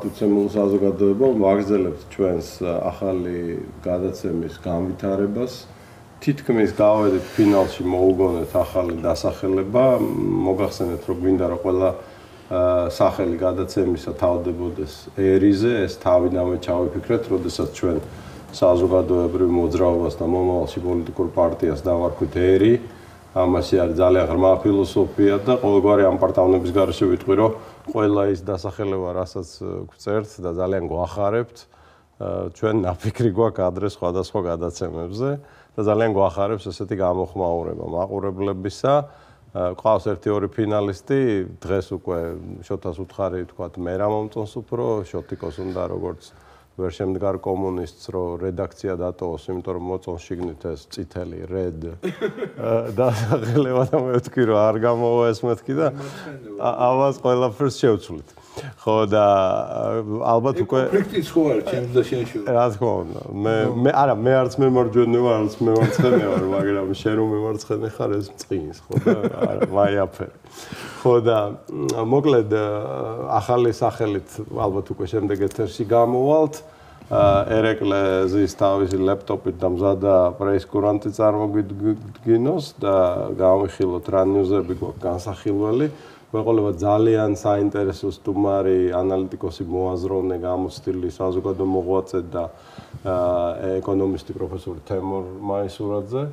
პატივცემულ საზოგადოებამ ვაგრძელებთ ჩვენს ახალი გადაცემის განვითარებას. თითქმის გავედით ფინალში მოუგონეთ ახალი დასახელება. მოგახსენეთ, რომ გვინდა რომ ყველა სახელი გადაცემისა თავდებოდეს ერიზე, ეს თავიდანვე ჩავიფიქრეთ, როდესაც ჩვენ საზოგადოებრივ მოძრაობას და მომავალში პოლიტიკურ პარტიას დავარქვით ერი. ამაში არის ძალიან ღრმა ფილოსოფია და ყოველგვარი ამ პარტავნების გარეშე ვიტყვი, რომ ყველა ის დასახელება, რასაც გვწერთ და ძალიან გვახარებთ, ჩვენ ნაფიქრი გვაქვს ადრე სხვადასხვა გადაცემებზე და ძალიან გვახარებს ესეთი გამოხმაურება მაყურებლებისა. ყავს 1-2 ფინალისტი, დღეს უკვე შოთას უთხარი თქვათ მე რა მომწონს უფრო, შოთიკოს უნდა როგორც ვერ შემდგარ კომუნისტს, რომ რედაქცია დატოვოს, იმიტომ რომ მოწონს შიგნით ეს წითელი red დასახელება და მე ვთქვი, რომ არ გამოვა ეს მეთქი და ამას ყველაფერს შევცვლით. ხო და ალბათ უკვე კონფლიქტიც ხო არის ჩემს და შენში. რა თქმა უნდა. მე არც მემარჯვენე ვარ, არც მემარცხენე ვარ, მაგრამ შენ რომ მემარცხენე ხარ, ეს მწყინის, ხო და არა, მაიაფერი. ხო და მოკლედ ახალი სახელით ალბათ უკვე შემდეგ ეთერში გამოვალთ. ერეკლეზის თავისი ლეპტოპით და მზადა პრეისკურანტი წარმოგვიდგინოს და გავიხილოთ რა ნიუზები გვაქვს განსახილველი. მეყოლებათ ძალიან საინტერესო სტუმარი, ანალიტიკოსი მოაზროვნე გამოცდილი საზოგადო მოღვაწე და ეკონომისტი პროფესორი თემურ მაისურაძე.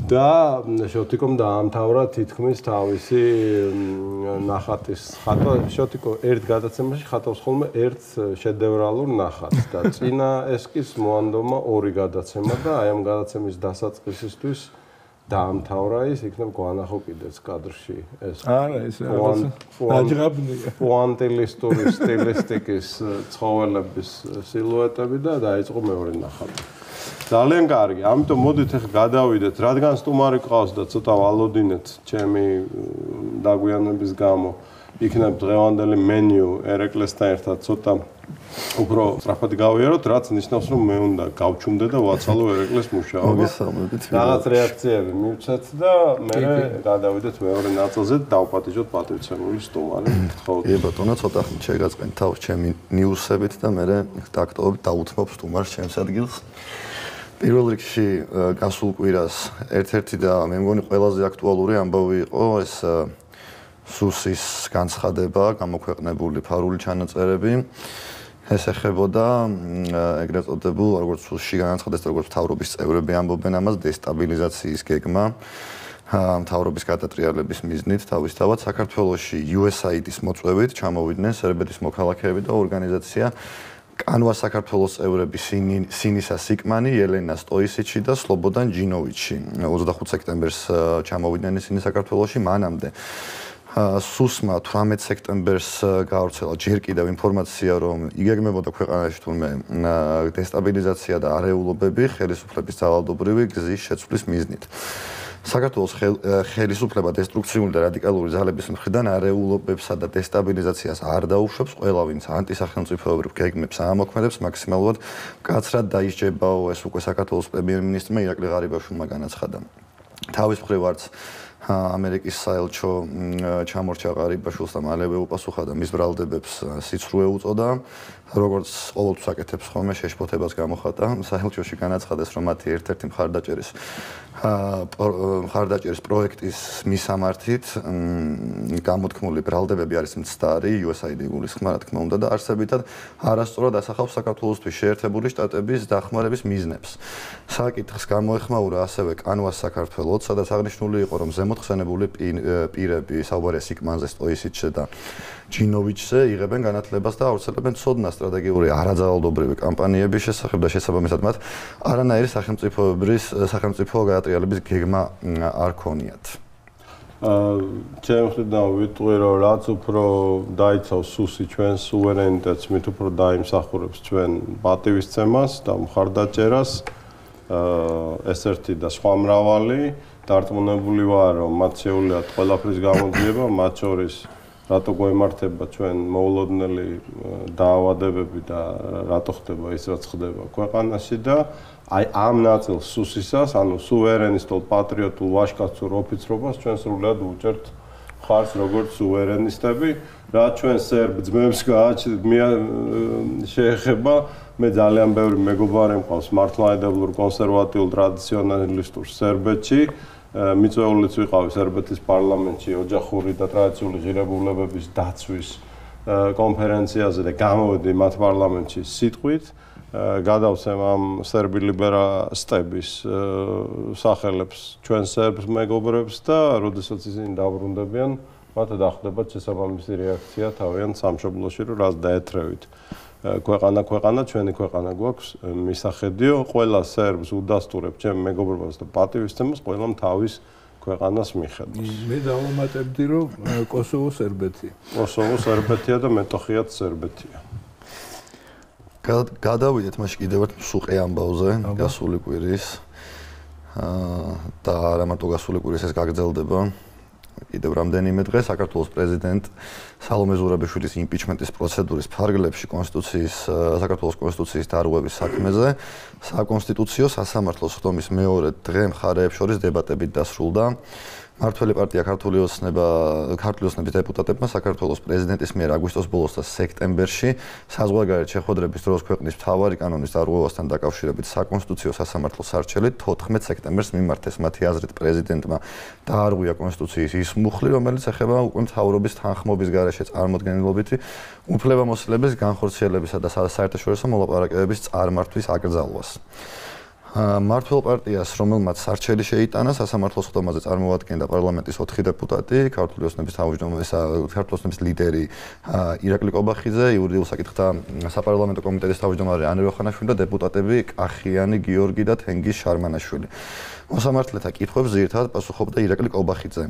და შოთიკომ დაამთავრა თითქმის თავისი ნახატის ხატვა. შოთიკო ერთ გადაცემაში ხატავს ხოლმე ერთ შედევრალურ ნახატს და წინა ესკიზს მოანდომა 2 გადაცემა და აი ამ გადაცემის დასაწყისისთვის დაამთავრა ის, იქნებ გვანახო კიდეც კადრში ეს. არა, ეს დაჯღაბნია. პუანტილისტური სტილისტიკის ცხოველების სილუეტები და დაიწყო მეორე ნახატი. ძალიან კარგი. ამიტომ მოდით ახლა გადავიდეთ, რადგან სტუმარი ყავს და ცოტა ვალოდინეთ ჩემი დაგვიანების გამო. იქნებ დღევანდელი მენიუ ერეკლესთან ერთად ცოტა უფრო სწრაფად გავიაროთ, რაც ნიშნავს, რომ მე უნდა გავჩუმდე და ვაცალო ერეკლეს მუშაობა. მოგესალმებით. რაღაც რეაქციები მივცეთ და მე გადავიდეთ მეორე ნაწილზე და დავპატიჟოთ პატივცემული სტუმარი. კი ბატონო, ცოტა ხნით შეგაწყენ თავს ჩემი ნიუსებით და მე დაქტოვებ დაუთმობ სტუმარს ჩემს ადგილს. პირველ რიგში გასულ კვირას ერთ-ერთი და მე მგონი ყველაზე აქტუალური ამბავი იყო ეს სუსის განცხადება, გამოქვეყნებული ფარული ჩანაწერები. ეს ეხებოდა ეგრეთ წოდებულ, როგორც სუსში განაცხადეს, როგორც მთავრობის წევრები ამბობენ ამას, დესტაბილიზაციის გეგმა მთავრობის გადატრიალების მიზნით თავისთავად საქართველოში USAID-ის მოწვევით ჩამოვიდნენ სერბეთის მოქალაქეები და ორგანიზაცია კანვა საქართველოს წევრები სინისა სიკმანი, ელენა სტოისიჩი და სლობოდან ჯინოვიჩი 25 სექტემბერს ჩამოვიდნენ ისინი საქართველოში, მანამდე სუსმა 18 სექტემბერს გაავრცელა ჯერ კიდევ ინფორმაცია, რომ იგეგმებოდა ქვეყანაში თურმე დესტაბილიზაცია და არეულობები ხელისუფლების ძალადობრივი გზის შეცვლის მიზნით. საქართველოს ხელისუფლება დესტრუქციული და რადიკალური ძალების მხრიდან არეულობებსა და დესტაბილიზაციას არ დაუშვებს, ყველა ვინც ანტისახელმწიფოებრივ გეგმებს აამოქმედებს, მაქსიმალურად მკაცრად დაისჯებაო, ეს უკვე საქართველოს პრემიერ-მინისტრმა ირაკლი ღარიბაშვილმა განაცხადა. თავის მხრივ არც ამერიკის საელჩო ჩამორჩა ღარიბაშვილს და მალევე უპასუხა და მის ბრალდებებს სიცრუე უწოდა. როგორც ყოველთვის აკეთებს ხოლმე შეშფოთებას გამოხატა. საელჩოში განაცხადეს, რომ მათი ერთ-ერთი მხარდაჭერის პროექტის მისამართით გამოთქმული ბრალდებები არის მცდარი USAID გულისხმობა, რა თქმა უნდა და არსებითად არასწორად ასახავს საქართველოსთვის შეერთებული შტატების დახმარების მიზნებს. საკითხს გამოეხმაურა ასევე კანვას საქართველოს, სადაც აღნიშნული იყო, რომ ზემოთხსენებული პირები საუბარია სიკმანზე, სტოისიჩზე და ჯინოვიჩზე იღებენ განათლებას და ავრცელებენ ცოდნას სტრატეგიული არაძალადობრივი კამპანიების შესახებ და შესაბამისად მათ არანაირი სახელმწიფო გადატრიალების გეგმა არ ქონიათ. ჩემ მხრიდან ვიტყვი, რომ რაც უფრო დაიცავს სუსი ჩვენს სუვერენიტეტს, მით უფრო დაიმსახურებს ჩვენ პატივისცემას და მხარდაჭერას. ეს ერთი და სხვა მრავალი დარწმუნებული ვარ, რომ მათ შეუძლიათ ყველაფრის გამოძიება, მათ შორის რატო გვემართება ჩვენ მოულოდნელი დაავადებები და რატო ხდება ის, რაც ხდება ქვეყანაში და აი ამ ნაწილს სუსისას, ანუ სუვერენისტულ, პატრიოტულ, ვაჟკაცურ ოფიცრობას ჩვენ სრულად უჭერთ ხარს როგორც სუვერენისტები რა ჩვენ სერბ ძმებს შეეხება მე ძალიან ბევრი მეგობარი მყავს მართლმადიდებლურ კონსერვატიულ ტრადიციონალისტურ სერბეთში მიწვეულიც ვიყავი სერბეთის პარლამენტში ოჯახური და ტრადიციული ღირებულებების დაცვის კონფერენციაზე და გამოვედი მათ პარლამენტში სიტყვით გადავცემ ამ სერბი ლიბერალისტების სახელებს ჩვენ სერბ მეგობრებს და როდესაც ისინი დაბრუნდებიან მათ დახვდებათ შესაბამისი რეაქცია თავიანთ სამშობლოში რომ რას დაეთრევით ქვეყანა ჩვენი ქვეყანა გვაქვს მისახედიო ყველა სერბს უდასტურებ ჩემ მეგობრობას და პატივისცემას ყველამ თავის ქვეყანას მიხედავს მე დავამატებდი რომ კოსოვო სერბეთია კოსოვო სერბეთია და მეტოხიაც სერბეთია გადავიდეთ მაშინ კიდევ ერთ მსუყე ამბავზე გასული კვირის და არა მარტო გასული კვირის ეს გაგრძელდება კიდევ რამდენიმე დღე საქართველოს პრეზიდენტ სალომე ზურაბიშვილის იმპიჩმენტის პროცედურის ფარგლებში საქართველოს კონსტიტუციის დარღვევის საქმეზე საკონსტიტუციო სასამართლოს ხდომის მეორე დღე მხარეებს შორის დებატებით დასრულდა მართველი პარტია ქართული ოცნების დეპუტატებმა საქართველოს პრეზიდენტის მიერ აგვისტოს ბოლოს და სექტემბერში საზღვარგარეთ შეხვედრების დროს ქვეყნის მთავარი კანონის დარღვევასთან დაკავშირებით საკონსტიტუციო სასამართლოს არჩევით 14 სექტემბერს მიმართეს მათი აზრით პრეზიდენტმა დაარღვია კონსტიტუციის ის მუხლი რომელიც ეხება უკვე მთავრობის თანხმობის გარეშე წარმოდგენილობითი უფლებამოსილების განხორციელებისა და საერთაშორისო მოლაპარაკებების წარმართვის აკრძალვას მართლ პარტიას, რომელმაც სარჩელი შეიტანა სასამართლოს ხდომაზე წარმოადგენდა პარლამენტის 4 დეპუტატი, ქართული ოცნების თავმჯდომარე, ქართული ოცნების ლიდერი ირაკლი კობახიძე, იურიდიულ საკითხთა საპარლამენტო კომიტეტის თავმჯდომარე ანრი ოხანაშვილი და დეპუტატები კახიანი, გიორგი და თენგიზ შარმანაშვილი. მოსამართლეთა კითხვებს ძირითადად პასუხობდა ირაკლი კობახიძე.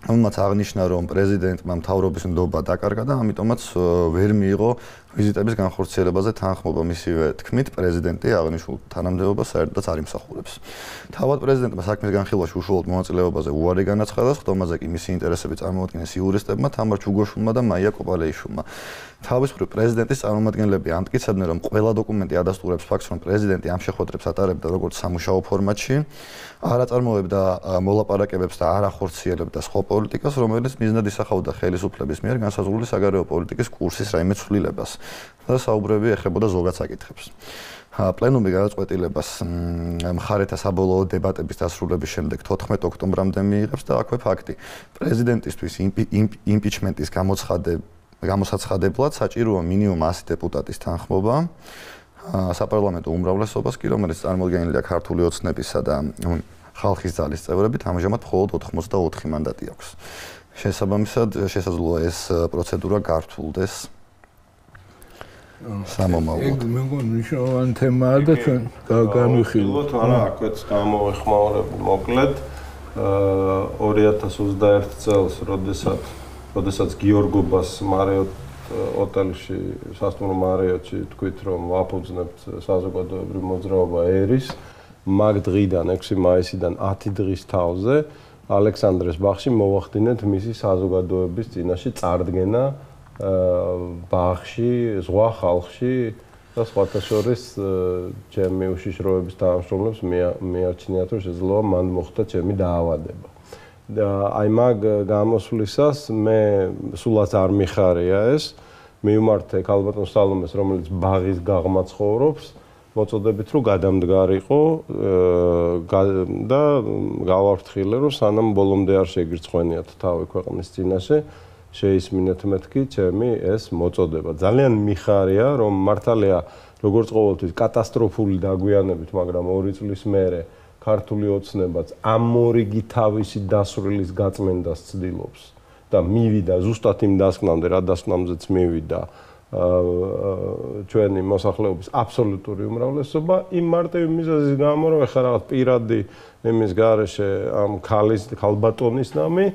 რომელმაც აღნიშნა, რომ პრეზიდენტმა მთავრობის ნდობა დაკარგა და ამიტომაც ვერ მიიღო ვიზიტების განხორციელებაზე თანხმობა. მისივე თქმით, პრეზიდენტი აღნიშნულ თანამდებობას საერთოდაც არ იმსახურებს. თავად პრეზიდენტმა საქმის განხილვაში უშუალოდ მონაწილეობაზე უარი განაცხადა, ხდომაზე კი მისი ინტერესები წარმოადგენს იურისტებმა თამარ ჩუგოშვილმა და მაია კოპალეიშვილმა. თავის მხრივ პრეზიდენტის წარმომადგენლები ამტკიცებდნენ, რომ ყველა დოკუმენტი ადასტურებს ფაქტს, რომ პრეზიდენტი ამ შეხვედრებს ატარებდა როგორც სამუშაო ფორმატში, არ აწარმოებდა მოლაპარაკებებს და არ ახორციელებდა სხვა პოლიტიკას, რომელიც მიზნად ისახავდა ხელისუფლების მიერ განსაზღვრული საგარეო პოლიტიკის კურსის რაიმე ცვლილებას და საუბრები ეხებოდა ზოგად საკითხებს. პლენუმი გადაწყვეტილებას მხარეთა საბოლოო დებატების დასრულების შემდეგ 14 ოქტომბრამდე მიიღებს და აქვე ფაქტი. პრეზიდენტისთვის იმპიჩმენტის გამოსაცხადებლად საჭიროა მინიმუმ 100 დეპუტატის თანხმობა. საპარლამენტო უმრავლესობას კი, რომელიც წარმოდგენილია ქართული ოცნებისა და ხალხის ძალის წევრებით, ამჟამად მხოლოდ 84 მანდატი აქვს. შესაბამისად, შესაძლოა ეს პროცედურა გართულდეს სამომავლოდ. მე მგონი მნიშვნელოვანი თემაა და ჩვენ განვიხილოთ. არა, აქვეც გამოვეხმაურებ მოკლედ 2021 წელს, როდესაც გიორგობას მარიოტ ოტელში, სასტუმრო მარიოტში თქვით, რომ ვაფუძნებთ საზოგადოებრივ მოძრაობა ერის, მაგ დღიდან 6 მაისიდან 10 დღის თავზე ალექსანდრეს ბაღში მოვახდინეთ მისი საზოგადოების წინაშე წარდგენა ბაღში, ზღვა ხალხში და სხვათა შორის ჩემი უშიშროების თანამშრომლებს მიარჩნიათ, რომ შესაძლოა მან მოხდა ჩემი დაავადება. და აი მაგ გამოსვლისას მე სულაც არ მიხარია ეს მივმართე ქალბატონ სალომეს, რომელიც ბაღის გაღმა ცხოვრობს, მოწოდებით რომ გადამდგარიყო და გავარფრთხილე რომ სანამ ბოლომდე არ შეგირცხვენიათ თავი ქვეყნის წინაშე შეისმინეთ მეთქი ჩემი ეს მოწოდება. ძალიან მიხარია რომ მართალია როგორც ყოველთვის კატასტროფული დაგვიანებით, მაგრამ 2 წლის მერე ქართული ოცნებაც ამ მორიგი თავისი დასრულის გაწმენდას ცდილობს და მივიდა ზუსტად იმ დასკვნამდე, რა დასკვნამდეც მივიდა ჩვენი მოსახლეობის აბსოლუტური უმრავლესობა იმ მარტივი მიზეზის გამო, რომ ეხლა რაღაც პირადი იმის გარეშე ამ ქალბატონის ნამი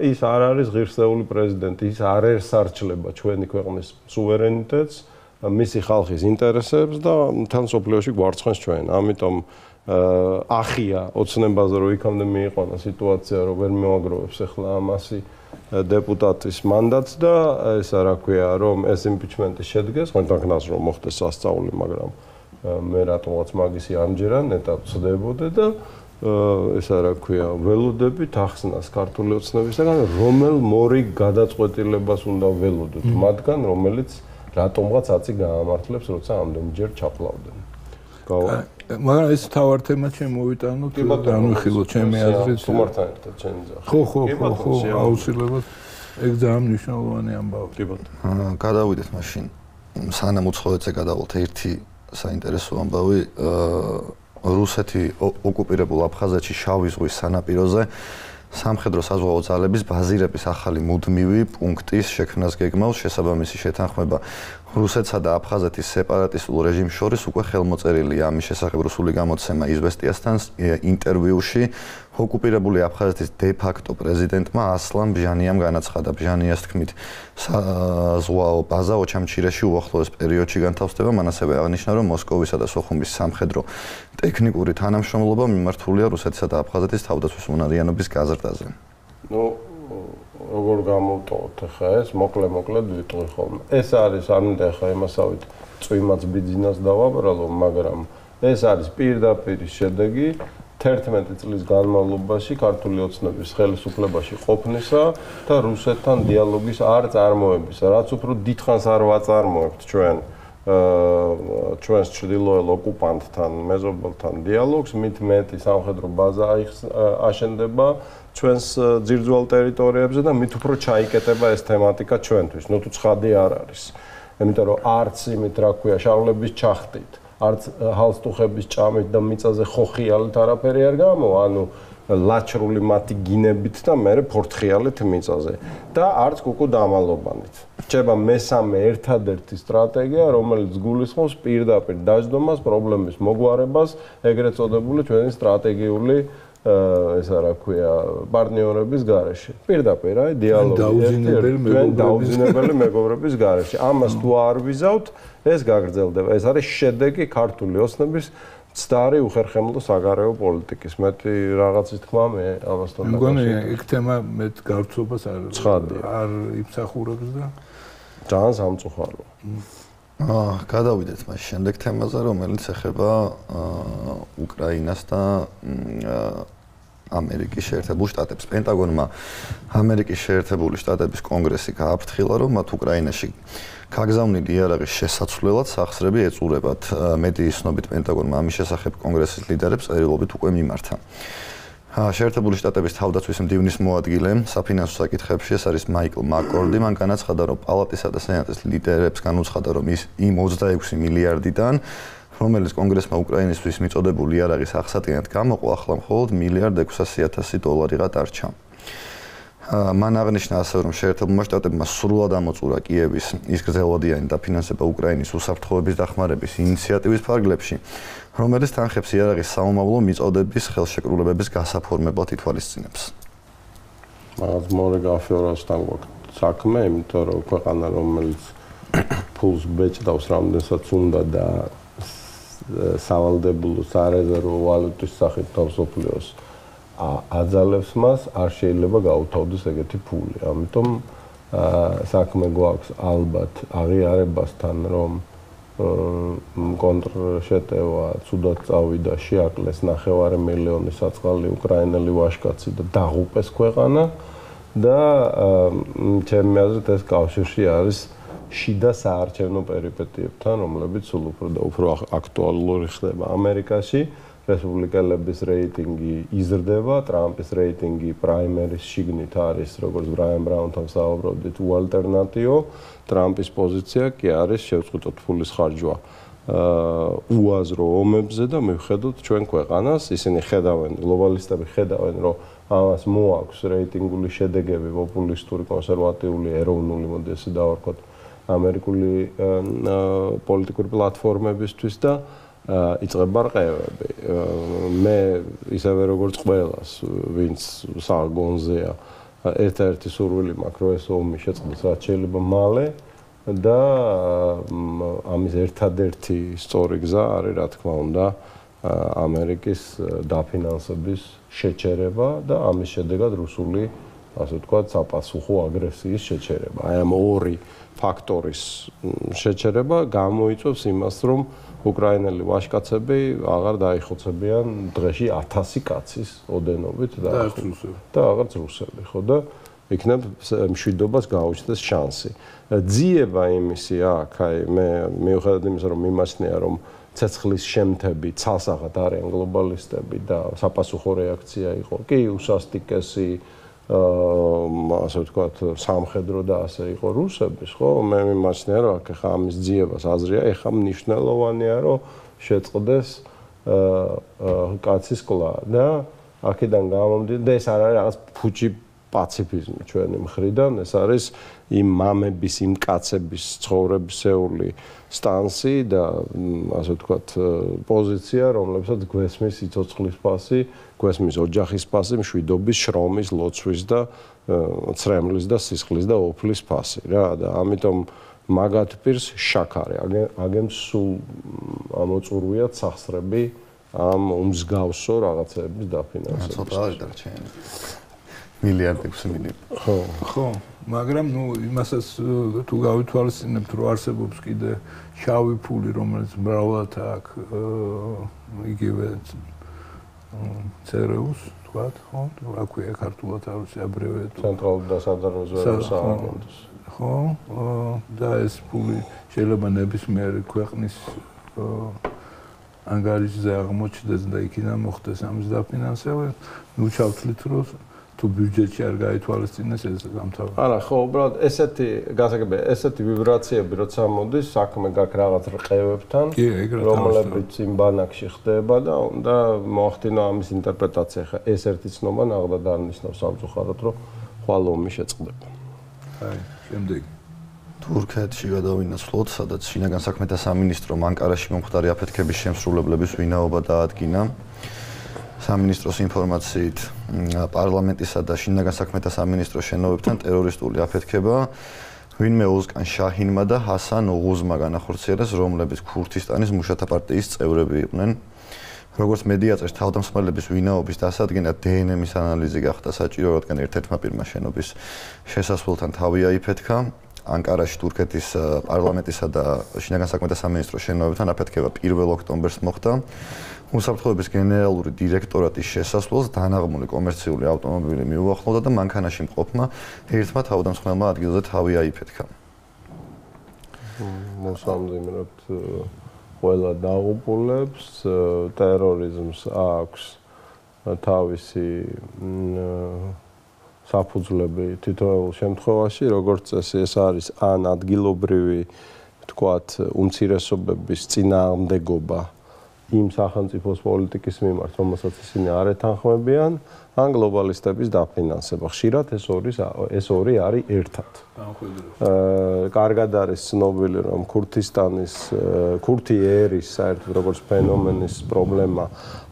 ის არ არის ღირსეული პრეზიდენტი, ის არ ესარჩლება ჩვენი ქვეყნის სუვერენიტეტს, მისი ხალხის ინტერესებს და თან სოფლიოში გვარცხენს ჩვენ. ამიტომ ახია ოცნებაზე რომ იქამდე მიიყვანა სიტუაცია, რომ ვერ მოაგროვებს ახლა ამასი დეპუტატის მანდატს და ეს რა ქვია, რომ ეს იმპიჩმენტი შედგეს, ხონდანქნას რომ მოხდეს სასწაული, მაგრამ მე რატომაც მაგისი ამჯერად ნეტა ვწდებოდე და ესა რა ქვია, ველოდებით ახსნას ქართული ოცნებისგან, რომელ მორი გადაწყვეტილებას უნდა ველოდოთ მათგან, რომელიც რატომღაც აწი გაამართლებს, როცა ამდენჯერ ჩაფლავდნენ. მაგრამ ეს თავარ თემა შემოვიტანოთ, განვიხილოთ ჩემი აზრით. თუმართან ერთად ჩემი ძახი. ხო, აუცილებლად. ეგ ძალიან მნიშვნელოვანი ამბავი. კი ბატონო. გადავიდეთ მაშინ. სანამ უცხოეთზე გადავალთ ერთი საინტერესო ამბავი, რუსეთი ოკუპირებულ აფხაზეთში შავი ზღვის სანაპიროზე სამხედრო საზღვაო ძალების ბაზირების ახალი მუდმივი პუნქტის შექმნას გეგმავს. შესაბამისი შეთანხმება რუსეთსა და აფხაზეთის სეპარატისტულ რეჟიმს შორის უკვე ხელმოწერილია. ამის შესახებ რუსული გამოცემა იზვესტიასთან ინტერვიუში ოკუპირებული აფხაზეთის დე-ფაქტო პრეზიდენტმა ასლან ბჟანიამ განაცხადა. ბჟანიას თქმით, საზღვაო ბაზა ოჩამჩირეში უახლოეს პერიოდში განთავსდება. მან ასევე აღნიშნა, რომ მოსკოვისა და სოხუმის სამხედრო ტექნიკური თანამშრომლობა მიმართულია რუსეთსა და აფხაზეთის თავდაცვის უნარიანობის გაზრდაზე. როგორ გამოვტოვოთ ახლა ეს მოკლედ ვიტყვი ხოლმე. ეს არის ანდა ახლა იმასავით წვიმაც ბიძინას დავაბრალო, მაგრამ ეს არის პირდაპირ შედეგი 11 წლის განმავლობაში ქართული ოცნების ხელისუფლებაში ყოფნისა და რუსეთთან დიალოგის არ წარმოებისა, რაც უფრო დიდხანს არ ვაწარმოებთ ჩვენს ჩრდილოელ ოკუპანტთან, მეზობელთან დიალოგს, მით მეტი სამხედრო ბაზა აშენდება ჩვენს ძირძვალ ტერიტორიებზე და მით უფრო ჩაიკეტება ეს თემატიკა ჩვენთვის. ნუ თუ ცხადი არ არის. იმიტომ რომ არც იმით რა ქვია, შავლების ჩახტით, არც ჰალსტუხების ჭამით და მიწაზე ხოხიალით არაფერი არ გამოვა, ანუ ლაჩრული მათი გინებით და მერე ფორთხიალით მიწაზე და არც კუკუ დამალობანით. რჩება მესამე ერთადერთი სტრატეგია, რომელიც გულისხმობს პირდაპირ დაждდომას, პრობლემის მოგვარებას, ეგრეთ წოდებული ჩვენი სტრატეგიული ესა რა ქვია, პარტნიორების გარეშე. პირდაპირ აი დიალოგი დაუძინებელი მეგობრების გარეშე. ამას თუ არ ვიზავთ, ეს გაგრძელდება. ეს არის შედეგი ქართული ოცნების ცდარი უხერხემლო საგარეო პოლიტიკის. მეტი რაღაცის თქმა მე ამასთან დაკავშირებით. მგონი ეგ თემა მეტ გავრცობას არ იმსახურებს და ძალიან სამწუხაროა. გადავიდეთ მას შემდეგ თემაზე, რომელიც ეხება უკრაინას და ამერიკის შეერთებულ შტატებს. პენტაგონმა ამერიკის შეერთებული შტატების კონგრესი გააფრთხილა, რომ მათ უკრაინაში გაგზავნილი იარაღის შესაცვლელად სახსრები ეწურებათ. მედიის ცნობით პენტაგონმა ამის შესახებ კონგრესის ლიდერებს წერილობით უკვე მიმართა. შეერთებული შტატების თავდაცვის მდივნის მოადგილე საფინანსო საკითხებში ეს არის მაიკლ მაკკორდი, მან განაცხადა, რომ პალატისა და სენატის ლიდერებს განუცხადა, რომ იმ 26 მილიარდიდან, რომელიც კონგრესმა უკრაინისთვის მიწოდებული იარაღის აღსატენად გამოყო, ახლა მხოლოდ $1,600,000 დარჩა. მან აღნიშნა ასევე, რომ შეერთებულმა შტატებმა სრულად ამოწურა კიევის ის გრძელვადიანი დაფინანსება უკრაინის უსაფრთხოების დახმარების ინიციატივის ფარგლებში, რომელიც თანხებს იარაღის საომავლო მიწოდების ხელშეკრულებების გასაფორმებლად ითვალისწინებს. მაგას მორე გაფიორასთან გვაქვს საქმე, იმიტომ რომ ქვეყანა, რომელიც ფულს ბეჭდავს რამდენსაც უნდა და სავალდებულო სარეზერვო ვალუტის სახით თავსოფლიოს აძალებს მას, არ შეიძლება გაუთავდეს ეგეთი ფული. ამიტომ საქმე გვაქვს ალბათ აღიარებასთან, რომ კონტრშეტევა ცუდად წავიდა, შეაკლეს 9,5 საწყალი უკრაინელი ვაჟკაცი და დაღუპეს ქვეყანა და ჩემი აზრით ეს კავშირში არის შიდა საარჩევნო პერიპეტიებთან, რომლებიც სულ უფრო აქტუალური ხდება ამერიკაში. რესპუბლიკელების რეიტინგი იზრდება, ტრამპის რეიტინგი პრაიმერის შიგნით არის, როგორც ბრაიან ბრაუნთან საუბრობდით, უალტერნატიო. ტრამპის პოზიცია კი არის შევწყვიტოთ ფულის ხარჯვა უაზრო ომებზე და მივხედოთ ჩვენ ქვეყანას. ისინი ხედავენ, გლობალისტები ხედავენ, რომ ამას მოაქვს რეიტინგული შედეგები პოპულისტური, კონსერვატიული, ეროვნული, მოდი ესე დავარქვათ, ამერიკული პოლიტიკური პლატფორმებისთვის და იწყება რყევები. მე ისევე როგორც ყველას, ვინც საგონზეა, ერთ-ერთი სურვილი მაქვს, რომ ეს ომი შეწყდეს რაც შეიძლება მალე და ამის ერთადერთი სწორი გზა არის, რა თქმა უნდა, ამერიკის დაფინანსების შეჩერება და ამის შედეგად რუსული ასე ვთქვათ, საპასუხო აგრესიის შეჩერება. აი ამ ორი ფაქტორის შეჩერება გამოიწვევს იმას, რომ უკრაინელი ვაჟკაცები აღარ დაიხოცებიან დღეში 1000 კაცის ოდენობით და აღარც რუსები, ხო და იქნებ მშვიდობას გაუჩნდეს შანსი. ძიება იმისი აქ, აი მე მიუხედავად იმისა, რომ მიმაჩნია, რომ ცეცხლის შემთები ცალსაღად არიან გლობალისტები და საპასუხო რეაქცია იყო კი უსასტიკესი ასე ვთქვათ სამხედრო და ასე იყო რუსების, ხო? მე მიმაჩნია, რომ აქ ახლა ამის ძიებას აზრია, ახლა მნიშვნელოვანია, რომ შეწყდეს კაცის კლა და აქედან გამომდინარე და ეს არ არის რაღაც ფუჭი პაციფიზმი ჩვენი მხრიდან, ეს არის იმ მამების, იმ კაცების ცხოვრებისეული სტანსი და ასე ვთქვათ პოზიცია, რომლებსაც გვესმის სიცოცხლის ფასი, გვესმის ოჯახის ფასი, მშვიდობის, შრომის, ლოცვის და ცრემლის და სისხლის და ოფლის ფასი რა და ამიტომ მაგათ პირს შაქარი აგემს სულ ამოწურვიათ სახსრები ამ უმსგავსო რაღაცების დაფინანსებას. ცოტა არის დარჩენილი. მილიარდი 6 მილიონი. ხო, მაგრამ ნუ იმასაც თუ გავითვალისწინებთ, რომ არსებობს კიდე შავი ფული, რომელიც მრავლად აქვს იგივე ЦРУ-ს, თქვათ, ხო? რა ქვია ქართულად არ ვიცი, აბრევია თუ ცენტრალურ და სადარგო სააგენტოს. ხო, და ეს ფული შეიძლება ნებისმიერი ქვეყნის ანგარიშზე აღმოჩნდეს და იქიდან მოხდეს ამის დაფინანსება. ნუ ჩავთვლით, რომ თუ ბიუჯეტში არ გაითვალისწინეს ეს გამთავრდა. არა, ხო, უბრალოდ ესეთი გასაგებია, ესეთი ვიბრაციები როცა მოდის, საქმე გაქვს რაღაც რყევებთან, რომლებიც იმ ბანაკში ხდება და უნდა მოახდინო ამის ინტერპრეტაცია. ხა ეს ერთი ცნობა ნახდა დანიშნავს სამწუხაროდ, რომ ხვალ ომი შეწყდება. აი, შემდეგი. თურქეთში გადავინაცვლოთ, სადაც შინაგან საქმეთა სამინისტრომ ანკარაში მომხდარი აფეთქების შემსრულებლების ვინაობა დაადგინა. სამინისტროს ინფორმაციით პარლამენტისა და შინაგან საქმეთა სამინისტროს შენობებთან ტერორისტული აფეთქება ვინმე ოზკან შაჰინმა და ჰასან ოღუზმა განახორციელეს, რომლებიც ქურთისტანის მუშათა პარტიის წევრები იყვნენ. როგორც მედია წერს, თავდამსხმელების ვინაობის დასადგენად დნმ-ის ანალიზი გახდა საჭირო, რადგან ერთ-ერთმა პირმა შენობის შესასვლელთან თავი აიფეთქა. ანკარაში თურქეთის პარლამენტისა და შინაგან საქმეთა სამინისტროს შენობებთან აფეთქება 1 ოქტომბერს მოხდა. უსაფრთხოების გენერალური დირექტორატის შესასვლელს დანაღმული კომერციული ავტომობილი მიუახლოვდა და მანქანაში მყოფმა ერთმა თავდამსხმელმა ადგილზე თავი აიფეთქა. მოსამზიმრად ყველა დაღუპულებს ტერორიზმს აქვს თავისი საფუძვლები თითოეულ შემთხვევაში, როგორც წესი ეს არის ან ადგილობრივი, ვთქვათ, უმცირესობების წინააღმდეგობა იმ სახელმწიფოს პოლიტიკის მიმართ, რომელსაც ისინი არ ეთანხმებიან, ან გლობალისტების დაფინანსება. ხშირად ეს ორი არის ერთად. კარგად არის ცნობილი, რომ ქურთი ერის საერთოდ როგორც ფენომენის პრობლემა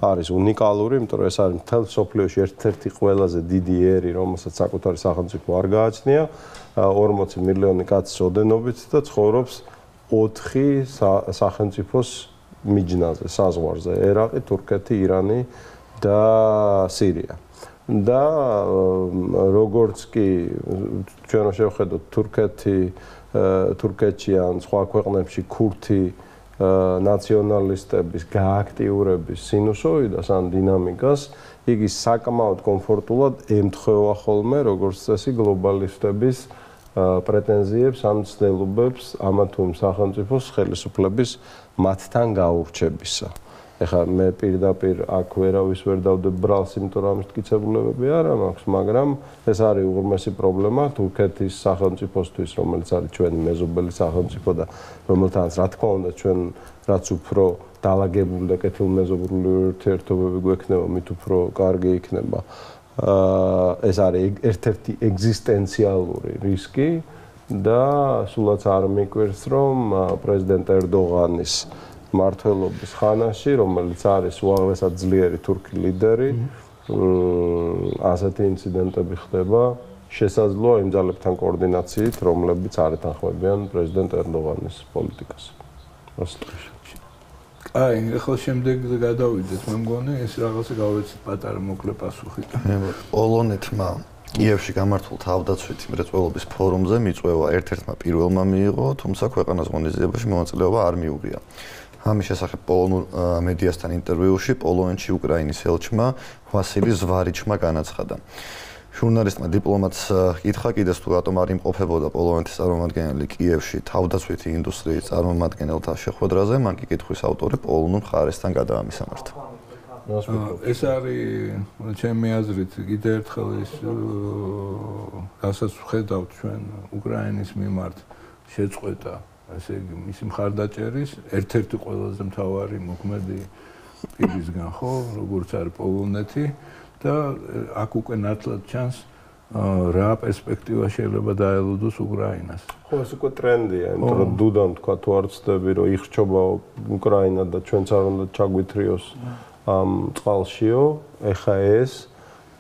არის უნიკალური, იმიტომ რომ ეს არის მთელ მსოფლიოში ერთ-ერთი ყველაზე დიდი ერი, რომელსაც საკუთარი სახელმწიფო არ გააჩნია, 40 მილიონი კაცის ოდენობით და ცხოვრობს 4 სახელმწიფოს მიჯნაზე, საზღვარზე, ერაყი, თურქეთი, ირანი და სირია. და როგორც კი ჩვენ შევხედოთ თურქეთში ან სხვა ქვეყნებში ქურთი ნაციონალისტების გააქტიურების სინუსოიდას ან დინამიკას, იგი საკმაოდ კომფორტულად ემთხვევა ხოლმე როგორც წესი გლობალისტების პრეტენზიებს ან ცდილობებს ამა თუ იმ სახელმწიფოს ხელისუფლების მათთან გაურჩებისა. ეხლა მე პირდაპირ აქ ვერავის ვერ დავდებ ბრალს, იმიტომ რომ ამის მტკიცებულებები არ მაქვს, მაგრამ ეს არის უღრმესი პრობლემა თურქეთის სახელმწიფოსთვის, რომელიც არის ჩვენი მეზობელი სახელმწიფო და რომელთანაც რა თქმა უნდა ჩვენ რაც უფრო დაალაგებული და კეთილმეზობლური ურთიერთობები გვექნება, მით უფრო კარგი იქნება. ეს არის ერთ-ერთი ეგზისტენციალური რისკი და სულაც არ მიკვირს, რომ პრეზიდენტ ერდოღანის მმართველობის ხანაში, რომელიც არის უაღრესად ძლიერი თურქი ლიდერი, ასეთი ინციდენტები ხდება, შესაძლოა იმ ძალებთან კოორდინაციით, რომლებიც არ ეთანხმებიან პრეზიდენტ ერდოღანის პოლიტიკას. აი, ახლა შემდეგზე გადავიდეთ, მე მგონი ეს რაღაცა გავეცით პატარა მოკლე პასუხი. პოლონეთმა კიევში გამართულ თავდაცვითი მრეწველობის ფორუმზე მიწვევა ერთ-ერთმა პირველმა მიიღო, თუმცა ქვეყანას ღონისძიებაში მონაწილეობა არ მიუღია. ამის შესახებ პოლონურ მედიასთან ინტერვიუში პოლონეთში უკრაინის ელჩმა ვასილი ზვარიჩმა განაცხადა. ჟურნალისტმა დიპლომატს კითხა კიდეს თუ რატომ არ იმყოფებოდა პოლონეთის წარმომადგენელი კიევში თავდაცვითი ინდუსტრიის წარმომადგენელთა შეხვედრაზე, მან კი კითხვის ავტორი პოლონურ მხარესთან გადაამისამართა. ეს არის ჩემი აზრით კიდევ ერთხელ ის რასაც ვხედავთ ჩვენ უკრაინის მიმართ შეწყვეტა, ესე იგი მისი მხარდაჭერის ერთ-ერთი ყველაზე მთავარი მოქმედი პირისგან, ხო, როგორც არის პოლონეთი და აქ უკვე ნათლად ჩანს რა პერსპექტივა შეიძლება დაელოდოს უკრაინას. ხო, ეს უკვე ტრენდია, იმიტომ რომ დუდამ თქვა თუ არ ვცდები, რომ იხრჩობა უკრაინა და ჩვენც არ უნდა ჩაგვითრიოს ამ წყალშიო, ეხა ეს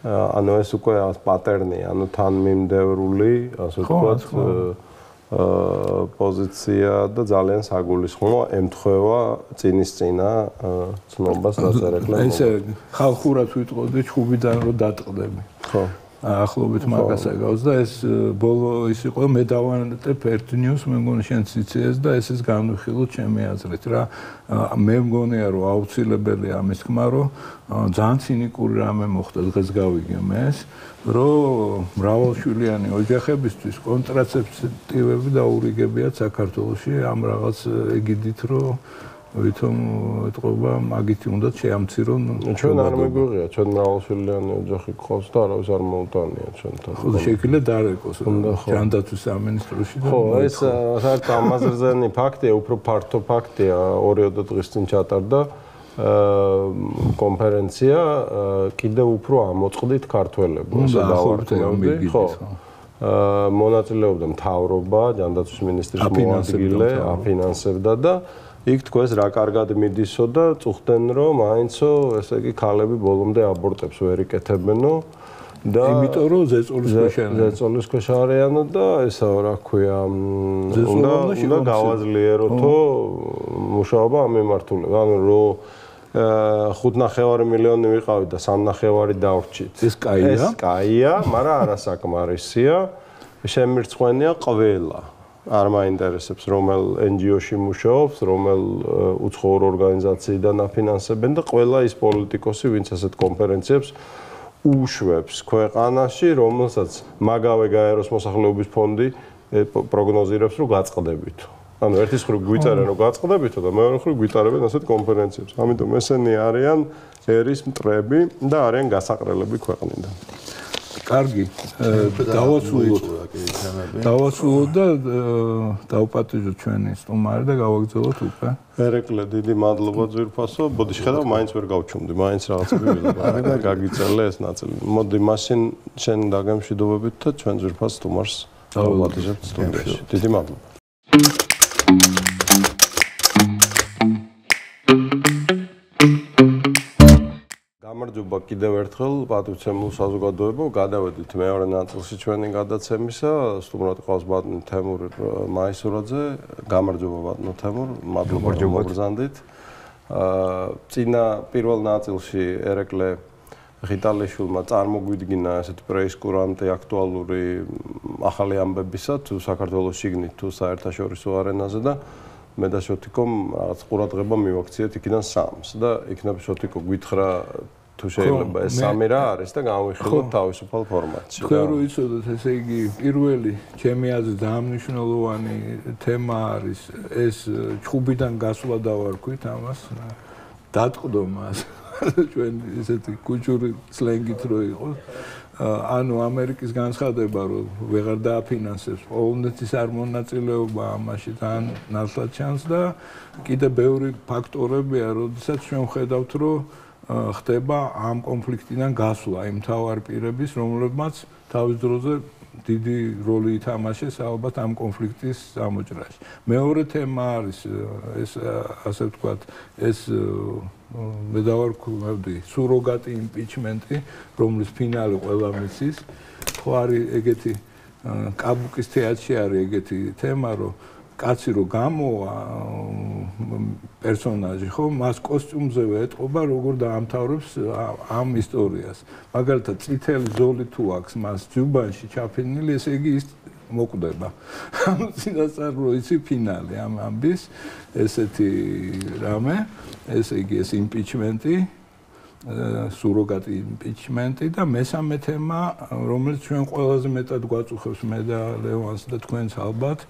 ანუ ეს უკვე პატერნია, ანუ თანმიმდევრული, ასე ვთქვათ, პოზიცია და ძალიან საგულისხმო ემთხვევა წინისწინა ცნობას დაწერეკლება. ესე ხალხურად ვიტყოდი ჩხუბიდან რომ დატყდები. ხო. ახლობით მაგას აკავს და ეს ბოლო ის იყო მე დავანტებ ერთ ნიუს მე მგონი შენც იცი ეს და ეს განვიხილოთ ჩემი აზრით რა მე მგონია რომ აუცილებელია ამის თქმა რომ ძალიან ცინიკური რამე მოხდა დღეს გავიგე მე ეს რომ მრავალშვილიანი ოჯახებისთვის კონტრაცეპტივები დაურიგებიათ საქართველოში ამ რაღაც ეგიდით რომ ვითომ ეთყობა მაგითი უნდა შეამცირონ ჩვენ არ მეგვიღია ჩვენ მრავალშვილიანი ოჯახი გყავს და არავის არ მოუტანია ჩვენთან ხო შეგვიძლია დარეკოს ჯანდაცვის სამინისტროში და ხო ეს საერთოდ ამაზრზენი ფაქტია უფრო ფართო ფაქტია 2 დღის წინ ჩატარდა კონფერენცია კიდევ უფრო ამოწყდით ქართველებო ასე დავარქმევდი ხო მონაწილეობდა მთავრობა ჯანდაცვის მინისტრის მოადგილე აფინანსებდა და იქ თქვენს რა კარგად მიდისო და წუხდნენ რომ აინცო ესე იგი ქალები ბოლომდე აბორტებს ვერ იკეთებენო და იმიტომ რომ ზეწოლის ქვეშ არიანო და ესა რა ქვია უნდა გავაძლიეროთო მუშაობა ამ მიმართულებით ანუ რომ 5.5 მილიონი ვიყავით და 3.5 დავრჩით ეს კაია ეს კაია მაგრამ არასაკმარისია შემირცხვენია ყველა არ მაინტერესებს რომელ NGO-ში მუშაობს, რომელ უცხოურ ორგანიზაციიდან აფინანსებენ და ყველა ის პოლიტიკოსი, ვინც ასეთ კონფერენციებს უშვებს ქვეყანაში, რომელსაც მაგავე გაეროს მოსახლეობის ფონდი პროგნოზირებს, რომ გაწყდებით. ანუ ერთის მხრივ გვიწერენ, რომ გაწყდებითო და მეორე მხრივ გვიტარებენ ასეთ კონფერენციებს. ამიტომ ესენი არიან ერის მტრები და არიან გასაყრელები ქვეყნიდან. კარგი, დავასრულოთ და დავპატიჟოთ ჩვენი სტუმარი და გავაგზავნოთ უკვე. ერეკლე, დიდი მადლობა ძვირფასო. ბოდი შეხედავ, მაინც ვერ გავჩუმდი, მაინც რაღაცები ვილაპარაკე. გაგიწელე ეს ნაწილი. მოდი, მაშინ შენ დაგემშვიდობებით და ჩვენ ძვირფას სტუმარს დავაპატიჟებთ სტუდიაში. დიდი მადლობა. გამარჯობა კიდევ ერთხელ პატრიცემულ საზოგადოებო გადავედით მეორე ნაწილში ჩვენი გადაცემისა სტუმრად ყავს ბატონი თემურ მაისურაძე გამარჯობა ბატონო თემურ მადლობა რომ მოგბრძანდით წინა პირველ ნაწილში ერეკლე ღიტალიშვილმა წარმოგვიდგინა ესეთი პრეისკურანტი აქტუალური ახალი ამბებისა თუ საქართველოს შიგნით თუ საერთაშორისო არენაზე და მე და შოთიკომ რაღაც ყურადღება მივაქციეთ იქიდან სამს და იქნებ შოთიკო გითხრა თუ შეიძლება ეს სამი რა არის და გავიხილოთ თავისუფალ ფორმატში. თქვენ რო იცოდეთ, ესე იგი პირველი ჩემი აზრით ძალიან მნიშვნელოვანი თემა არის ეს ჩხუბიდან გასვლა დავარქვით ამას დატყდომას ჩვენ ესეთი კულტურის სლენგით რო იყოს ანუ ამერიკის განცხადება რომ ვეღარ დააფინანსებს პოლონეთის არ მონაწილეობა ამაში თან ნაცვლად ჩანს და კიდე ბევრი ფაქტორებია როდესაც ჩვენ ვხედავთ რომ ხდება ამ კონფლიქტიდან გასვლა იმ მთავარ პირების რომლებმაც თავის დროზე დიდი როლი ითამაშეს ალბათ ამ კონფლიქტის გამოჭრაში. მეორე თემა არის ეს ასე ვთქვათ ეს მე დავარქმევდი სუროგატი იმპიჩმენტი რომლის ფინალი ყველა მისის ხო არის ეგეთი კაბუკის თეატრში არის ეგეთი თემა რომ კაცი რო გამოვა პერსონაჟი, ხო, მას კოსტიუმზევე ეტყობა, როგორ დაამთავრებს ამ ისტორიას. მაგალითად, წითელი ზოლი თუ აქვს მას ჯუბანში ჩაფენილი, ესე იგი ის მოკვდება. წინასწარ იცი ფინალი ამ ამბის, ესეთი რამე, ესე იგი ეს იმპიჩმენტი, სუროგატი იმპიჩმენტი და მესამე თემა, რომელიც ჩვენ ყველაზე მეტად გვაწუხებს მე და ლევანს და თქვენს ალბათ,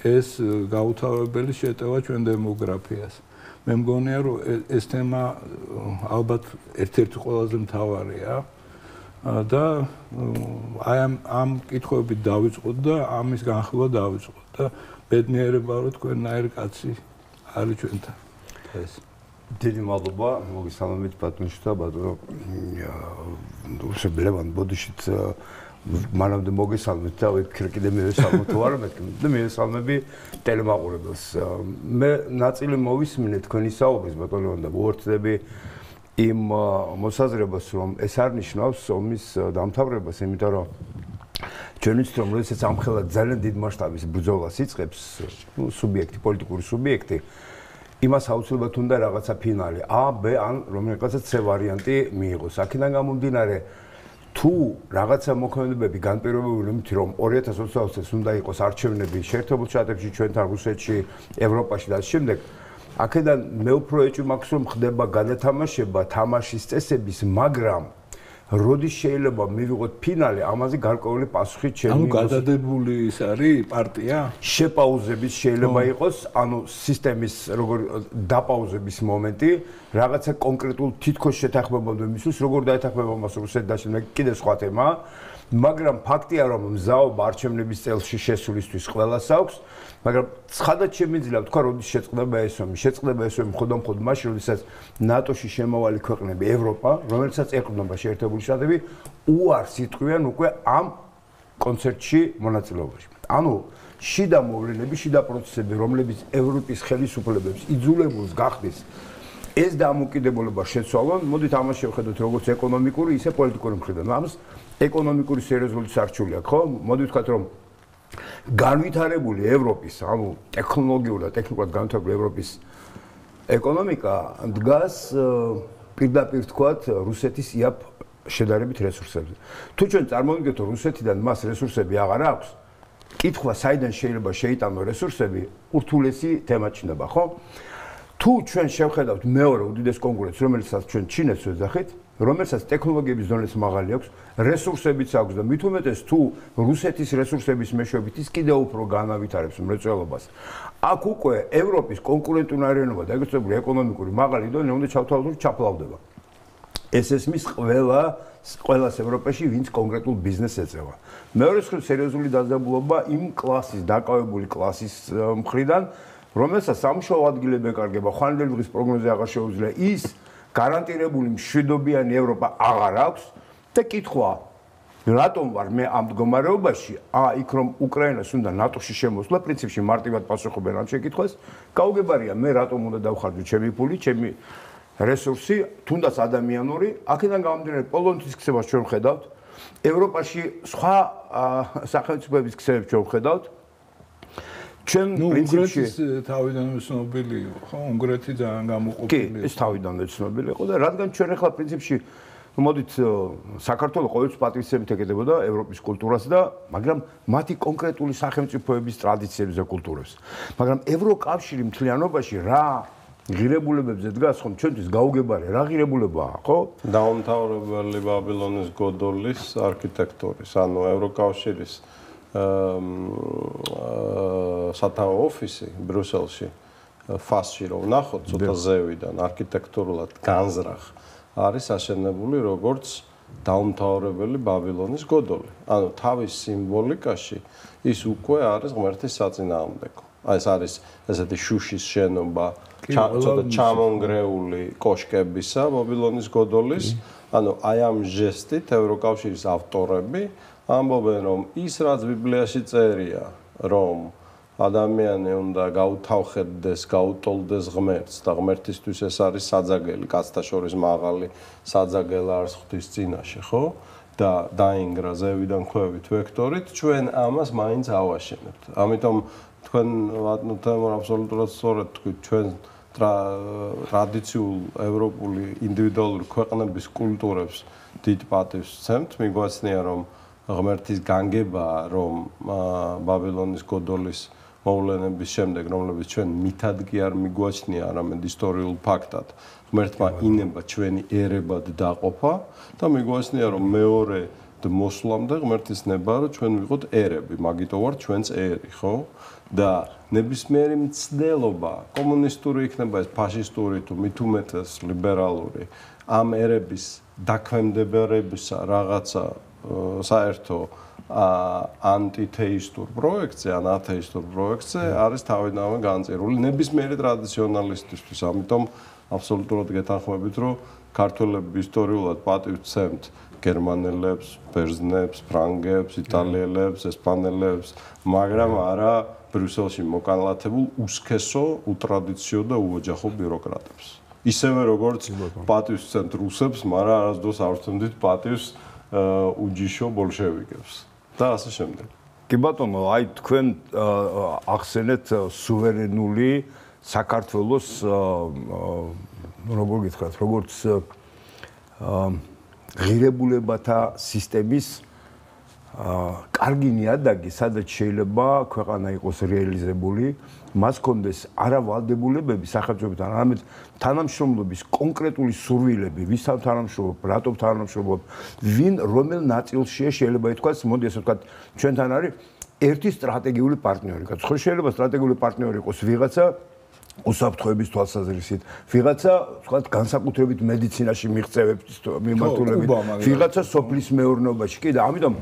ეს გაუთავებელი შეტევა ჩვენ დემოგრაფიას. მე მგონია, რომ ეს თემა ალბათ ერთ-ერთი ყველაზე მთავარია და აი ამ კითხვებით დავიწყოთ და ამის განხილვა დავიწყოთ და ბედნიერება რომ თქვენნაირი კაცი არის ჩვენთან. ეს დიდი მადლობა მოგესალმებით ბატონიშვილ და ბატონო უსებლებან ბოდიშით მანამდე მოგესალმეთ და ვიფიქრე კიდე მე ვესალმო თუ არა მეთქი და მე ვესალმები ტელემაყურებელს მე ნაწილი მოვისმინე თქვენი საუბრის ბატონო და ვუერთდები იმ მოსაზრებას რომ ეს არ ნიშნავს ომის დამთავრებას იმიტომ რომ ჩვენ ვიცით რომ როდესაც ამხელა ძალიან დიდ მასშტაბის ბრძოლას იწყებს სუბიექტი პოლიტიკური სუბიექტი იმას აუცილებლად უნდა რაღაცა ფინალი A, B ან რომელიღაცა C ვარიანტი მიიღოს. აქედან გამომდინარე თუ რაღაცა მოქმედებები განპირობებული იმით რომ 2020 წელს უნდა იყოს არჩევნები შეერთებულ შტატებში, ჩვენთან რუსეთში, ევროპაში და ამ შემდეგ აქედან მე უფრო ეჭვი მაქვს რომ ხდება გადათამაშება თამაშის წესების, მაგრამ როდის შეიძლება მივიღოთ ფინალი, ამაზე გარკვეული პასუხი ჩემი ანუ გადადებული ის არის პარტია? შეპაუზების შეიძლება იყოს, ანუ სისტემის როგორ დაპაუზების მომენტი, რაღაცა კონკრეტულ თითქოს შეთანხმებამდე მისვლის, როგორ დაეთანხმება მას რუსეთი და შემდეგ კიდე სხვა თემაა, მაგრამ ფაქტია რომ მზაობა არჩევნების წელში შესვლისთვის ყველას აქვს, მაგრამ ცხადად შემიძლია ვთქვა, როდის შეწყდება ეს ომი. შეწყდება ეს ომი მხოლოდ მაშინ, როდესაც ნატოში შემავალი ქვეყნები, ევროპა, რომელსაც ეყრდნობა შეერთებული შტატები, უარს იტყვიან უკვე ამ კონცერტში მონაწილეობაში. ანუ შიდა მოვლენები, შიდა პროცესები, რომლებიც ევროპის ხელისუფლებებს იძულებულს გახდის ეს დამოუკიდებლობა შეცვალონ, მოდით ამას შევხედოთ როგორც ეკონომიკური, ისე პოლიტიკური მხრიდან. ამას ეკონომიკური სერიოზული სარჩული აქვს, ხო? მოდი ვთქვათ, რომ განვითარებული ევროპის, ანუ ტექნოლოგიურად და ტექნიკურად განვითარებული ევროპის ეკონომიკა დგას პირდაპირ ვთქვათ რუსეთის იაფ შედარებით რესურსებზე. თუ ჩვენ წარმოვიდგინოთ, რომ რუსეთიდან მას რესურსები აღარ აქვს, კითხვა საიდან შეიძლება შეიტანო რესურსები, ურთულესი თემა ჩნდება, ხო? თუ ჩვენ შევხედავთ მეორე უდიდეს კონკურენტს, რომელსაც ჩვენ ჩინეთს ვეძახით, რომელსაც ტექნოლოგიების დონეც მაღალი აქვს, რესურსებიც აქვს და მით უმეტეს თუ რუსეთის რესურსების მეშვეობით ის კიდევ უფრო განავითარებს მრეწველობას. აქ უკვე ევროპის კონკურენტუნარიანობა და ეგრეთ წოდებული ეკონომიკური მაღალი დონე უნდა ჩავთვალოთ ჩაფლავდება. ეს ესმის ყველას ევროპაში, ვინც კონკრეტულ ბიზნესს ეწევა. მეორე მხრივ სერიოზული დაძაბულობა იმ კლასის, დაკავებული კლასის მხრიდან, რომელსაც სამუშაო ადგილები ეკარგება, ხვალინდელი დღის პროგნოზი აღარ შეუძლია, ის გარანტირებული მშვიდობიანი ევროპა აღარ აქვს და კითხვა რატომ ვარ მე ამ მდგომარეობაში იქ რომ უკრაინას უნდა ნატოში შემოსვლა პრინციპში მარტივად პასუხობენ ამ შეკითხვას გაუგებარია მე რატომ უნდა დავხარჯო ჩემი ფული ჩემი რესურსი თუნდაც ადამიანური აქედან გამომდინარე პოლონეთის ქცევას ჩვენ ვხედავთ ევროპაში სხვა სახელმწიფოების ქცევებს ჩვენ ვხედავთ ჩვენ პრინციპში თავიდან ცნობილი იყო ხო უნგრეთი ძალიან გამოყოფილი კი ეს თავიდანვე ცნობილი იყო და რადგან ჩვენ ახლა პრინციპში მოდით საქართველოს ყოველთვის პატრიოტიზმით ეკეთებოდა ევროპის კულტურას და მაგრამ მათი კონკრეტული სახელმწიფოების ტრადიციებს და კულტურებს მაგრამ ევროკავშირი მთლიანობაში რა ღირებულებებზე დგას ხომ ჩვენთვის გაუგებარია რა ღირებულებაა ხო დაუმთავრებელი ბაბილონის გოდოლის არქიტექტურის ანუ ევროკავშირის სათაო ოფისი ბრიუსელში ფასში რომ ნახოთ ცოტა ზევიდან არქიტექტურულად განზრახ არის აშენებული როგორც დაუმთავრებელი ბაბილონის გოდოლი. ანუ თავის სიმბოლიკაში ის უკვე არის ღმერთის საწინააღმდეგო. ეს არის ესეთი შუშის შენობა, ცოტა ჩამონგრეული კოშკებისა ბაბილონის გოდოლის. ანუ აი ამ ჟესტით ევროკავშირის ავტორები ამბობენ რომ ის რაც ბიბლიაში წერია, რომ ადამიანი უნდა გაუთავხედდეს, გაუტოლდეს ღმერთს და ღმერთისთვის ეს არის საძაგელი, კაცთა შორის მაღალი საძაგელი არის ღვთის წინაშე, ხო? და დაინგრა ზევიდან ქვევით ვექტორით, ჩვენ ამას მაინც ავაშენებთ. ამიტომ თქვენ ვატნოთემურ აბსოლუტურად სწორად თქვით, ჩვენ ტრადიციულ ევროპული ინდივიდუალური ქვეყნების კულტურებს დიდ პატივს ვცემთ. მიგვაცნია, რომ ღმერთის განგებაა, რომ ბაბილონის გოდოლის მოვლენების შემდეგ, რომლებიც ჩვენ მითად კი არ მიგვაჩნია, არამედ ისტორიულ ფაქტად, ღმერთმა ინება ჩვენი ერებად დაყოფა და მიგვაჩნია, რომ მეორე მოსვლამდე ღმერთის ნება, რომ ჩვენ ვიყოთ ერები, მაგიტო ვარ ჩვენც ერი, ხო? და ნებისმიერი მცდელობა, კომუნისტური იქნება ეს ფაშისტური თუ მით უმეტეს ლიბერალური, ამ ერების დაქვემდებარებისა რაღაცა საერთო ანტითეისტურ პროექტზე, ან ათეისტურ პროექტზე არის თავიდანვე განწირული ნებისმიერი ტრადიციონალისტისთვის. ამიტომ აბსოლუტურად გეთანხმებით, რომ ქართველები ისტორიულად პატივს ვცემთ გერმანელებს, ბერძნებს, ფრანგებს, იტალიელებს, ესპანელებს, მაგრამ არა ბრიუსელში მოკანალათებულ უსქესო, უტრადიციო და უოჯახო ბიუროკრატებს. ისევე როგორც პატივს ვცემთ რუსებს, მაგრამ არასდროს არ ვცემთ პატივს უჯიშო ბოლშევიკებს და ასე შემდეგ. კი ბატონო, აი თქვენ ახსენეთ სუვერენული საქართველოს როგორ გითხრათ, როგორც ღირებულებათა სისტემის კარგი ნიადაგი, სადაც შეიძლება ქვეყანა იყოს რეალიზებული, მას კონდეს არა ვალდებულებები სახელმწიფოებთან, არამედ თანამშრომლობის კონკრეტული სურვილები, ვისთან თანამშრომლობ, რატომ თანამშრომლობ, ვინ რომელ ნაწილშია შეიძლება ითქვას, მოდი ასე ვთქვათ, ჩვენთან არის ერთი სტრატეგიული პარტნიორი. ხო, შეიძლება სტრატეგიული პარტნიორი იყოს ვიღაცა უსაფრთხოების თვალსაზრისით, ვიღაცა, ვთქვათ, განსაკუთრებით მედიცინაში მიღწევების მიმართულებით, ვიღაცა სოფლის მეურნეობაში. კი და ამიტომ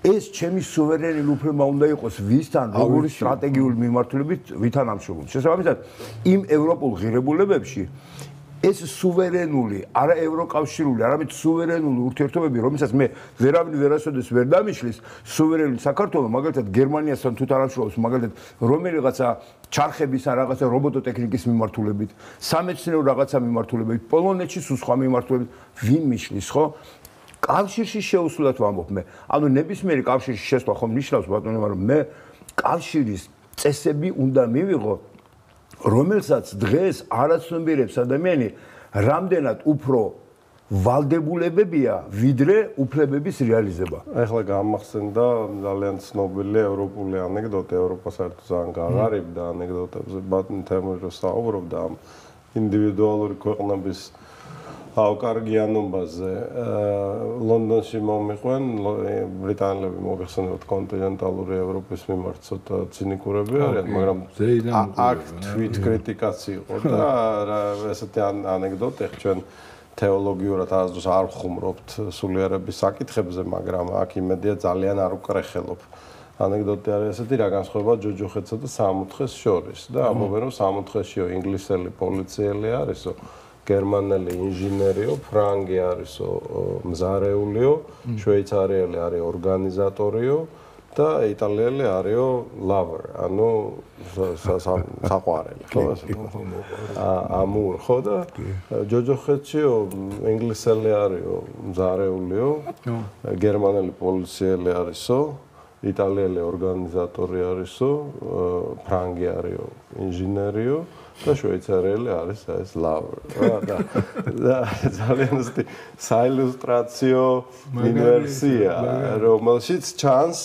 ეს ჩემი სუვერენული უფლება უნდა იყოს ვისთან, როგორი სტრატეგიული მიმართულებით ვითანამშრომლობ. შესაბამისად, იმ ევროპულ ღირებულებებში ეს სუვერენული, არა ევროკავშირული, არამედ სუვერენული ურთიერთობები, რომელსაც მე ვერავინ ვერასოდეს ვერ დამიშლის, სუვერენული საქართველო, მაგალითად გერმანიასთან თუ თანამშრომლობს, მაგალითად რომელიღაცა ჩარხების ან რაღაცა რობოტოტექნიკის მიმართულებით, სამეცნიერო რაღაცა მიმართულებით, პოლონეთში სულ სხვა მიმართულებით, ვინ მიშლის, ხო? კავშირში შეუსულად ვამბობ მე. ანუ ნებისმიერი კავშირში შესვლა ხომ ნიშნავს ბატონო, რომ მე კავშირის წესები უნდა მივიღო, რომელსაც დღეს არაცნობიერებს ადამიანი რამდენად უფრო ვალდებულებებია, ვიდრე უფლებების რეალიზება. ახლა გამახსენდა ძალიან ცნობილი ევროპული ანეკდოტი, ევროპა საერთოდ ძალიან გაღარიბდა ანეკდოტებზე, ბატონ თემური საუბრობდა ამ ინდივიდუალური ქვეყნების ავკარგიანობაზე. ლონდონში მომიყვენ ბრიტანელები, მოგეხსენებათ, კონტინენტალური ევროპის მიმართ ცოტა ცინიკურები არიან, მაგრამ აქ თვით კრიტიკაც იყო და ესეთი ანეკდოტი ჩვენ თეოლოგიურად არასდროს არ ვხუმრობთ სულიერების საკითხებზე, მაგრამ აქ იმედია ძალიან არ უკრეხელობ. ანეკდოტი არის ესეთი, რა განსხვავება ჯოჯოხეთსა და სამოთხეს შორის და ამბობენ, რომ სამოთხეშიო ინგლისელი პოლიციელი არისო, გერმანელი ინჟინერიო, ფრანგი არისო, მზარეულიო, შვეიცარიელი არის ორგანიზატორიო და იტალიელი არისო lover, ანუ საყვარელი, ხო ასე. ამურ, ხო და ჯოჯოხეთშიო ინგლისელი არისო, მზარეულიო, გერმანელი პოლიციელი არისო, იტალიელი ორგანიზატორი არისო, ფრანგი არისო, ინჟინერიო და შვეიცარიელი არის ეს lover. და ძალიან ისეთი საილუსტრაციო ინვერსია, რომელშიც ჩანს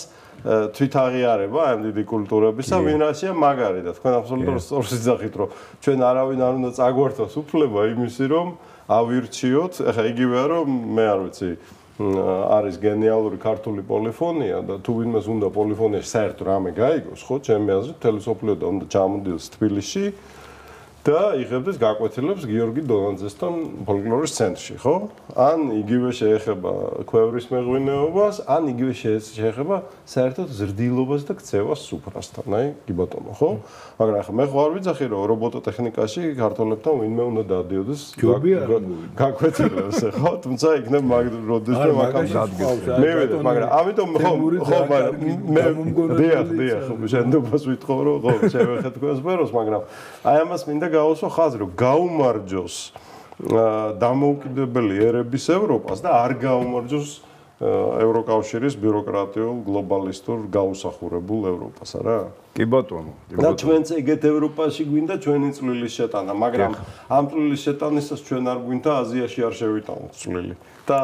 თვითაღიარება ამ დიდი კულტურებისა, ვინ რაშია მაგარი და თქვენ აბსოლუტურად სწორს იძახით, რომ ჩვენ არავინ არ უნდა წაგვართოს უფლება იმისი, რომ ავირჩიოთ, ახლა იგივეა, რომ მე არ ვიცი, არის გენიალური ქართული პოლიფონია და თუ ვინმეს უნდა პოლიფონიაში საერთოდ რამე გაიგოს, ხო, ჩემი აზრით, მთელი მსოფლიო და უნდა ჩამოდიოს თბილისში და იღებდეს გაკვეთილებს გიორგი დონაძესთან ფოლკლორის ცენტრში, ხო? ან იგივე შეეხება ქვევრის მეღვინეობას, ან იგივე შეეხება საერთოდ ზრდილობას და ქცევას სუფრასთან, აი, კი ბატონო, ხო? მაგრამ ახლა მე ხო არ ვიცახი, რომ რობოტოტექნიკაში ქართველებთან ვინმე უნდა დადიოდეს გაკვეთილებს, ხო? თუმცა იქნებ როდესმე მაგას დადგეს. მე ვიდე, მაგრამ ამიტომ ხო, მაგრამ დიახ, შენდობას ვითხოვ, რომ ხო, შევეხეთ თქვენს სფეროს, მაგრამ აი ამას მინდა გავუსვა ხაზი, რომ გაუმარჯოს დამოუკიდებელი ერების ევროპას და არ გაუმარჯოს ევროკავშირის ბიუროკრატიულ გლობალისტურ გაუსახურებულ ევროპას, არა? კი ბატონო. და ჩვენც ეგეთ ევროპაში გვინდა ჩვენი წვლილის შეტანა, მაგრამ ამ წვლილის შეტანისას ჩვენ არ გვინდა აზიაში არ შევიტანოთ წვლილი. და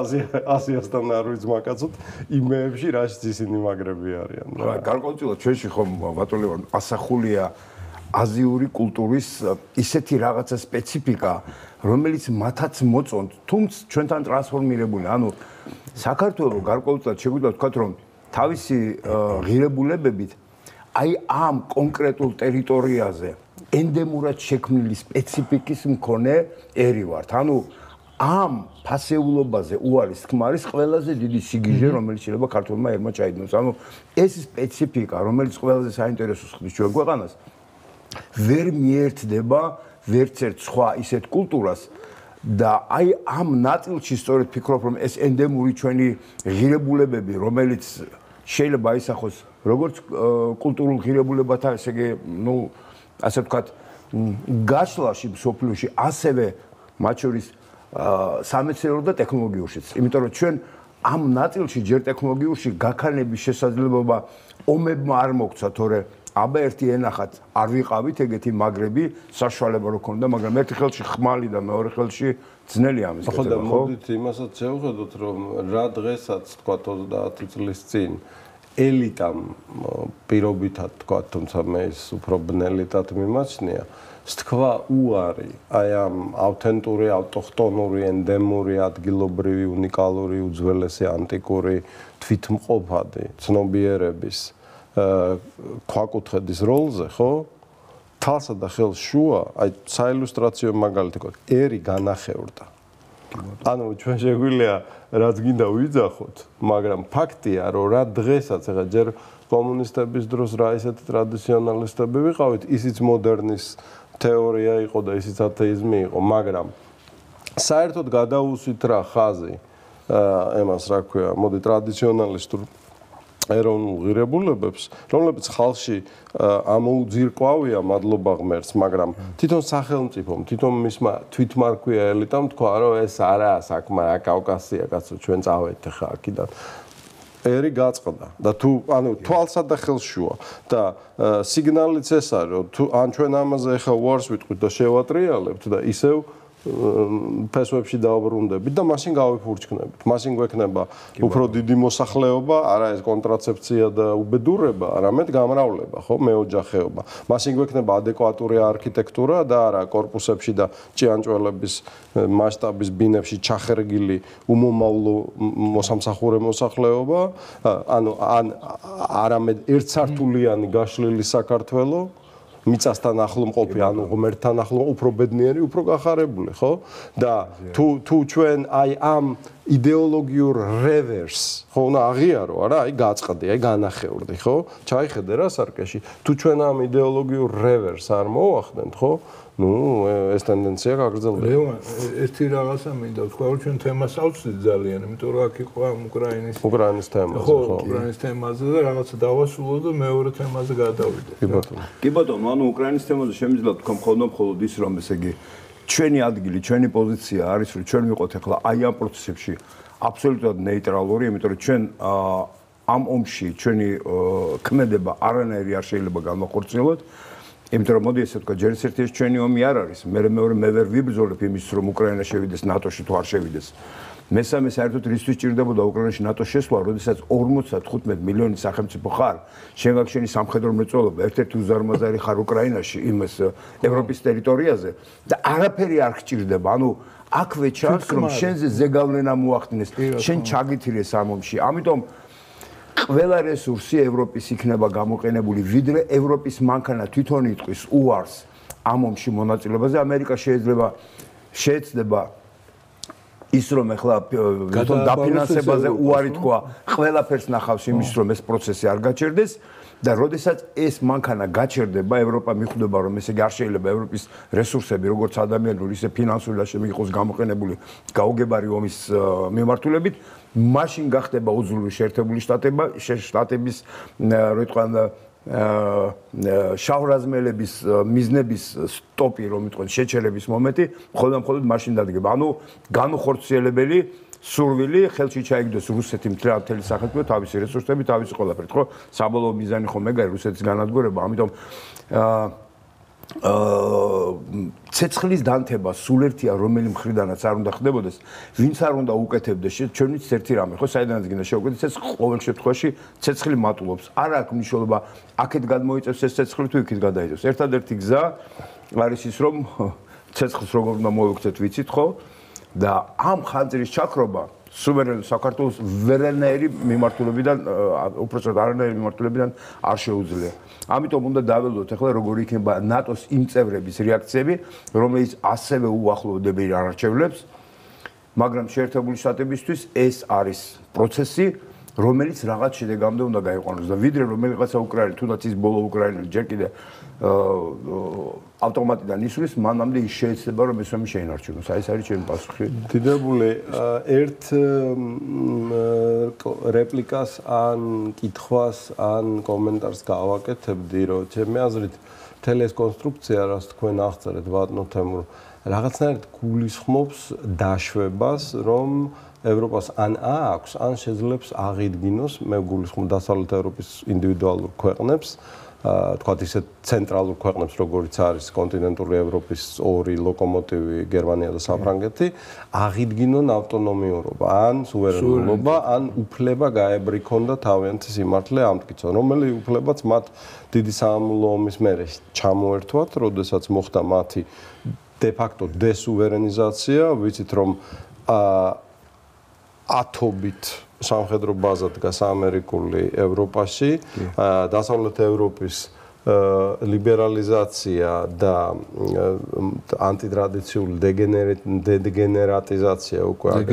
აზიასთან არ ვიძმაკაცოთ იმეებში, რაც ისინი მაგრები არიან. გარკვეულწილად ჩვენში ხომ ბატონო ასახულია აზიური კულტურის ისეთი რაღაცა სპეციფიკა, რომელიც მათაც მოწონთ, თუმცა ჩვენთან ტრანსფორმირებული. ანუ საქართველოს გარკვეულწილად შეგვიძლია ვთქვათ, რომ თავისი ღირებულებებით აი ამ კონკრეტულ ტერიტორიაზე ენდემურად შექმნილი სპეციფიკის მქონე ერი ვართ. ანუ ამ ფასეულობაზე უარის თქმა არის ყველაზე დიდი სიგიჟე, რომელიც შეიძლება ქართულმა ერმა ჩაიდნოს. ანუ ეს სპეციფიკა, რომელიც ყველაზე საინტერესოს ხდის ჩვენ ქვეყანას, ვერ მიერთდება ვერც ერთ სხვა ისეთ კულტურას და აი ამ ნაწილში სწორედ ფიქრობ, რომ ეს ენდემური ჩვენი ღირებულებები, რომელიც შეიძლება აისახოს როგორც კულტურულ ღირებულებათა, ესე იგი, ну, ასე ვთქვათ, გაშლაში მსოფლიოში, ასევე მათ შორის სამეცნიერო და ტექნოლოგიურშიც. იმიტომ რომ ჩვენ ამ ნაწილში ჯერ ტექნოლოგიურში გაქანების შესაძლებლობა ომებმა არ მოგცა, თორე აბა ერთი ენახათ არ ვიყავით ეგეთი მაგრები, საშუალება რო ქონდა, მაგრამ ერთი ხელში ხმალი და მეორე ხელში ძნელი ამის ხო და მოდით იმასაც შევხედოთ, რომ რა დღესაც თქვა 30 წლის წინ ელიტამ პირობითად თქვა, თუმცა მე ის უფრო ბნელიტად მიმაჩნია, თქვა უარი აი ამ ავთენტური, ავტოხტონური, ენდემური, ადგილობრივი, უნიკალური, უძველესი, ანტიკური თვითმყოფადი ცნობიერების ქვაკუთხედის როლზე, ხო? თალსა და ხელს შუა, აი საილუსტრაციო მაგალითი გქონდა, ერი განახევრდა. ანუ ჩვენ შეგვიძლია რაც გინდა ვიძახოთ, მაგრამ ფაქტია, რომ რა დღესაც ახლა ჯერ კომუნისტების დროს რა ისეთი ტრადიციონალისტები ვიყავით, ისიც მოდერნის თეორია იყო და ისიც ათეიზმი იყო, მაგრამ საერთოდ გადაუსვით რა ხაზი ემას რა ქვია, მოდი ტრადიციონალისტურ ეროვნულ ღირებულებებს, რომლებიც ხალხში ამოუძირკვავია მადლობა ღმერთს, მაგრამ თვითონ სახელმწიფომ, თვითონ მისმა თვითმარქვია ელიტამ თქვა, რომ ეს არაა საქმე, რა კავკასია, კაცო, ჩვენ წავედით ხა აქედან. ერი გაწყდა და თუ ანუ თვალსა და ხელს შუა და სიგნალიც ეს არის, რომ თუ ან ჩვენ ამაზე ხა უარს ვიტყვით და შევატრიალებთ და ისევ ფესვებში დავბრუნდებით და მაშინ გავიფურჩქნებით. მაშინ გვექნება უფრო დიდი მოსახლეობა, არა ეს კონტრაცეფცია და უბედურება, არამედ გამრავლება, ხო, მეოჯახეობა. მაშინ გვექნება ადეკვატური არქიტექტურა და არა კორპუსებში და ჭიანჭველების მასშტაბის ბინებში ჩახერგილი უმომავლო მოსამსახურე მოსახლეობა, ანუ არამედ ერთსართულიანი გაშლილი საქართველო მიწასთან ახლო მყოფი, ანუ ღმერთთან ახლო, უფრო ბედნიერი, უფრო გახარებული, ხო? და თუ ჩვენ აი ამ იდეოლოგიურ რევერსს, ხო, უნდა აღიარო, არა, აი გაწყდი, აი განახევრდი, ხო? ჩაიხედე რა სარკეში. თუ ჩვენ ამ იდეოლოგიურ რევერსს არ მოვახდენთ, ხო? ну, ეს ტენდენცია გაგრძელდება. ლევან, ერთი რაღაცა მინდა ვთქვა, რომ ჩვენ თემას ავწვდით ძალიან, იმიტომ რომ აქ იყო ამ უკრაინის თემაზე, ხო, უკრაინის თემაზე და რაღაცა დავასრულო და მეორე თემაზე გადავიდე. კი ბატონო. კი ბატონო, ანუ უკრაინის თემაზე შემიძლია თქვა მხოლოდ ის, რომ ესე იგი ჩვენი ადგილი, ჩვენი პოზიცია არის, რომ ჩვენ ვიყოთ ახლა აი ამ პროცესებში აბსოლუტურად ნეიტრალური, იმიტომ რომ ჩვენ ამ ომში ჩვენი ქმედება არანაირი არ შეიძლება განმახორციელოთ. იმიტომ რომ მოდი ესე ვთქვა, ჯერ ერთი ეს ჩვენი ომი არ არის. მეორე მე ვერ ვიბრძოლებ იმის, რომ უკრაინა შევიდეს ნატოში თუ არ შევიდეს. მესამე საერთოდ რისთვის ჭირდებოდა უკრაინაში ნატოს შესვლა, როდესაც 55 მილიონი სახელმწიფო ხარ, შენ გაქვს შენი სამხედრო მრეწველობა, ერთ-ერთი უზარმაზარი ხარ უკრაინაში, იმას ევროპის ტერიტორიაზე და არაფერი არ გჭირდება. ანუ აქვე ჩანს, რომ შენზე ზეგავლენა მოახდინეს, შენ ჩაგითირეს ამ ომში. ამიტომ ყველა რესურსი ევროპის იქნება გამოყენებული, ვიდრე ევროპის მანქანა თვითონ იტყვის უარს ამ ომში მონაწილეობაზე. ამერიკა შეეცდება ის რომ ახლა თვითონ დაფინანსებაზე უარი თქვა, ყველაფერს ნახავს იმის რომ ეს პროცესი არ გაჩერდეს და როდესაც ეს მანქანა გაჩერდება, ევროპა მიხვდება რომ ესე არ შეიძლება ევროპის რესურსები როგორც ადამიანური, ისე ფინანსური და შემი იყოს გამოყენებული გაუგებარი ომის მიმართულებით, მაშინ გახდება უძლური შეერთებული შტატების რო იტყვიან შავრაზმელების მიზნების სტოპი რომ იტყვიან შეჩერების მომენტი მხოლოდ მაშინ დადგება. ანუ განუხორციელებელი სურვილი ხელში ჩაიგდოს რუსეთი მთელი სახელმწიფო თავისი რესურსები, თავისი ყველაფერი, ხო? საბოლოო მიზანი ხომ ეგ არის რუსეთის განადგურება, ამიტომ ცეცხლის დანთება სულ ერთია რომელი მხრიდანაც არ უნდა ხდებოდეს, ვინც არ უნდა უკეთებდეს, ჩვენ ვიცით ერთი რამე, ხო, საიდანაც გინდა შევუკეთოთ, ეს ყოველ შემთხვევაში ცეცხლი მატულობს. არ აქვს მნიშვნელობა, აქეთ გადმოიწევს ეს ცეცხლი თუ იქით გადაიწევს. ერთადერთი გზა არის ის, რომ ცეცხლს როგორ უნდა მოვიქცეთ, ვიცით, ხო? და ამ ხანძრის ჩაქრობა სუვერენ საქართველოს ვერანაირი მიმართულებიდან, უпростоოდ არანაირი მიმართულებიდან არ შეუძლია. ამიტომ უნდა დაველოდოთ ახლა როგორ იქნება ნატოს იმ წევრების რეაქციები, რომელიც ასევე უახლოვდებიან არჩევნებს, მაგრამ შეერთებული შტატებისთვის ეს არის პროცესი, რომელიც რაღაც შედეგამდე უნდა გაიყვანოს და ვიდრე რომელიღაცა უკრაინელი, თუნდაც ის ბოლო უკრაინელი ჯერ კიდე ავტომატიდან ისვრის, მანამდე ის შეიძლება რომ ესომი შეინარჩუნოს. აი ეს არის ჩემი პასუხი. დიდებული ერთ რეპლიკას ან კითხვას ან კომენტარს გავაკეთებდი, რომ ჩემი აზრით მთელი ეს კონსტრუქცია, რაც თქვენ აღწერეთ ბატონო თემურ, რაღაცნაირად გულისხმობს დაშვებას, რომ ევროპას ან აქვს, ან შეძლებს აღიდგინოს, მე გულისხმობ დასავლეთ ევროპის ინდივიდუალურ ქვეყნებს, თქვათ ისეთ ცენტრალურ ქვეყნებს, როგორიც არის კონტინენტური ევროპის ორი ლოკომოტივი, გერმანია და საფრანგეთი, აღიდგინონ ავტონომიურობა, ან სუვერენულობა, ან უფლება გაებრიქონ და თავიანთი სიმართლე ამტკიცონ, რომელი უფლებაც მათ დიდი საამლო ომის მერე ჩამოერთვათ, როდესაც მოხდა მათი დე-ფაქტო დესუვერენიზაცია, ვიცით რომ ათობით სამხედრო ბაზა დგას ამერიკული ევროპაში, დასავლეთ ევროპის ლიბერალიზაცია და ანტიტრადიციული დეგენერატიზაცია უკვე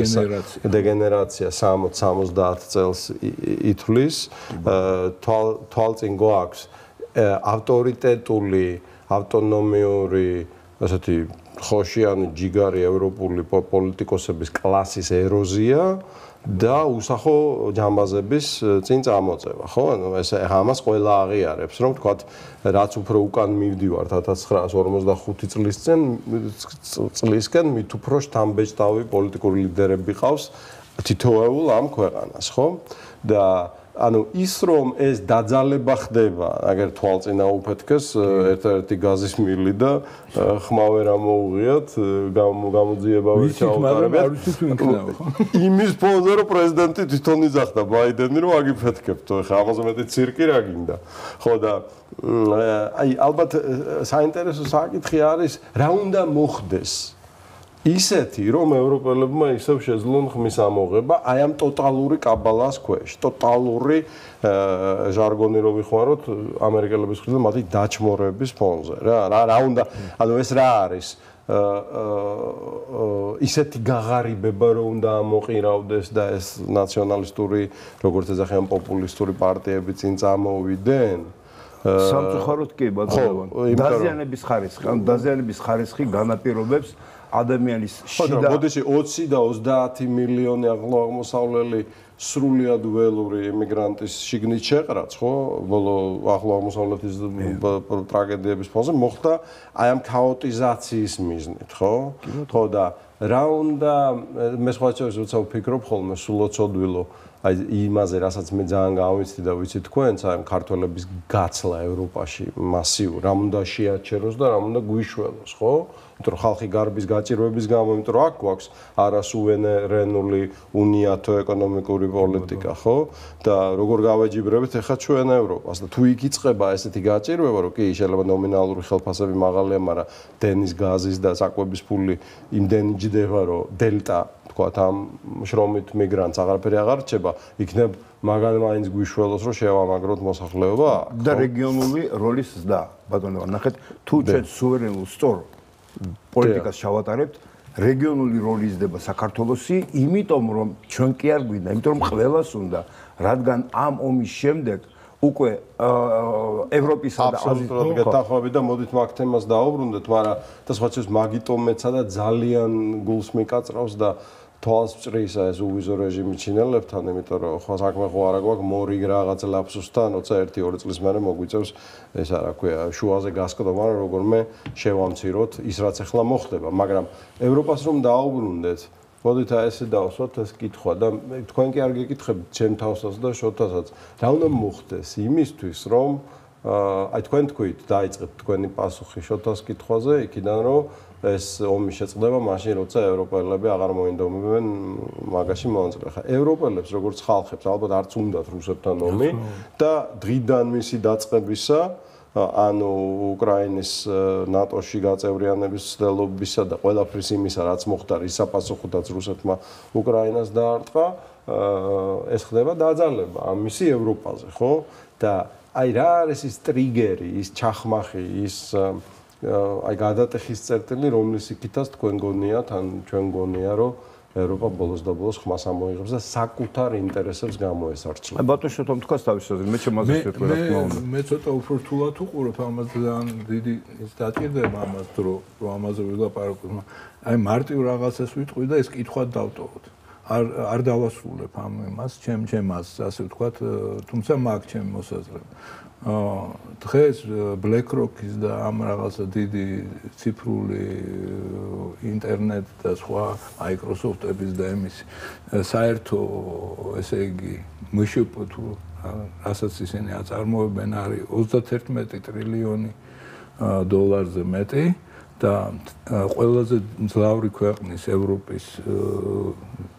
დეგენერაცია 60-70 წელს ითვლის, თვალწინ გვაქვს ავტორიტეტული, ავტონომიური, ასეთი ხოშიანი ჯიგარი ევროპული პოლიტიკოსების კლასის ეროზია და უსახო ჯამბაზების წინ წამოწევა, ხო? ანუ ეს ამას ყველა აღიარებს, რომ თქვათ, რაც უფრო უკან მივდივართ 1945 წლისკენ, მით უფრო შთამბეჭდავი პოლიტიკური ლიდერები ყავს თითოეულ ამ ქვეყანას, ხო? და ანუ ის რომ ეს დაძალება ხდება, აგერ თვალწინა უფეთქეს ერთ-ერთი გაზის მილი და ხმავე რა მოუღიათ, გამოძიება ვერ ჩაუტარებიათ. იმის ფონზე რომ პრეზიდენტი თვითონ იძახდა ბაიდენი რომ აგიფეთქებთ, ხა ამაზე მეტი ცირკი რა გინდა. ხო და აი ალბათ საინტერესო საკითხი არის რა უნდა მოხდეს ისეთი რომ ევროპელებმა ისევ შეძლონ ხმის ამოღება აი ამ ტოტალური კაბალას ქვეშ, ტოტალური ჟარგონი რო ვიხმაროთ ამერიკელების მხრიდან მათი დაჩმორების ფონზე რა უნდა ანუ ეს რა არის ისეთი გაღარიბება რომ უნდა ამოყირავდეს და ეს ნაციონალისტური როგორც ეძახიან პოპულისტური პარტიები წინ წამოვიდნენ სამწუხაროდ კი ბატონო დაზიანების ხარისხი ან დაზიანების ხარისხი განაპირობებს ადამიანის შიდა მოდეში 20 და 30 მილიონი აღმოსავლელი სრულიად ველური იმიგრანტის შიგნით შეყრაც, ხო? ბოლო ახლო აღმოსავლეთის ტრაგედიების ფონზე მოხდა აი ამ ქაოტიზაციის მიზნით, ხო? ხო და რა უნდა მე სხვა შევსვიცა ვფიქრობ ხოლმე სულოცოდვილო აი იმაზე, რასაც მე ძალიან გავიცდი და ვიცი თქვენც, აი ქართველების გაცლა ევროპაში მასიურ, რამ უნდა შეაჩეროს და რამ უნდა გვიშველოს, ხო? იმიტომ რომ ხალხი გარბის გაჭირვების გამო, იმიტომ რომ აქ გვაქვს არასუვერენული უნიათო ეკონომიკური პოლიტიკა, ხო? და როგორ გავაჯიბრებთ ახლა ჩვენ ევროპას და თუ იქ იწყება ესეთი გაჭირვება, რომ კი შეიძლება ნომინალური ხელფასები მაღალია, მაგრამ დენის გაზის და საკვების ფული იმდენი ჯდება, რომ დელტა თქვათ ამ შრომით მიგრანტს აღარაფერი აღარ რჩება, იქნებ მაგალ მაინც გვიშველოს რომ შევამაგროთ მოსახლეობა და რეგიონული როლის ზრდა, ბატონო, ნახეთ, თუ ჩვენ სუვერენულ სწორ პოლიტიკას შევატარებთ, რეგიონული როლი იზრდება საქართველოსი, იმიტომ რომ ჩვენ კი არ გვინდა, იმიტომ რომ ყველას უნდა, რადგან ამ ომის შემდეგ უკვე ევროპისა და აზიის გეთახვები და მოდით მაგ თემას დაუბრუნდეთ, მაგრამ და სხვა შეს მაგიტომ მეცა და ძალიან გულს მიკაწრავს და თვალს წრისა ეს უვიზო რეჟიმი ჩინელებთან, იმიტომ რომ ხო საქმე ხო არა გვაქვს მორი რაღაც ლაფსუსთან, როცა 1-2 წლის მერე მოგვიწევს ეს არა ქვია შუაზე გასკდომა, როგორმე შევამციროთ ის რაც ახლა მოხდება, მაგრამ ევროპას რომ დაუბრუნდეთ მოდით აი ესე დავსვათ ეს კითხვა და თქვენ კი არ გეკითხებით ჩემ თავსაც და შოთასაც. რა უნდა მოხდეს იმისთვის, რომ აი თქვენ თქვით დაიწყეთ თქვენი პასუხი შოთას კითხვაზე, იქიდან რომ ეს ომი შეწყდება მაშინ, როცა ევროპელები აღარ მოინდომებენ მაგაში მონაწილე. ხა ევროპელებს როგორც ხალხებს ალბათ არც უნდათ რუსებთან ომი და დღიდან მისი დაწყებისა ანუ უკრაინის ნატოში გაწევრიანების ცდილობისა და ყველაფრის იმისა, რაც მოხდა რის საპასუხოდაც რუსეთმა უკრაინას დაარტყა, ეს ხდება დაძალება ამისი ევროპაზე, ხო? და აი რა არის ის ტრიგერი, ის ჩახმახი, ის აი გადატეხის წერტილი, რომლის იქითაც თქვენ გონიათ, ან ჩვენ გონია, რომ ევროპა ბოლოს და ბოლოს ხმას ამოიღებს და საკუთარ ინტერესებს გამოესარჩლებს. აი ბატონ შოთომ თქვას თავის აზრით, მე ჩემაზე ვთქვი რა თქმა უნდა. მე ცოტა უფრო რთულად უყურებ ამას ძალიან დიდი ის დაჭირდება ამას დრო, რომ ამაზე ვილაპარაკოთ. აი მარტივ რაღაცას ვიტყვი და ეს კითხვა დავტოვოთ. არ დავასრულებ ამ იმას, ჩემს ასე ვთქვათ, თუმცა მაგ ჩემ მოსაზრება. დღეს BlackRock-ის და ამ რაღაცა დიდი ციფრული ინტერნეტ და სხვა Microsoft-ების და იმის საერთო ესე იგი მშპ თუ რასაც ისინი აწარმოებენ არის 31 ტრილიონი დოლარზე მეტი და ყველაზე მძლავრი ქვეყნის ევროპის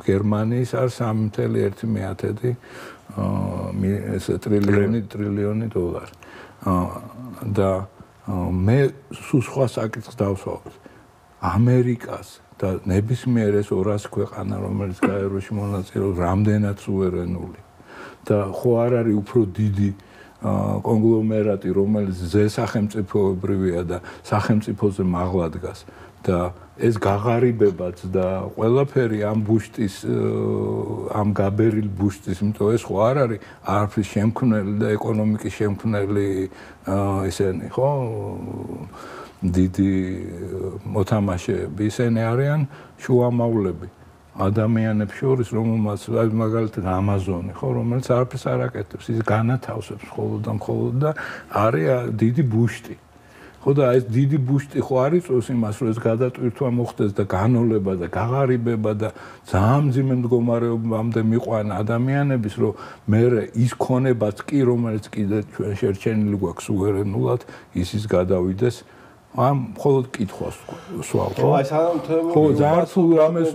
გერმანიის არის 3.1 ტრილიონი დოლარი. და მე სულ სხვა საკითხს დავსვავებ. ამერიკას და ნებისმიერ ეს 200 ქვეყანა, რომელიც გაეროში მონაწილეობს, რამდენად სუვერენული და ხო არ არის უფრო დიდი კონგლომერატი, რომელიც ზესახელმწიფოებრივია და სახელმწიფოზე მაღლა დგას და ეს გაღარიბებაც და ყველაფერი ამ ბუშტის ამ გაბერილ ბუშტის, იმიტომ ეს ხო არ არის არაფრის შემქმნელი და ეკონომიკის შემქმნელი ესენი, ხო? დიდი მოთამაშეები, ისინი არიან შუამავლები. ადამიანებს შორის, რომელმაც მაგალითად Amazon-ი, ხო, რომელიც არაფერს არ აკეთებს, ის განათავსებს მხოლოდ და არის დიდი ბუშტი. ხო და ეს დიდი ბუშტი ხო არ იწვევს იმას, რომ ეს გადატვირთვა მოხდეს და განოლება და გაღარიბება და ძალიან მძიმე მდგომარეობამდე მიყვანა ადამიანების, რომ მე ის ქონებაც კი, რომელიც კიდე ჩვენ შერჩენილი გვაქვს სუვერენულად, ის გადავიდეს ამ მხოლოდ კითხვას სვავ. ხო, აი სანამ თემური. ხო, ძალიან თუ რამეს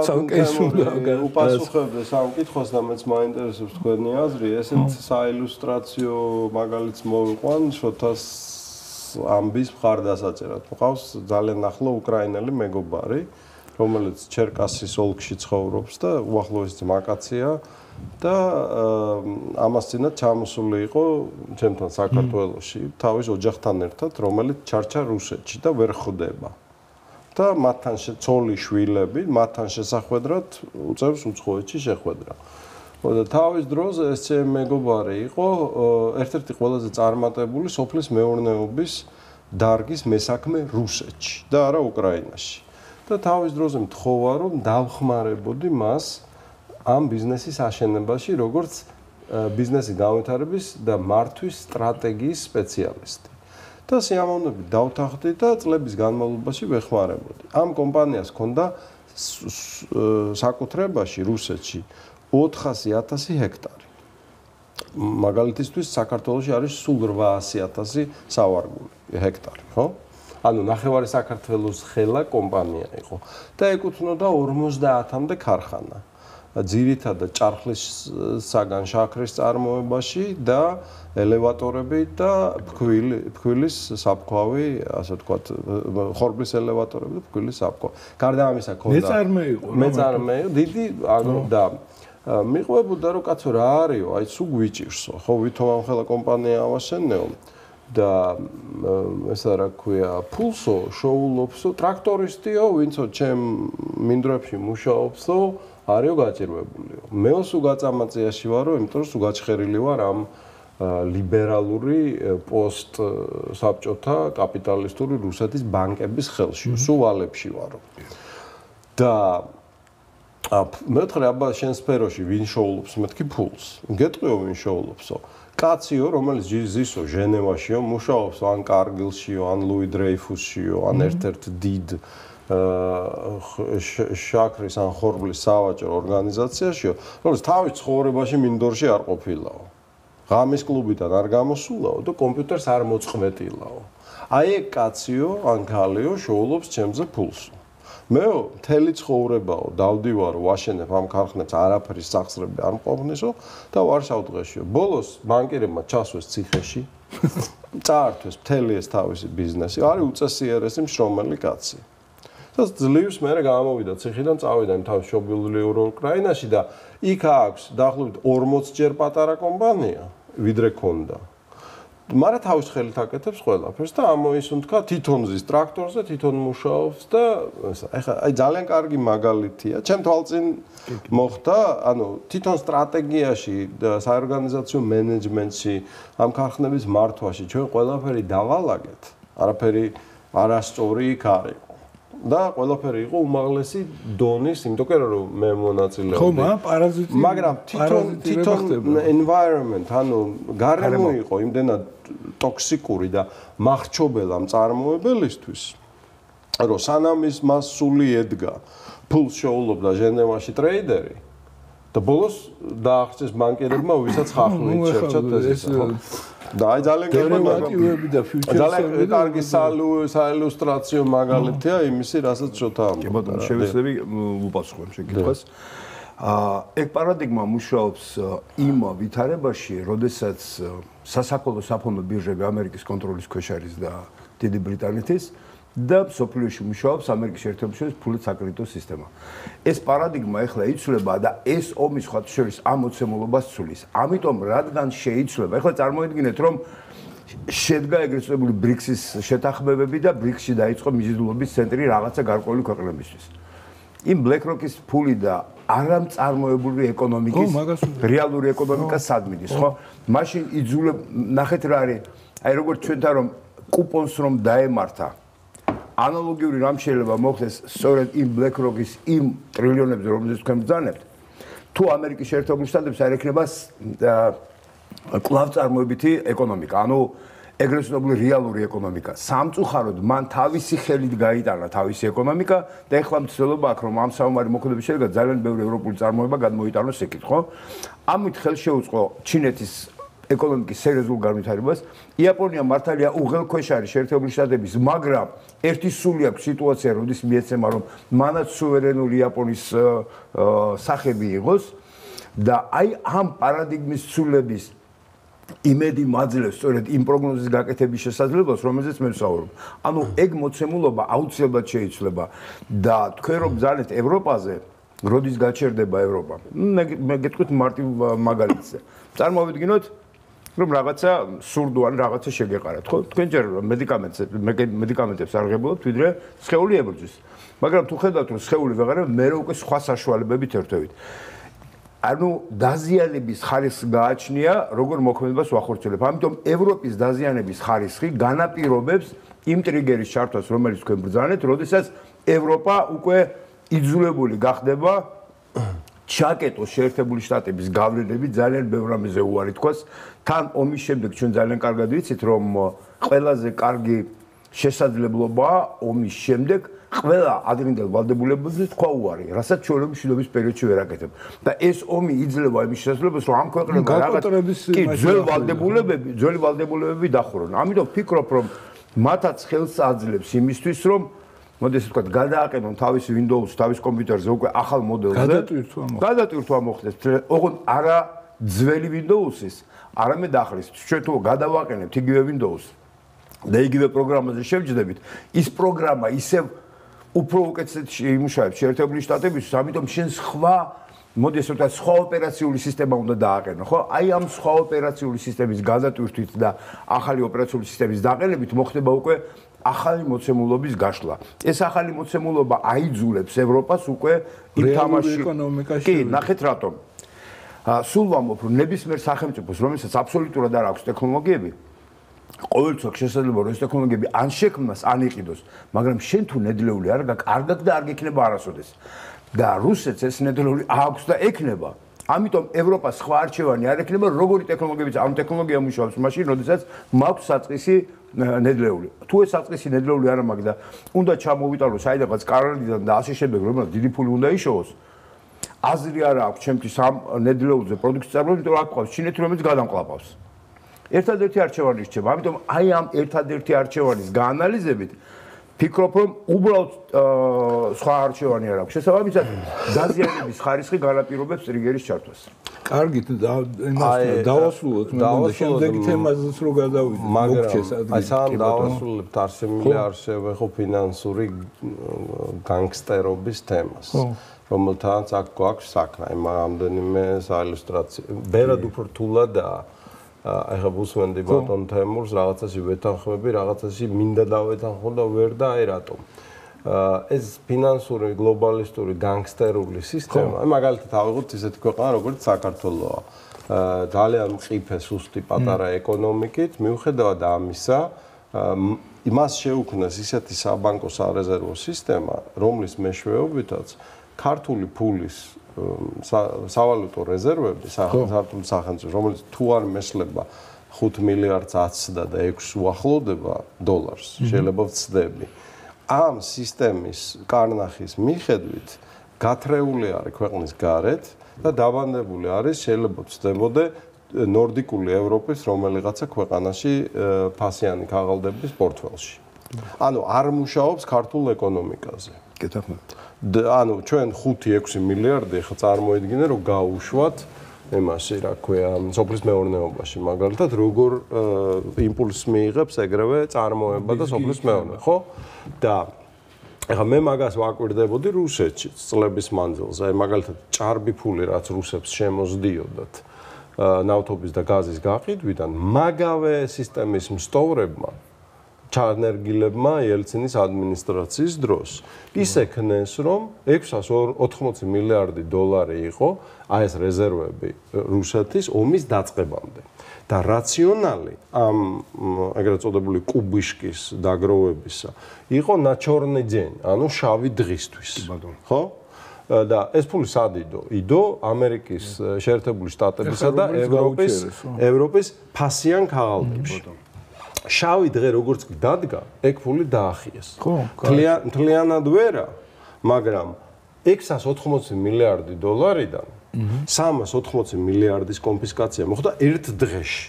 ცალკე უნდა უპასუხებდეს ამ კითხვას და მეც მაინტერესებს თქვენი აზრი, ესეც საილუსტრაციო მაგალითს მოვიყვან, შოთას ამბის მხარდასაჭერად. მყავს ძალიან ახლო უკრაინელი მეგობარი, რომელიც ჩერკასის ოლქში ცხოვრობს და უახლოესი ძმაკაცია და ამას წინათ ჩამოსული იყო ჩემთან საქართველოში თავის ოჯახთან ერთად, რომელიც ჩარჩა რუსეთში და ვერ ხვდება. და მათთან ცოლი შვილები, მათთან შესახვედრად უწევს უცხოეთში შეხვედრა. და თავის დროზე ეს ჩემი მეგობარი იყო ერთ-ერთი ყველაზე წარმატებული სოფლის მეურნეობის დარგის მესაქმე რუსეთში და არა უკრაინაში. და თავის დროზე მთხოვა რომ დავხმარებოდი მას ამ ბიზნესის აშენებაში, როგორც ბიზნესი განვითარების და მართვის სტრატეგიის სპეციალისტი. და სიამოვნებით დავთანხმდი და წლების განმავლობაში ვეხმარებოდი. ამ კომპანიას ჰქონდა საკუთრებაში რუსეთში 400,000 ჰექტარი. მაგალითისთვის საქართველოში არის სულ 800,000 სავარგული ჰექტარი, ხო? ანუ ნახევარი საქართველოს ხელა კომპანია იყო და ეკუთვნოდა 50-მდე ქარხანა. ძირითადად ჭარხლისაგან შაქრის წარმოებაში და ელევატორები და ფქვილის საფქვავი, ასე ვთქვათ, ხორბლის ელევატორები და ფქვილის საფქვავი. გარდა ამისა ქონდა მეწარმე იყო დიდი, ანუ და მიყვებოდა რომ კაცო რა არისო, აი სულ გვიჭირსო, ხო, ვითომ ამ ხელა კომპანია ავაშენეო და ესა რა ქვია, ფულსო, შოულობსო, ტრაქტორისტიო, ვინცო ჩემ მინდვრებში მუშაობსო, არისო გაჭირვებულიო. მეო სულ გაწამაწიაში ვარო, იმიტომ რომ სულ გაჩხერილი ვარ ამ ლიბერალური პოსტ საბჭოთა კაპიტალისტური რუსეთის ბანკების ხელში, სულ ვალებში ვარო. და მეთხრე აბა შენ სფეროში ვინ შოულობს მეთქი ფულს? გეტყვიო ვინ შოულობსო? კაციო, რომელიც ზისო ჟენევაშიო, მუშაობს ან კარგილშიო, ან ლუი დრეიფუსშიო, ან ერთ-ერთ დიდ შაქრის ან ხორბლის სავაჭრო ორგანიზაციაშიო, რომელიც თავის ცხოვრებაში მინდორში არ ყოფილაო. ღამის კლუბიდან არ გამოსულაო და კომპიუტერს არ მოწყვეტილაო. აი ეგ კაციო ან ქალიო შოულობს ჩემზე ფულს. მეო მთელი ცხოვრებაო დავდივარო ვაშენებ ამ ქარხნებს არაფრის სახსრები არ მყოფნისო და ვარშავ დღეშიო. ბოლოს ბანკირებმა ჩასვეს ციხეში. წაართვეს მთელი ეს თავისი ბიზნესი. არის უწესიერესი მშრომელი კაცი. და ძლივს მე გამოვიდა ციხიდან წავიდა იმ თავის შობილური უკრაინაში და იქ აქვს დაახლოებით 40 ჯერ პატარა კომპანია ვიდრე ქონდა. მაგრამ თავის ხელით აკეთებს ყველაფერს და ამოისუნთქა თვითონ ზის ტრაქტორზე, თვითონ მუშაობს და ეხლა აი ძალიან კარგი მაგალითია. ჩემ თვალწინ მოხდა, ანუ თვითონ სტრატეგიაში და საორგანიზაციო მენეჯმენტში, ამ ქარხნების მართვაში ჩვენ ყველაფერი დავალაგეთ. არაფერი არასწორი იქ არ იყო. და ყველაფერი იყო უმაღლესი დონის, იმიტომ რომ მე მონაწილეობდი. ხომა, პარაზიტი. მაგრამ თვითონ environment, ანუ გარემო იყო იმდენად ტოქსიკური და მახრჩობელა მწარმოებელისთვის, რომ სანამ ის მას სული ედგა, ფულს შეულობდა ჟენევაში ტრეიდერი და ბოლოს დააღწეს ბანკერებმა, ვისაც ხახვლით შერჩათ ეს. და აი ძალიან კარგი საილუსტრაციო მაგალითია იმისი, რასაც შოთა ამბობს. კი ბატონო, შევეცდები უპასუხო შეკითხვას. ეგ პარადიგმა მუშაობს იმ ვითარებაში, როდესაც სასაქონლო საფონდო ბირჟები ამერიკის კონტროლის ქვეშ არის და დიდი ბრიტანეთის და სოფლიოში მუშაობს ამერიკის შეერთებული შტატების ფულით საკრედიტო სისტემა. ეს პარადიგმა ახლა იცვლება და ეს ომი სხვათა შორის ამ მოცემულობას ცulis. ამიტომ რადგან შეიცვლება, ახლა წარმოიდგინეთ რომ შედგა ეგრეთ წოდებული ბრიქსის შეთანხმებები და ბრიქსში დაიწყო მიზიდულობის ცენტრი რაღაცა გარკვეული ქვეყნებისთვის. იმ BlackRock-ის ფული და არამწარმოებული ეკონომიკის რეალური ეკონომიკა სადმიდის, ხო? მაშინ იძულებ ნახეთ რა არის, აი როგორც ჩვენთან რომ კუპონს რომ დაემართა ანალოგიური რამ შეიძლება მოხდეს სწორედ იმ BlackRock-ის იმ ტრილიონებზე რომელზეც თქვენ ბრძანებთ თუ ამერიკის შეერთებული შტატებს არ ექნება კვლავწარმოებითი ეკონომიკა ანუ ეგრეთ წოდებული რეალური ეკონომიკა სამწუხაროდ მან თავისი ხელით გაიტანა თავისი ეკონომიკა და ეხლა მცდელობა აქვს რომ ამ საომარი მოქმედების შედეგად ძალიან ბევრი ევროპული წარმოება გადმოიტანოს ეკით ხო ამით ხელშეუწყო ჩინეთის ეკონომიკის სერიოზულ განვითარებას. იაპონია მართალია უღელქვეშ არის შეერთებული შტატების, მაგრამ ერთი სული აქვს სიტუაცია, როდის მიეცემა რომ მანაც სუვერენული იაპონიის სახები იყოს და აი ამ პარადიგმის ცვლილების იმედი მაძლევს სწორედ იმ პროგნოზის გაკეთების შესაძლებლობას, რომელზეც მე ვსაუბრობ. ანუ ეგ მოცემულობა აუცილებლად შეიცვლება და თქვენ რომ ბრძანეთ ევროპაზე, როდის გაჩერდება ევროპა? მე გეტყვით მარტივ მაგალითზე. წარმოვიდგინოთ რომ რაღაცა სურდوان რაღაცა შეგეყარათ, ხო? თქვენ ჯერ მედიკამენტებს არ ღებულობთ, ვიდრე სხეული ებრძვის. მაგრამ თუ ხედავთ რომ სხეული ვეღარებ, მე უკვე სხვა საშუალებებით ერთვებით. ანუ დაზიანების ხარისხი გააჩნია, როგორ მოქმედებას ვახორციელებ. ამიტომ ევროპის დაზიანების ხარისხი განაპირობებს იმ ტრიგერის ჩართვას, რომელიც თქვენ ბრძანეთ, როდესაც ევროპა უკვე იძულებული გახდება ჩაკეტოს შეერთებული შტატების გავლენები ძალიან ბევრ რამეზე უარი თქვას. თან ომის შემდეგ ჩვენ ძალიან კარგად ვიცით, რომ ყველაზე კარგი შესაძლებლობაა ომის შემდეგ ყველა ადრინდელ ვალდებულებებზე თქვა უარი, რასაც ჩვენ მშვიდობის პერიოდში ვერ აკეთებ. და ეს ომი იძლევა იმის შესაძლებლობას, რომ ამ ქვეყნებმა ძველი ვალდებულებები დახურონ. ამიტომ ვფიქრობ, რომ მათაც ხელს აძლევს იმისთვის, რომ მოდი ესე ვთქვათ, გადააყენონ თავის Windows, თავის კომპიუტერზე უკვე ახალ მოდელზე. გადატვირთვა მოხდეს. ოღონდ არა ძველი Windows-ის, არამედ ახლის. ჩვენ თუ გადავაყენებთ იგივე Windows და იგივე პროგრამაზე შევჯდებით, ის პროგრამა ისევ უფრო უკეთესად იმუშავებს შეერთებული შტატებისთვის, ამიტომ შენ სხვა მოდი ესე ვთქვათ, სხვა ოპერაციული სისტემა უნდა დააყენო, ხო? აი ამ სხვა ოპერაციული სისტემის გადატვირთვით და ახალი ოპერაციული სისტემის დაყენებით მოხდება უკვე ახალი მოცემულობის გაშლა. ეს ახალი მოცემულობა აიძულებს ევროპას უკვე იმ თამაში ეკონომიკაში. კი, ნახეთ რატომ. სულ ვამბობ, რომ ნებისმიერ სახელმწიფოს, რომელსაც აბსოლუტურად არ აქვს ტექნოლოგიები, ყოველთვის შესაძლოა რომ ეს ტექნოლოგიები ან შექმნას, ან იყიდოს, მაგრამ შენ თუ ნედლეული არ გაქვს, არ გაქვს და არ გექნება არასოდეს. და რუსეთს ეს ნედლეული აქვს და ექნება. ამიტომ ევროპას სხვა არჩევანი არ ექნება, როგორი ტექნოლოგიებიც, ამ ტექნოლოგია მუშაობს მაშინ, როდესაც მაქვს საწყისი ნედლეული. თუ ეს საწყისი ნედლეული არ მაქვს და უნდა ჩამოვიტანო საიდანაც კარალიდან და ასე შემდეგ, რომელსაც დიდი ფული უნდა იშოვოს. აზრი არ აქვს ჩემთვის ამ ნედლეულზე პროდუქციის წარმოება, იმიტომ რომ აქ ყავს ჩინეთი, რომელიც გადამყლაპავს. ერთადერთი არჩევანი რჩება, ამიტომ აი ამ ერთადერთი არჩევანის გაანალიზებით ფიქრობ, რომ უბრალოდ სხვა არჩევანი არ აქვს. შესაბამისად, დაზიანების ხარისხი განაპირობებს ტრიგერის ჩართვას. კარგით, დავასრულოთ, მე მგონია შემდეგი თემაზეც რო გადავიდეთ. მაგრამ აი სამ დავასრულებთ არსებული არჩევეხო ფინანსური განგსტერობის თემას. რომელთანაც აქ გვაქვს საქმე, რამდენიმე საილუსტრაციო. ბერად უფრო რთულადაა. ახლა ბუსმენდი ბატონ თემურს რაღაცაში ვეთანხმები, რაღაცაში მინდა დავეთანხმო და ვერ და აი რატომ. ეს ფინანსური გლობალისტური განგსტერული სისტემა, მაგალითად ავიღოთ ისეთი ქვეყანა როგორც საქართველოა. ძალიან მყიფე, სუსტი, პატარა ეკონომიკით, მიუხედავად ამისა, იმას შეუქმნეს ისეთი საბანკო სარეზერვო სისტემა, რომლის მეშვეობითაც ქართული ფულის სავალუტო რეზერვები საქართველოს სახელმწიფოს, რომელიც თუ არ მესლება 5 მილიარდს აცდა და 6 უახლოვდება დოლარს, შეიძლება ვცდები. ამ სისტემის კარნახის მიხედვით გათრეული არის ქვეყნის გარეთ და დაბანდებული არის შეიძლება ვცდებოდე ნორდიკული ევროპის რომელიღაცა ქვეყანაში ფასიანი ქაღალდების პორტფელში. ანუ არ მუშაობს ქართულ ეკონომიკაზე. გეთანხმებით. ანუ ჩვენ 5-6 მილიარდი ხა წარმოიდგინე რომ გაუშვათ ემასი რა ქვია სოფლის მეურნეობაში მაგალითად როგორ იმპულსს მიიღებს ეგრევე წარმოება და სოფლის მეურნეობა ხო და ეხა მე მაგას ვაკვირდებოდი რუსეთში წლების მანძილზე აი მაგალითად ჭარბი ფული რაც რუსებს შემოსდიოდათ ნავთობის და გაზის გაყიდვიდან მაგავე სისტემის მსტოვრებმა ჩანერგილებმა ელცინის ადმინისტრაციის დროს ის ეკნეს რომ 680 მილიარდი დოლარი იყო აი ეს რეზერვები რუსეთის ომის დაწყებამდე და რაციონალი ამ ეგრეთ წოდებული კუბიშკის დაგროვებისა იყო ნაჩორნი ძენი ანუ შავი დღისთვის ხო და ეს ფული სად იდო ამერიკის შეერთებული შტატებისა და ევროპის ფასიან ქაღალდებში შავი დღე როგორც კი დადგა, ეგ ფული დაახიეს. მთლიანად ვერა, მაგრამ 680 მილიარდი დოლარიდან 380 მილიარდის კონფისკაცია მოხდა ერთ დღეში.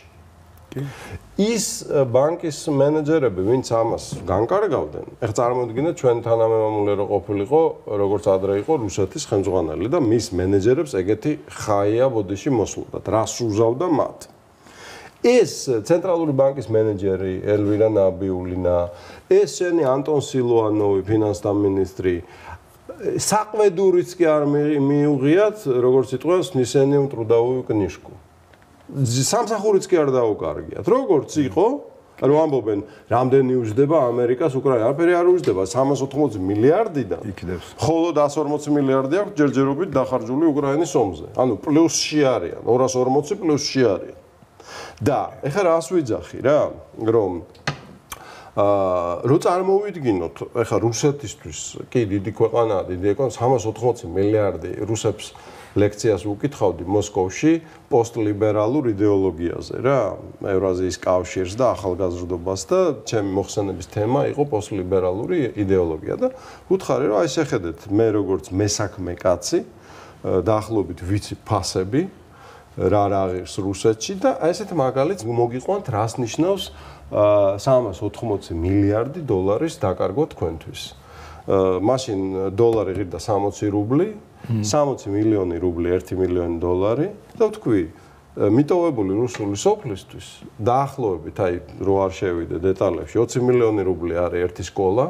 ის ბანკის მენეჯერები, ვინც ამას განკარგავდნენ, ეხლა წარმოიდგინეთ ჩვენ თანამემამულე რო ყოფილიყო, როგორც ადრე იყო რუსეთის ხელმძღვანელი და მის მენეჯერებს ეგეთი ხაია ბოდიში მოსულდათ, რას უზავდა მათ. ეს ცენტრალური ბანკის მენეჯერი ელვირა ნაბიულინა, ეს შენი ანტონ სილოანოვი ფინანსთა მინისტრი, საყვედურიც კი არ მიუღიათ, როგორც იტყვას, ნისენიუმ ტრუდავую კნიჟკუ. სამსახურიც კი არ დაუკარგიათ. როგორც იყო, რომ ამბობენ, რამდენი უჯდება ამერიკას უკრაინა, არაფერი არ უჯდება, 380 მილიარდიდან. იქნებს. ხოლო 140 მილიარდი აქვს ჯერჯერობით დახარჯული უკრაინის ომზე. ანუ პლუსში არიან, 240 პლუსში არიან. და ეხლა რას ვიძახი რა რომ რო წარმოვიდგინოთ ეხლა რუსეთისთვის კი დიდი ქვეყანაა დიდი ეკონომიკა 380 მილიარდი რუსებს ლექციას უკითხავდი მოსკოვში პოსტლიბერალურ იდეოლოგიაზე რა ევრაზიის კავშირს და ახალგაზრდობას და ჩემი მოხსენების თემა იყო პოსტლიბერალური იდეოლოგია და უთხარი რომ აი შეხედეთ მე როგორც მესაქმე კაცი დაახლოებით ვიცი ფასები რა აღებს რუსეთში და ესეთ მაგალითს მოგიყვანთ რას ნიშნავს 380 მილიარდი დოლარის დაკარგვა თქვენთვის. მაშინ დოლარი ღირდა 60 რუბლი, 60 მილიონი რუბლი 1 მილიონი დოლარი და ვთქვი, მიტოვებული რუსული სოფლისთვის დაახლოებით აი რო არ შევიდე დეტალებში 20 მილიონი რუბლი არის ერთი სკოლა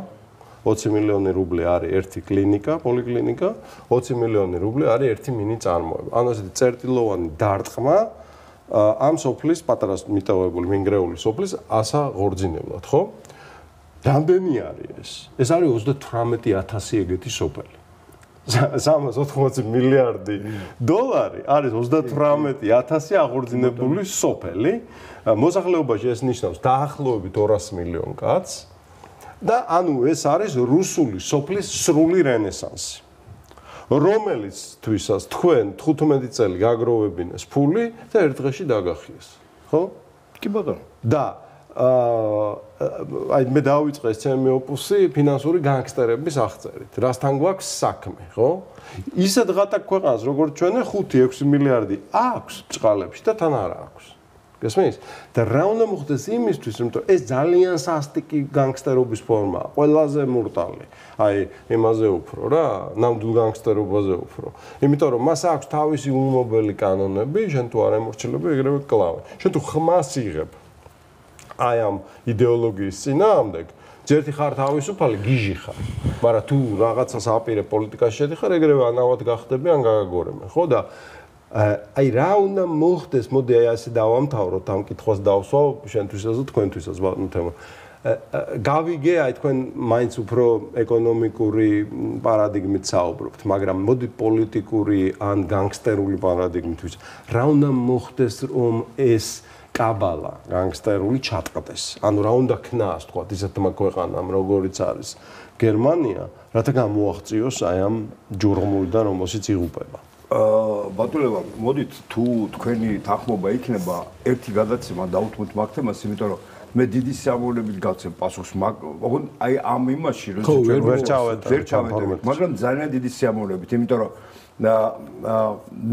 20 მილიონი რუბლი არის ერთი კლინიკა, პოლიკლინიკა, 20 მილიონი რუბლი არის ერთი მინი წარმოება. ანუ ესეთი წერტილოვანი დარტყმა ამ სოფლის პატარა მიტოვებული მინგრეული სოფლის ასაღორძინებლად, ხო? რამდენი არის ეს? ეს არის 38000 ეგეთი სოფელი. 380 მილიარდი დოლარი არის 38000 აღორძინებული სოფელი. მოსახლეობაში ეს ნიშნავს დაახლოებით 200 მილიონ კაცს. და ანუ ეს არის რუსული სოფლის სრული რენესანსი. რომელიცთვისაც თქვენ 15 წელი გაგროვებინეს ფული და ერთ დღეში დაგახიეს. ხო? კი ბატონო. და აი მე დავიწყე ეს ჩემი ოპუსი ფინანსური განგსტერების აღწერით. რასთან გვაქვს საქმე, ხო? ისეთ ღატაკ ქვეყანას, როგორც ჩვენი 5-6 მილიარდი აქვს ბჭყალებში და თან არა აქვს. გესმის? და რა უნდა მოხდეს იმისთვის, რომ ეს ძალიან სასტიკი განგსტერობის ფორმაა, ყველაზე მურტალი. აი, იმაზე უფრო რა, ნამდვილ განგსტერობაზე უფრო. იმიტომ რომ მას აქვს თავისი უმობელი კანონები, შენ თუ არ ემორჩილები, ეგრევე კლავე. შენ თუ ხმას იღებ აი ამ იდეოლოგიის წინააღმდეგ, ჯერტი ხარ თავისუფალი, გიჟი ხარ. მაგრამ თუ რაღაცას აპირებ პოლიტიკაში შედიხარ, ეგრევე ანავად გახდები, ან გაგაგორებენ, ხო და აი რა უნდა მოხდეს, მოდი აი ასე დავამთავროთ ამ კითხვას დავსვავ შენთვისაც და თქვენთვისაც ბატონო თემა. გავიგე აი თქვენ მაინც უფრო ეკონომიკური პარადიგმით საუბრობთ, მაგრამ მოდი პოლიტიკური ან განგსტერული პარადიგმით ვიცი. რა უნდა მოხდეს, რომ ეს კაბალა განგსტერული ჩატყდეს. ანუ რა უნდა ქნას, თქვათ, ისეთმა ქვეყანამ, როგორიც არის გერმანია, რათა გამოაღწიოს აი ამ ჯურღმულიდან, რომელშიც იღუპება. ბატონებო, მოდით თუ თქვენი თანხმობა იქნება ერთი გადაცემა დავუთმოთ მაგ თემას, იმიტომ რომ მე დიდი სიამოვნებით გავცემ პასუხს, მაგრამ აი ამ იმაში რომ ვერ ჩავეტარებ, მაგრამ ძალიან დიდი სიამოვნებით, იმიტომ რომ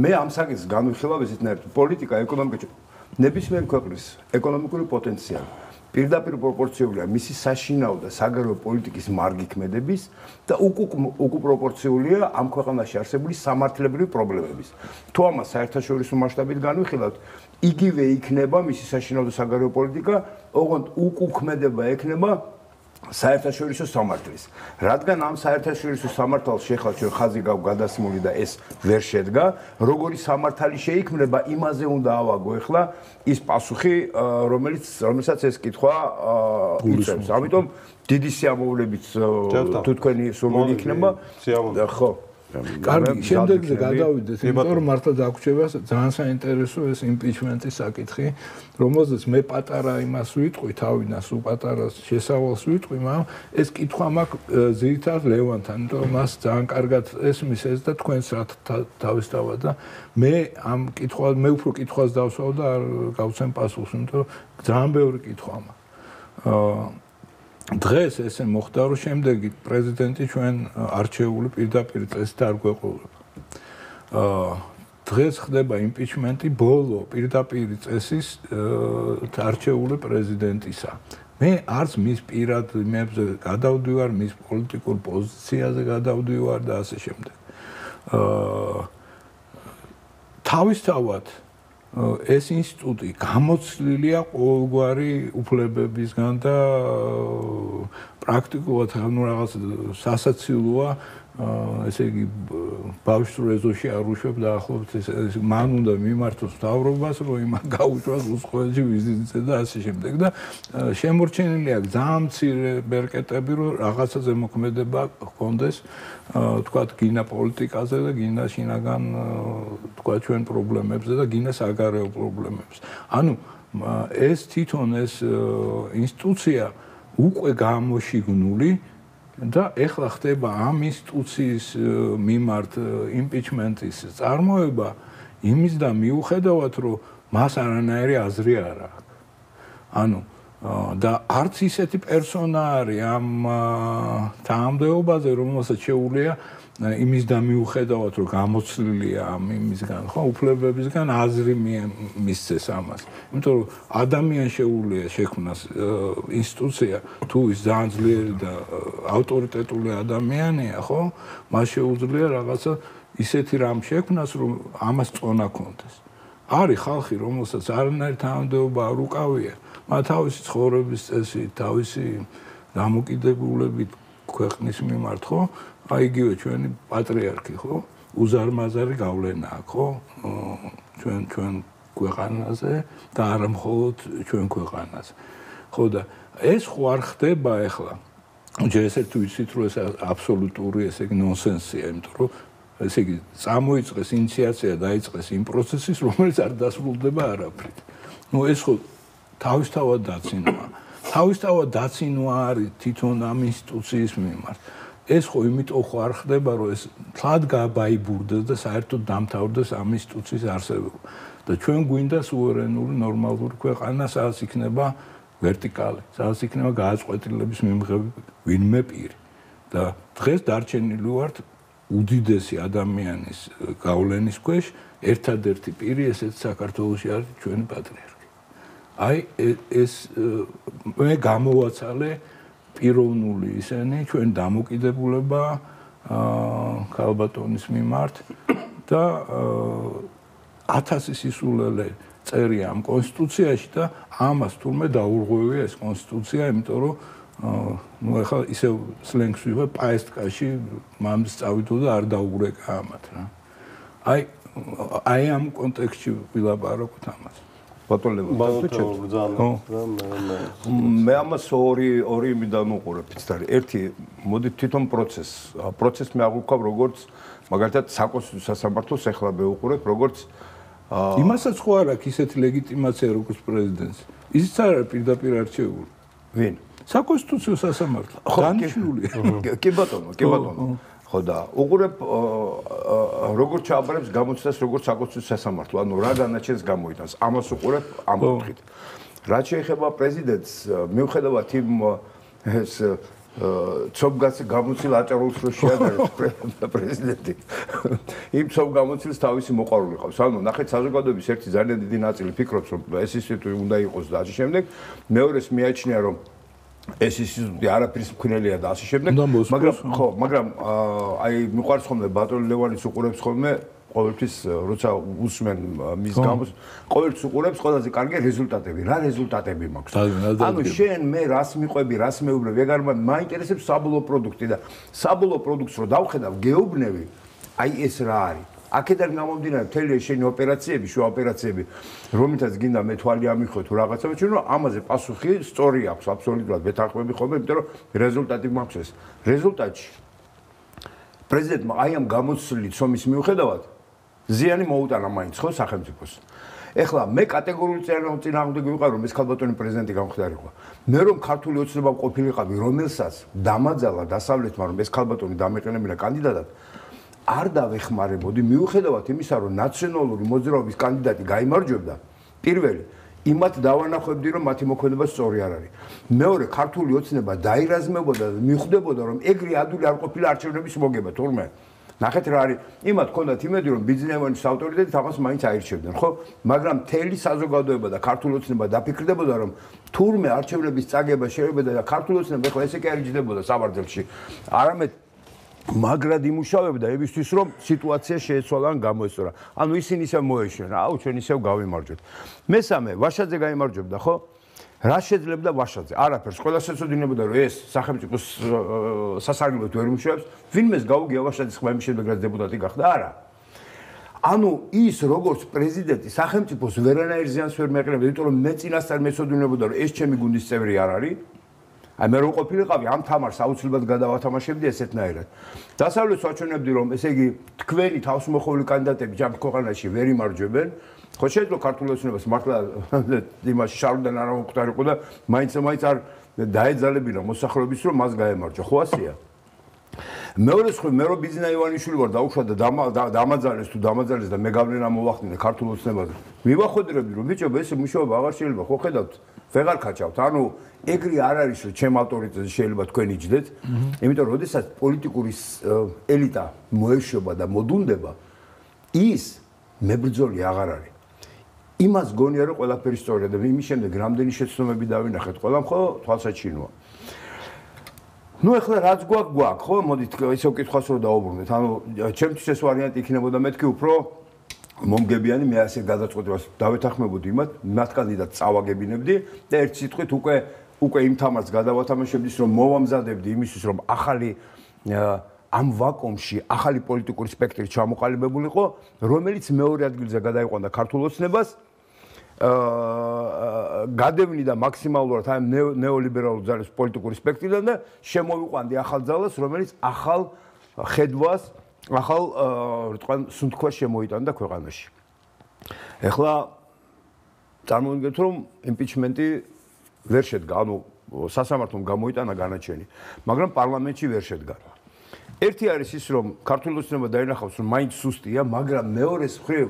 მე ამ საკითხს განვიხილავ ესეთნაირად, პოლიტიკა, ეკონომიკა ნებისმიერ ქვეყნის ეკონომიკური პოტენციალი პირდაპირ პროპორციულია მისი საშინაო და საგარეო პოლიტიკის მარგი ქმედების და უკუპროპორციულია ამ ქვეყანაში არსებული სამართლებრივი პრობლემების. თუ ამას საერთაშორისო მასშტაბით განვიხილავთ, იგივე იქნება მისი საშინაო და საგარეო პოლიტიკა, ოღონდ უკუქმედება ექნება საერთაშორისო სამართლის. რადგან ამ საერთაშორისო სამართალს შეხლა ჩვენ ხაზი გაქვს გადასმული და ეს ვერ შედგა, როგორი სამართალი შეიქმნება, იმაზე უნდა ავაგო ახლა ის პასუხი, რომელსაც ეს კითხვა იწევს. ამიტომ დიდი სიამოვნებით თუ თქვენი სურვილი იქნება, ხო. კარგი, შემდეგზე გადავიდეთ, იმიტომ რომ მართლა დაგვრჩება ძალიან საინტერესო ეს იმპიჩმენტის საკითხი, რომელზეც მე პატარა იმას ვიტყვი, თავიდან სულ პატარა შესავალს ვიტყვი, მაგრამ ეს კითხვა მაქვს ძირითადად ლევანთან, იმიტომ რომ მას ძალიან კარგად ესმის ეს და თქვენს რა თავისთავად და მე ამ კითხვას, მე უფრო კითხვას დავსვავ და არ გავცემ პასუხს, იმიტომ რომ ძალიან ბევრი კითხვა მაქვს. დღეს ესე მოხდა, რომ შემდეგი პრეზიდენტი ჩვენ არჩეული პირდაპირ წესით არ გვეყოლება. დღეს ხდება იმპიჩმენტი ბოლო პირდაპირ წესის არჩეული პრეზიდენტისა. მე არც მის პირად იმებზე გადავდივარ, მის პოლიტიკურ პოზიციაზე გადავდივარ და ასე შემდეგ. თავისთავად ეს ინსტიტუტი გამოცლილია ყოველგვარი უფლებებისგან და პრაქტიკულად რაღაც სასაცილოა, ესე იგი ბავშვს ეზოში არ უშვებ და ახლობთ ეს მან უნდა მიმართოს მთავრობას, რომ იმან გაუშვას უსხოელში ვიზიტზე და ასე შემდეგ და შემორჩენილია ძალიან მცირე ბერკეტები, რომ რაღაცაზე მოქმედება ჰქონდეს, თქვათ, გინა პოლიტიკაზე და გინა შინაგან, თქვათ, ჩვენ პრობლემებზე და გინა საგარეო პრობლემებზე. ანუ ეს თვითონ ეს ინსტიტუცია უკვე გამოშიგნული და ეხლა ხდება ამ ინსტიტუციის მიმართ იმპიჩმენტის წარმოება იმის და მიუხედავად, რომ მას არანაირი აზრი არ აქვს. ანუ და არც ისეთი პერსონა არის ამ თანამდებობაზე, რომელსაც შეუძლია იმის და მიუხედავად, რომ გამოცლილია ამ იმისგან, ხო, უფლებებისგან აზრი მისცეს ამას. იმიტომ რომ ადამიანს შეუძლია შექმნას ინსტიტუცია, თუ ის ძალიან ძლიერი და ავტორიტეტული ადამიანია, ხო, მას შეუძლია რაღაცა ისეთი რამ შექმნას, რომ ამას წონა კონდეს. არის ხალხი, რომელსაც არანაირი თანამდებობა არ უკავია, მაგრამ თავისი ცხოვრების წესი, თავისი დამოკიდებულებით ქვეყნის მიმართ, ხო? აი იგივე ჩვენი პატრიარქი, ხო? უზარმაზარი გავლენა აქვს, ხო? ჩვენ ქვეყანაზე და არა მხოლოდ ჩვენ ქვეყანაზე. ხო და ეს ხო არ ხდება ახლა. ჯერ ესე თუ იცით, რომ ეს აბსოლუტური ესე იგი ნონსენსია, იმიტომ რომ ესე იგი წამოიწყეს ინიციაცია დაიწყეს იმ პროცესის, რომელიც არ დასრულდება არაფრით. ნუ ეს ხო თავისთავად დაცინვა. თავისთავად დაცინვა არის თვითონ ამ ინსტიტუციის მიმართ. ეს ხო იმიტომ ხო არ ხდება, რომ ეს თლად გაბაიბურდეს და საერთოდ დამთავრდეს ამ ინსტიტუციის არსებობა. და ჩვენ გვინდა სუვერენული ნორმალური ქვეყანა, სადაც იქნება ვერტიკალი. სადაც იქნება გააზღვეტილების მიმღები ვინმე პირი. და დღეს დარჩენილი ვართ უდიდესი ადამიანის გავლენის ქვეშ, ერთადერთი პირი ესეც საქართველოში არის ჩვენი პატრიარქი. აი ეს მე გამოვაცალე პიროვნული ისენი ჩვენ დამოკიდებულება ქალბატონის მიმართ და 1000 სისულელე წერია ამ კონსტიტუციაში და ამას თურმე დაურღვევია ეს კონსტიტუცია, იმიტომ რომ ну ახლა ისე სლენგს ვიღებ პაესტკაში მამის წავიდო და არ დაუგრეკა ამათ რა. აი ამ კონტექსტში ვილაპარაკოთ ამას. მე ამას ორი იმიდან უყურებ ფიცარი. ერთი მოდით თვითონ პროცესს მე აღვქვავ როგორც მაგალითად საკონსტიტუციო სასამართლოს ახლა მე უყურებ როგორც იმასაც ხო არ აქვს ისეთი ლეგიტიმაცია როგორც პრეზიდენტს. ისიც არ არის პირდაპირ არჩეული. ვინ? საკონსტიტუციო სასამართლო. დანიშნულია. კი ბატონო. ხო და უყურებ როგორც ჩააბარებს გამოცდას როგორც საკონსტიტუციო სასამართლო, ანუ რა განაჩენს გამოიტანს. ამას უყურებ ამ კუთხით. რაც შეეხება პრეზიდენტს, მიუხედავად იმ ეს ცობგაც გამოცდილ აჭარულს რო შეადარებს პრეზიდენტი. იმ ცობ გამოცდილს თავისი მოყვარული ყავს. ანუ ნახეთ საზოგადოების ერთი ძალიან დიდი ნაწილი ფიქრობს რომ ეს ინსტიტუტი უნდა იყოს და ასე შემდეგ. მეორეს მიაჩნია რომ ეს ინსტიტუტი არაფრის მქონელია და ასე შემდეგ. მაგრამ აი მიყვარს ხოლმე ბატონი ლევანის უყურებს ხოლმე ყოველთვის როცა უსმენ მის გამოს ყოველთვის უყურებს ყველაზე კარგი რეზულტატები. რა რეზულტატები მაქვს? ანუ შენ მე რას მიყვები, რას მეუბნები, ეგ არ მაინტერესებს საბოლოო პროდუქტი და საბოლოო პროდუქტს რო დავხედავ გეუბნები, აი ეს რა არის? აქედან გამომდინარე მთელი შენი ოპერაციები, შუა ოპერაციები, რომლითაც გინდა მე თვალი ამიხო თუ რაღაცა ვეჩვენო, რომ ამაზე პასუხი სწორი აქვს, აბსოლუტურად ვეთანხმები ხოლმე, იმიტომ რომ რეზულტატი მაქვს ეს. რეზულტატში პრეზიდენტმა აი ამ გამოცვლილი ცომის მიუხედავად ზიანი მოუტანა მაინც ხო სახელმწიფოს. ეხლა მე კატეგორიული წინააღმდეგ ვიყავ რომ ეს ქალბატონი პრეზიდენტი გამხდარიყო. მე რომ ქართული ოცნება ყოფილიყავი, რომელსაც დამაძალა დასავლეთმა რომ ეს ქალბატონი დამეყენებინა კანდიდატად არ დავეხმარებოდი მიუხედავად იმისა რომ ნაციონალური მოძრაობის კანდიდატი გაიმარჯვებდა პირველი იმათ დავანახვებდი რომ მათი მოქმედება სწორი არ არის მეორე ქართული ოცნება დაირაზმებოდა და მიხვდებოდა რომ ეგრე ადვილი არ ყოფილა არჩევნების მოგება თურმე ნახეთ რა არის იმათ ჰქონდათ იმედი რომ ბიზნესმენის ავტორიტეტი თამას მაინც აირჩევდნენ ხო მაგრამ მთელი საზოგადოება და ქართული ოცნება დაფიქრდებოდა რომ თურმე არჩევნების წაგება შეიძლება და ქართული ოცნება ხო ესე კი არ იჯდებოდა საბრძოლში არამედ მაგრად იმუშავებდა ებისთვის რომ სიტუაცია შეეცვალა ან გამოესწორა. ანუ ისინი ისევ მოეშორა, აუ ჩვენ ისევ გავიმარჯვეთ. მესამე, ვაშაძე გაიმარჯვებდა, ხო? რა შეძლებდა ვაშაძე? არაფერს. ყველას ეცოდინებოდა რომ ეს სახელმწიფოს სასარგებლოდ ვერ მუშაობს. ვინმეს გაუგია ვაშაძის ხმების შემდეგ რაც დეპუტატი გახდა? არა. ანუ ის როგორც პრეზიდენტი სახელმწიფოს ვერანაირ ზიანს ვერ მეყენებდა, იმიტომ რომ მე წინასწარ მეცოდინებოდა რომ ეს ჩემი გუნდის წევრი არ არის. აი მე რო ყოფილიყავი ამ თამარს აუცილებლად გადავათამაშებდი ესეთნაირად. დასავლეთს ვაჩვენებდი რომ ესე იგი თქვენი თავისმოხმოვანი კანდიდატები ჯერ ქვეყანაში ვერ იმარჯვებენ. ხო შეიძლება ქართული ოცნებას მართლა იმაში შარდან არ მოხდარიყო და მაინც არ დაეძალებინა მოსახლეობის რომ მას გაემარჯვა. ხო ასეა. მეორე სხვა მე რო ბიზნა ივანიშვილი ვარ დაუშვა და დამაძალეს და მე გავლენა მოვახდინე ქართულ ოცნებაზე. მივახვედრებდი რომ ბიჭო ეს მუშაობა აღარ შეიძლება ხო ხედავთ ვეღარ ხაჭავთ. ანუ ეგრე არ არის რომ ჩემ ავტორიტეტზე შეიძლება თქვენ იჯდეთ. იმიტომ რომ შესაძ პოლიტიკური ელიტა მოეშვება და მოდუნდება ის მებრძოლი აღარ არის. იმას გონია რომ ყველაფერი სწორია და იმის შემდეგ რამდენი შეცდომები დავინახეთ ყველამ ხო თვალსაჩინოა. ну ეხლა რაც გვაქვს ხო მოდით ისე ვკითხვას რომ დაუბრუნდეთ ანუ ჩემთვის ეს ვარიანტი იქნებოდა მეთქი უფრო მომგებიანი მე ასე გადაწყვეტებას დავეთანხმებოდი მათ კანდიდატს წავაგებინებდი და ერთ სიტყვით უკვე იმ თამარს გადავათამაშებდის რომ მოვამზადებდი იმისთვის რომ ახალი ამ ვაკუუმში ახალი პოლიტიკური სპექტრი ჩამოყალიბებულიყო რომელიც მეორე ადგილზე გადაიყვანდა ქართულ ოცნებას გადევნიდა მაქსიმალურად ამ ნეოლიბერალურ ძალის პოლიტიკური სპექტრიდან და შემოვიყვანდი ახალ ძალას რომელიც ახალ ხედვას ახალ რიტყვან სუნთქვას შემოიტანდა ქვეყანაში. ეხლა წარმოვიდგინეთ რომ იმპიჩმენტი ვერ შედგა, ანუ სასამართლომ გამოიტანა განაჩენი, მაგრამ პარლამენტში ვერ შედგა. ერთი არის ის რომ ქართული ოცნება დაინახავს რომ მაინც სუსტია, მაგრამ მეორეს მხრივ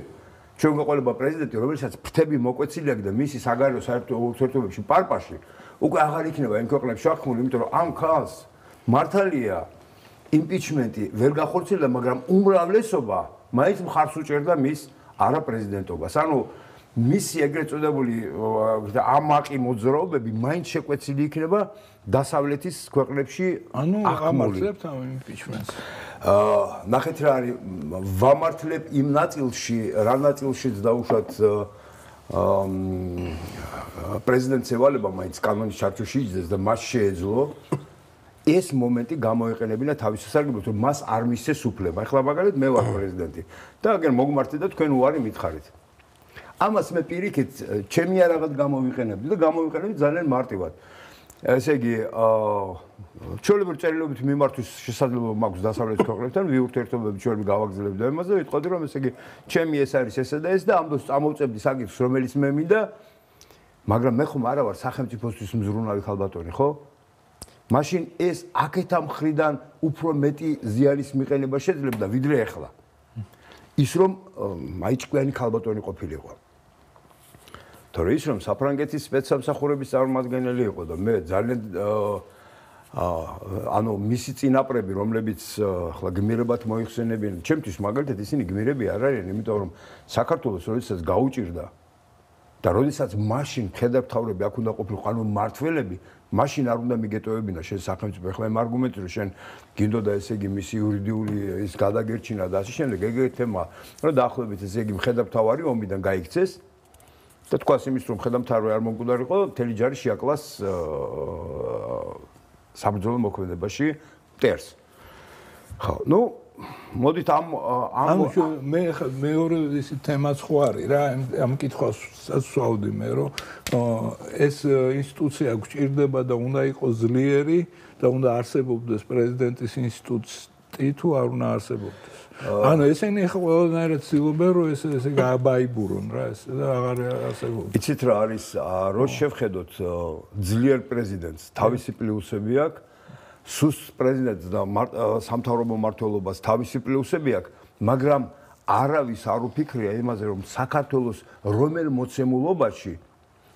ჩვენ გვეყოლება პრეზიდენტი, რომელსაც ფრთები მოკვეცილი აქვს და მისი საგარეო საერთო ურთიერთობებში პარპაში უკვე აღარ იქნება იმ ქვეყნებში შეხმული, იმიტომ რომ ამ ხალხს მართალია იმპიჩმენტი ვერ გახორციელდა, მაგრამ უმრავლესობა მაინც მხარს უჭერდა მის არაპრეზიდენტობას. ანუ მისი ეგრეთ წოდებული ამაყი მოძრაობები მაინც შეკვეცილი იქნება დასავლეთის ქვეყნებში ამართლებთ ამ იმპიჩმენტს. ნახეთ რა არის ვამართლებ იმ ნაწილში, რა ნაწილშიც დაუშვათ პრეზიდენტს ევალება მაინც კანონის ჩარჩოში იძდეს და მას შეეძლო ეს მომენტი გამოიყენებინა თავის სასარგებლოდ, რომ მას არ მისცეს უფლება. ეხლა მაგალითად მე ვარ პრეზიდენტი და აგერ მოგმართეთ და თქვენ უარი მითხარით. ამას მე პირიქით ჩემი არაღად გამოვიყენებდი და გამოვიყენებდი ძალიან მარტივად. ესე იგი, ჩვეულებრივ წერილობით მიმართვის შესაძლებლობა მაქვს დასავლეთის ქვეყნებთან, ვიურთიერთობები ჩვენი გავაგრძელებთ და იმაზე ვიტყოდი, რომ ესე იგი, ჩემი ეს არის ესა და ეს და ამ დროს წამოვწევდი საკითხს, რომელიც მე მინდა, მაგრამ მე ხომ არა ვარ სახელმწიფოსთვის მზრუნავი ხალბატონი, ხო? მაშინ ეს აქეთა მხრიდან უფრო მეტი ზიანის მიყენება შეძლებდა ვიდრე ახლა. ის რომ მაიჭკვიანი ხალბატონი ყოფილიყო. თორე ის რომ საფრანგეთის სპეცსამსახურების წარმომადგენელი იყო და მე ძალიან ანუ მისი წინაპრები, რომლებიც ახლა გმირებად მოიხსენებიან, ჩემთვის მაგალითად ისინი გმირები არ არიან, იმიტომ რომ საქართველოს როდესაც გაუჭირდა და როდესაც მაშინ მხედართმთავრები აქ უნდა ყოფილიყო, ანუ მმართველები, მაშინ არ უნდა მიგეტოვებინა შენ სახელმწიფო. ახლა იმ არგუმენტი რომ შენ გინდოდა ესე იგი მისი იურიდიული ის გადაგერჩინა და ასე შემდეგ, ეგრეთ თემა, რომ დაახლოებით ესე იგი მხედართმთავარი ომიდან გაიქცეს და თქვას იმის რომ მხედართმთავარი არ მომკვდარიყო, მთელი ჯარი შეაკლას საბრძოლო მოქმედებაში მტერს. ხო, ნუ მოდით მე მეორე ისი თემაც ხო არის რა, ამ კითხვას ვსვავდი მე, რომ ეს ინსტიტუცია გვჭირდება და უნდა იყოს ძლიერი და უნდა არსებობდეს პრეზიდენტის ინსტიტუტი თუ არ უნდა არსებობდეს. ანუ ესენი ახლა ყველანაირად ცდილობენ რომ ესე გააბაიბურონ რა ეს და აღარ არსებობს. იცით რა არის, რო შევხედოთ ძლიერ პრეზიდენტს, თავისი პლუსები აქვს, სუსტ პრეზიდენტს და სამთავრობო მმართველობას თავისი პლუსები აქვს, მაგრამ არავის არ უფიქრია იმაზე, რომ საქართველოს რომელ მოცემულობაში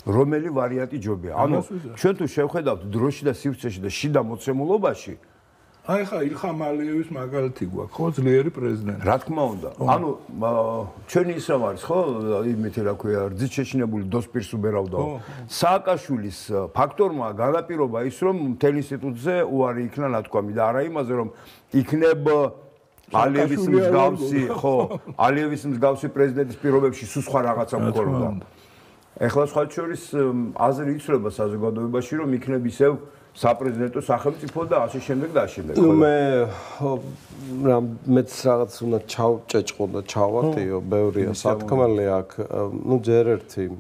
რომელი ვარიანტი ჯობია. ანუ ჩვენ თუ შევხედავთ დროში და სივრცეში და შიდა მოცემულობაში, აი ხა ილხამ ალიევის მაგალითი გვაქვს, ხო, ძლიერი პრეზიდენტი. რა თქმა უნდა. ანუ ჩვენი ის რა არის, ხო, იმითი რა ქვია, რძით შეშინებული დოსპირს უბერავდაო. სააკაშვილის ფაქტორმა განაპირობა ის, რომ მთელ ინსტიტუტზე უარი იქნა ნათქვამი და არა იმაზე, რომ იქნებ ალიევის მსგავსი, ხო, ალიევის მსგავსი პრეზიდენტის პირობებში სულ სხვა რაღაცა მქონდა. ეხლა სხვა შორის აზრი იცვლება საზოგადოებაში, რომ იქნებ ისევ საპრეზიდენტო სახელმწიფო და ასე შემდეგ და ასე შემდეგ. მეც რაღაც უნდა ჩავჭეჭყო და ჩავატიო, ბევრია სათქმელი აქ. ნუ ჯერ ერთი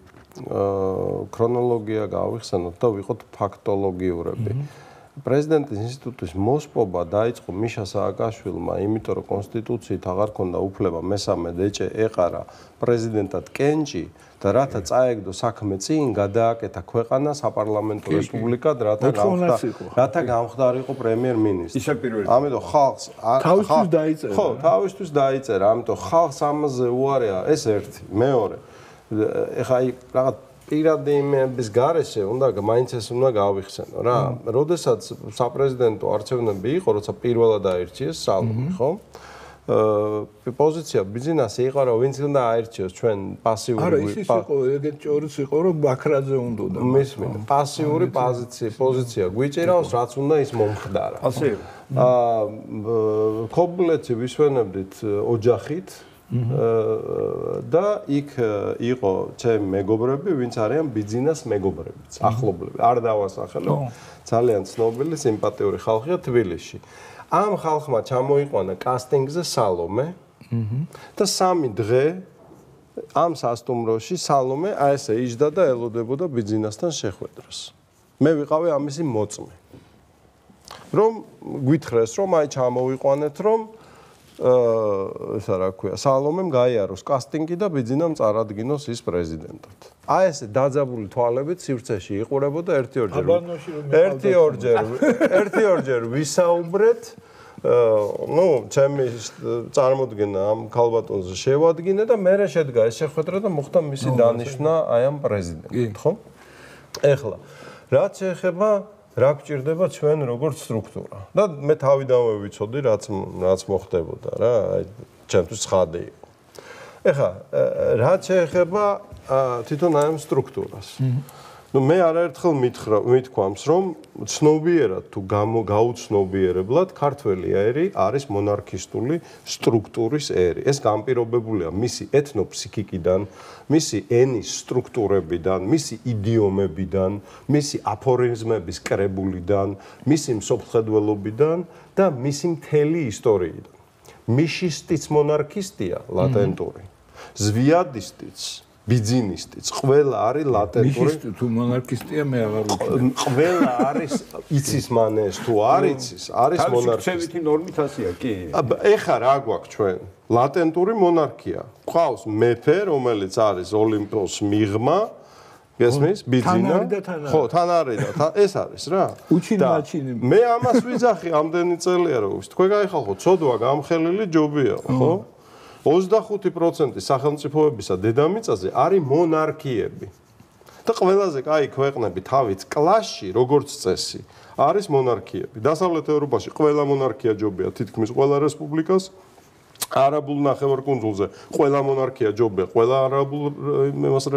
ქრონოლოგია გავიხსენოთ და ვიყოთ ფაქტოლოგიურები. პრეზიდენტის ინსტიტუტის მოსპობა დაიწყო მიშა სააკაშვილმა, იმიტომ რომ კონსტიტუციით აღარ ქონდა უფლება მესამე დეჭე ეყარა პრეზიდენტად კენჭი და რათა წაეგდო საქმე წინ, გადააკეთა ქვეყანა საპარლამენტო რესპუბლიკად, რათა გამხდარიყო პრემიერ-მინისტრი. ისე პირველი. ამიტომ ხალხს თავისთვის დაიწერა. ხო, თავისთვის დაიწერა, ამიტომ ხალხს ამაზე უარია, ეს ერთი, მეორე. ეხა აი რაღაც პირადი იმების გარეშე უნდა მაინც ეს უნდა გავიხსენო რა. როდესაც საპრეზიდენტო არჩევნები იყო, როცა პირველად აირჩიეს სალომე, ხო? პოზიცია ბიზნესი იყო, რომ ვინც უნდა აირჩიოს ჩვენ პასიური. არა, ის იყო, ეგეთ ჭორიც იყო, რომ ბაქრაძე უნდა. მისმინე, პასიური პოზიცია გვიჭირავს, რაც უნდა ის მომხდარა. ასე. ქობულეთში ვისვენებდით ოჯახით და იქ იყო ჩემი მეგობრები, ვინც არიან ბიძინას მეგობრებიც, ახლობლები. არ დავასახელებ. ძალიან ცნობილი, სიმპათიური ხალხია თბილისში. ამ ხალხმა ჩამოიყვანა კასტინგზე სალომე და 3 დღე ამ სასტუმროში სალომე აი ესე იჯდა და ელოდებოდა ბიძინასთან შეხვედრას. მე ვიყავი ამისი მოწმე. რომ გვითხრეს, რომ აი ჩამოვიყვანეთ, რომ ესა რა ქვია, სალომემ გაიაროს კასტინგი და ბიძინამ წარადგინოს ის პრეზიდენტად. აი ესე დაძაბული თვალებით სივრცეში იყურებოდა ერთი-ორჯერ ვისაუბრეთ ნუ ჩემი წარმოდგენა ამ ქალბატონზე შევადგინე და მე შედგა ეს შეხვედრა და მოხდა მისი დანიშვნა აი ამ პრეზიდენტად, ხო? ეხლა რაც შეეხება რა გვჭირდება ჩვენ როგორც სტრუქტურა და მე თავიდანვე ვიცოდი რაც მოხდებოდა რა, აი ჩემთვის ცხადი იყო. ეხლა რაც შეეხება თვითონ აი ამ სტრუქტურას. ნუ მე არაერთხელ მithქვამს, რომ ცნობიერად თუ გაუცნობიერებლად ქართველი ერი არის მონარქისტული სტრუქტურის ერი. ეს განპირობებულია მისი ეთნოფსიქიკიდან, მისი ენის სტრუქტურებიდან, მისი იდიომებიდან, მისი აფორიზმების კრებულიდან, მისი მსოფლმხედველობიდან და მისი მთელი ისტორიიდან. მიშისტიც მონარქისტია ლატენტური. ზვიადისტიც ბიძინისტიც ყველა არის ლატენტური თუ მონარქისტია მე აღარ ვიცი ყველა არის იცის მანეს თუ არ იცის არის მონარქისტი თავისუფლებით ნორმით ასია კი ეხა რა გვაქვს ჩვენ ლატენტური მონარქია ყავს მეფე რომელიც არის ოლიმპოს მიღმა გესმის ბიძინა ხო თან არის და ეს არის რა უჩინაჩინი მე ამას ვიძახი ამდენი წელია რომ თქვენ გაიხალხო ცოდვა გამხელილი ჯობია ხო 25% სახელმწიფოებისა დედამიწაზე არის მონარქიები. და ყველაზე კაი ქვეყნები თავის კლასში, როგორც წესი, არის მონარქიები. დასავლეთ ევროპაში ყველა მონარქია ჯობია, თითქმის ყველა რესპუბლიკას. არაბულ ნახევარკუნძულზე ყველა მონარქია ჯობია, ყველა არაბულ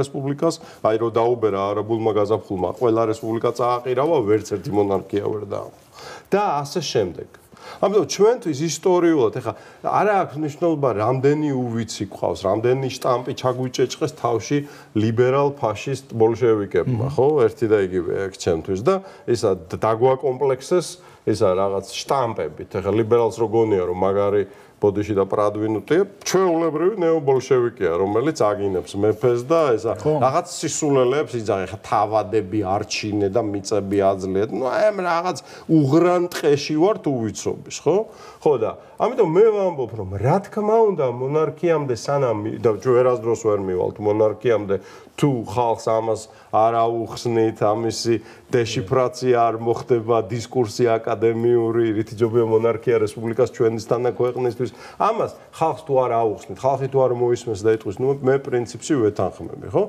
რესპუბლიკას, აი რომ დაუბერა არაბულმა გაზაფხულმა, ყველა რესპუბლიკა წააყირავა, ვერც ერთი მონარქია ვერ დააყო. და ასე შემდეგ. ამიტომ ჩვენთვის ისტორიულად ეხა არა აქვს მნიშვნელობა რამდენი უვიცი გვყავს, რამდენი შტამპი ჩაგვიჭეჭყეს თავში ლიბერალ ფაშისტ ბოლშევიკებმა, ხო? ერთი და იგივე აქ ჩემთვის და ისა დაგვაკომპლექსეს ისა რაღაც შტამპებით. ეხა ლიბერალს რო გონია რომ მაგარი ბოდიში და პრადვინუტია, ჩვეულებრივი ნეობოლშევიკია, რომელიც აგინებს მეფეს და ისა რაღაც სისულელეებს იძახი, ხა თავადები არჩინე და მიწები აძლიეთ. ნუ აი ამ რაღაც უღრან ტყეში ვარ თუ ვიცობის, ხო? ხო და ამიტომ მე ვამბობ, რომ რა თქმა უნდა მონარქიამდე სანამ და ვერასდროს ვერ მივალთ მონარქიამდე თუ ხალხს ამას არ აუხსნით, ამისი დეშიფრაცია არ მოხდება, დისკურსი აკადემიური, რითი ჯობია მონარქია რესპუბლიკას ჩვენისთანა ქვეყნისთვის. ამას ხალხს თუ არ აუხსნით, ხალხი თუ არ მოისმენს და იტყვის, ნუ მე პრინციპში ვეთანხმები, ხო?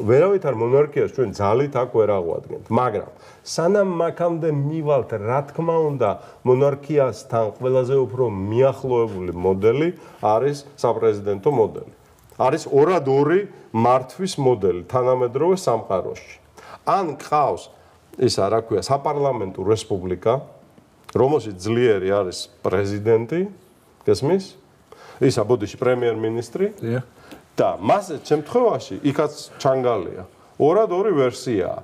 ვერავით არ მონარქიას ჩვენ ძალით აქ ვერ აღვადგენთ, მაგრამ სანამ მაქამდე მივალთ, რა თქმა უნდა, მონარქიასთან ყველაზე უფრო მიახლოებული მოდელი არის საპრეზიდენტო მოდელი. არის ორადორი მართვის მოდელი თანამედროვე სამყაროში. ან ყავს ისა რა ქვია საპარლამენტო რესპუბლიკა, რომელშიც ძლიერი არის პრეზიდენტი, გესმის? ისა ბოდიში პრემიერ-მინისტრი. და მასე შემთხვევაში იქაც ჩანგალია. ორადორი ვერსიაა.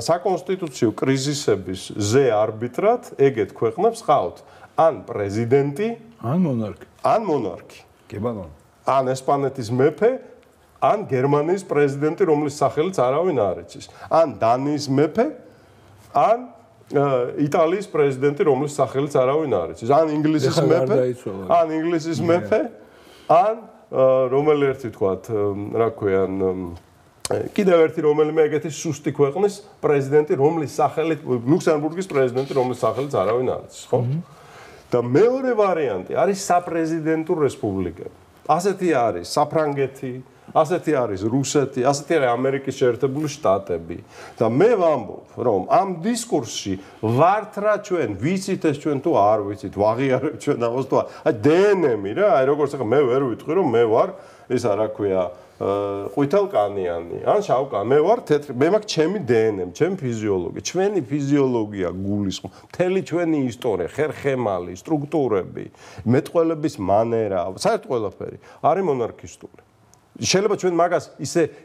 საკონსტიტუციო კრიზისების ზე არბიტრად ეგეთ ქვეყნებს ყავთ ან პრეზიდენტი, ან მონარქი. ან მონარქი. კი ბატონო. ან ესპანეთის მეფე, ან გერმანიის პრეზიდენტი, რომლის სახელიც არავინ არ იცის. ან დანიის მეფე, ან იტალიის პრეზიდენტი, რომლის სახელიც არავინ არ იცის. ან ინგლისის მეფე, ან ინგლისის მეფე, ან რომელი ერთი თქვათ, რა ქვია, კიდევ ერთი რომელიმე ეგეთი სუსტი ქვეყნის პრეზიდენტი, რომლის სახელით ლუქსემბურგის პრეზიდენტი, რომლის სახელიც არავინ არ იცის, ხო? და მეორე ვარიანტი არის საპრეზიდენტო რესპუბლიკები. ასეთი არის საფრანგეთი, ასეთი არის რუსეთი, ასეთი არის ამერიკის შეერთებული შტატები. და მე ვამბობ, რომ ამ დისკურსში ვართ რა ჩვენ, ვიცით ეს ჩვენ თუ არ ვიცით, ვაღიარებთ ჩვენ ამას თუ აი დნმ-ი რა, აი როგორც ახლა მე ვერ ვიტყვი რომ მე ვარ ისა რა ქვია ყვითელკანიანი, ან შავკანი, მე ვარ თეთრი, მე მაქვს ჩემი დნმ, ჩემი ფიზიოლოგია, ჩვენი ფიზიოლოგია გულისხმობს, მთელი ჩვენი ისტორია, ხერხემალი, სტრუქტურები, მეტყველების მანერა, საერთოდ ყველაფერი არის მონარქისტული. შეიძლება ჩვენ მაგას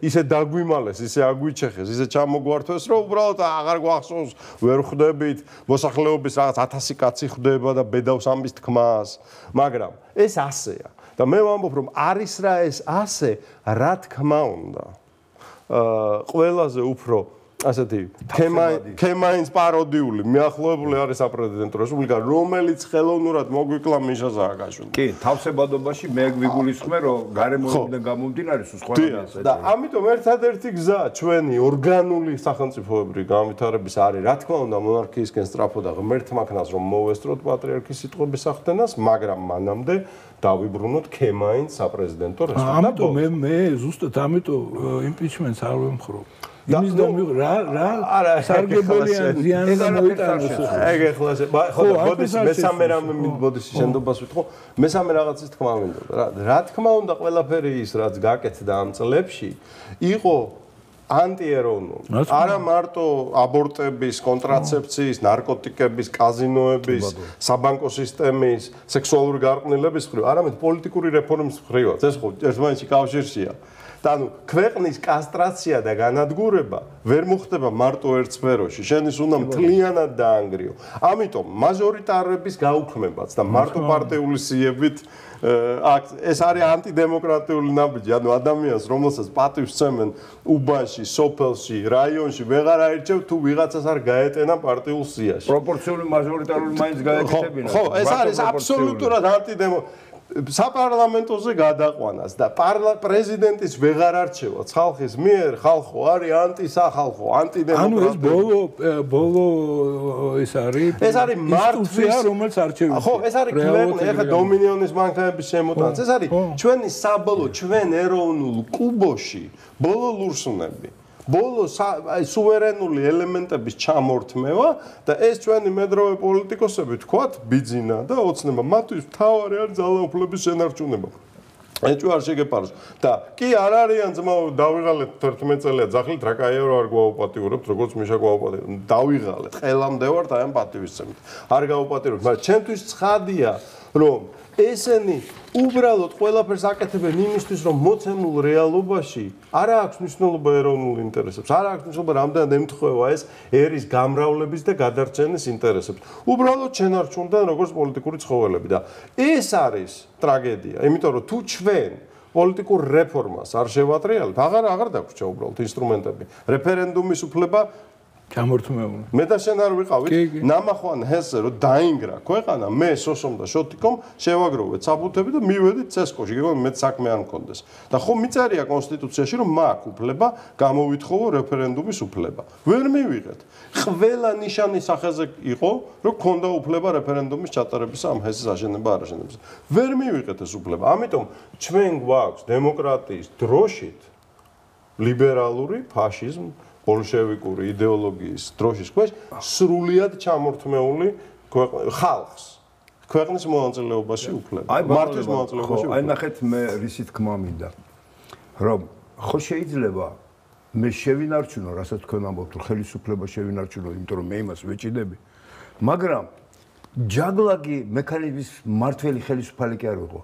ისე დაგვიმალეს, ისე აგვიჩეხეს, ისე ჩამოგვართვეს, რომ უბრალოდ აღარ გვახსოვს, ვერ ხვდებით, მოსახლეობის რაღაც 1000 კაცი ხვდება და ბედავს ამის თქმას, მაგრამ ეს ასეა. და მე ვამბობ, რომ არის რა ეს ასე, რა თქმა უნდა. ყველაზე უფრო ასეთი ქემაინს პაროდიული მიახლოებული არის საპრეზიდენტო რესპუბლიკა, რომელიც ხელოვნურად მოგვიკლა მიშა სააკაშვილი. კი, თავსებადობაში მე გვიგულისხმე, რომ გარემოებიდან გამომდინარე სულ სხვა რამე და ამიტომ ერთადერთი გზა ჩვენი ორგანული სახელმწიფოებრივი განვითარების არის, რა თქმა უნდა, მონარქიისკენ სწრაფო და ღმერთ მაქნას რომ მოვესწროთ პატრიარქის სიტყვების ახდენას, მაგრამ მანამდე დავიბრუნოთ ქემაინს საპრეზიდენტო რესპუბლიკა. ამიტომ მე ზუსტად ამიტომ იმპიჩმენტს არ ვემხრობ. იმის და რა სარგებელიან ზიანს მოიტანოს. ეგ ეხლა ხო ბოდის მესამე რამე ბოდის შენდობას ვიტყო. მესამე რაღაცის თქმა მინდა. რა თქმა უნდა ყველაფერი ის რაც გაკეთდა ამ წლებში იყო ანტიეროვნული. არა მარტო აბორტების, კონტრაცეფციის, ნარკოტიკების, კაზინოების, საბანკო სისტემის, სექსუალური გარყვნილების მხრივ, არამედ პოლიტიკური რეფორმის მხრივაც. ეს ხო ერთმანეთში კავშირშია. და ანუ ქვეყნის კასტრაცია და განადგურება ვერ მოხდება მარტო ერთ სფეროში. შენ ის უნდა მთლიანად დაანგრიო. ამიტომ მაჟორიტარების გაუქმებაც და მარტო პარტიული სიებით ეს არის ანტიდემოკრატიული ნაბიჯი. ანუ ადამიანს, რომელსაც პატივს სცემენ უბანში, სოფელში, რაიონში, ვეღარ აირჩევ თუ ვიღაცას არ გაეტენა პარტიულ სიაში. პროპორციული მაჟორიტარული მაინც გაეკეთებინა. ხო, ეს არის აბსოლუტურად ანტიდემოკრატიული საპარლამენტოზე გადაყვანას და პრეზიდენტის ვეღარ არჩევაც ხალხის მიერ, ხალხო არის ანტისახალხო, ანტიდემოკრატიული. ანუ ეს ბოლო ეს არის მართვია, რომელიც არჩევს. ხო, ეს არის ქვეყნის ეხა დომინიონის მანქანების შემოტანაც. ეს არის ჩვენი საბოლოო, ჩვენ ეროვნულ კუბოში ბოლო ლურსუნები. ბოლო სუვერენული ელემენტების ჩამორთმევა და ეს ჩვენი მედროვე პოლიტიკოსები თქვათ ბიძინა და ოცნება მათთვის მთავარი არის ძალაუფლების შენარჩუნება. ეჭვ არ შეგეპაროს და კი არ არიან ძმაო დავიღალეთ 11 წელია ძახილით რა კაია რომ არ გვაუპატიურებთ როგორც მიშა გვაუპატიურებთ დავიღალეთ ყველამდე ვართ აი ამ პატივისცემით არ გაუპატიურებთ მაგრამ ჩემთვის ცხადია რომ ესენი უბრალოდ ყველაფერს აკეთებენ იმისთვის რომ მოცემულ რეალობაში არ აქვს მნიშვნელობა ეროვნულ ინტერესებს არ აქვს მნიშვნელობა რამდენად ემთხვევა ეს ერის გამრავლების და გადარჩენის ინტერესებს უბრალოდ შენარჩუნდნენ როგორც პოლიტიკური ცხოველები და ეს არის ტრაგედია იმიტომ რომ თუ ჩვენ პოლიტიკურ რეფორმას არ შევატრიალებთ აღარ დაგვრჩა უბრალოდ ინსტრუმენტები რეფერენდუმის უფლება ჩამორთმეული. მე და შენ არ ვიყავით ნამახვან ჰესზე რომ დაინგრა ქვეყანა მე სოსომ და შოტიკომ შევაგროვეთ საბუთები და მივედით ცესკოში გეგმით მე საქმე არ მქონდეს და ხო მიწერია კონსტიტუციაში რომ მაქვს უფლება გამოვითხოვო რეფერენდუმის უფლება ვერ მივიღეთ ყველა ნიშანი სახეზე იყო რომ ქონდა უფლება რეფერენდუმის ჩატარებისა ამ ჰესის აშენება არ აშენებისა ვერ მივიღეთ ეს უფლება ამიტომ ჩვენ გვაქვს დემოკრატიის დროშით ლიბერალური ფაშიზმი ბოლშევიკური იდეოლოგიის დროშის ქვეშ სრულიად ჩამორთმეული ხალხს ქვეყნის მონაწილეობაში უფლება მართვის მონაწილეობაში უფლება აი ნახეთ მე რისი თქმა მინდა რომ ხო შეიძლება მე შევინარჩუნო რასაც თქვენ ამბობთ რომ ხელისუფლება შევინარჩუნო იმიტომ რომ მე იმას ვეჭიდები მაგრამ ჯაგლაგი მექანიზმის მართველი ხელისუფალი კი არ ვიყო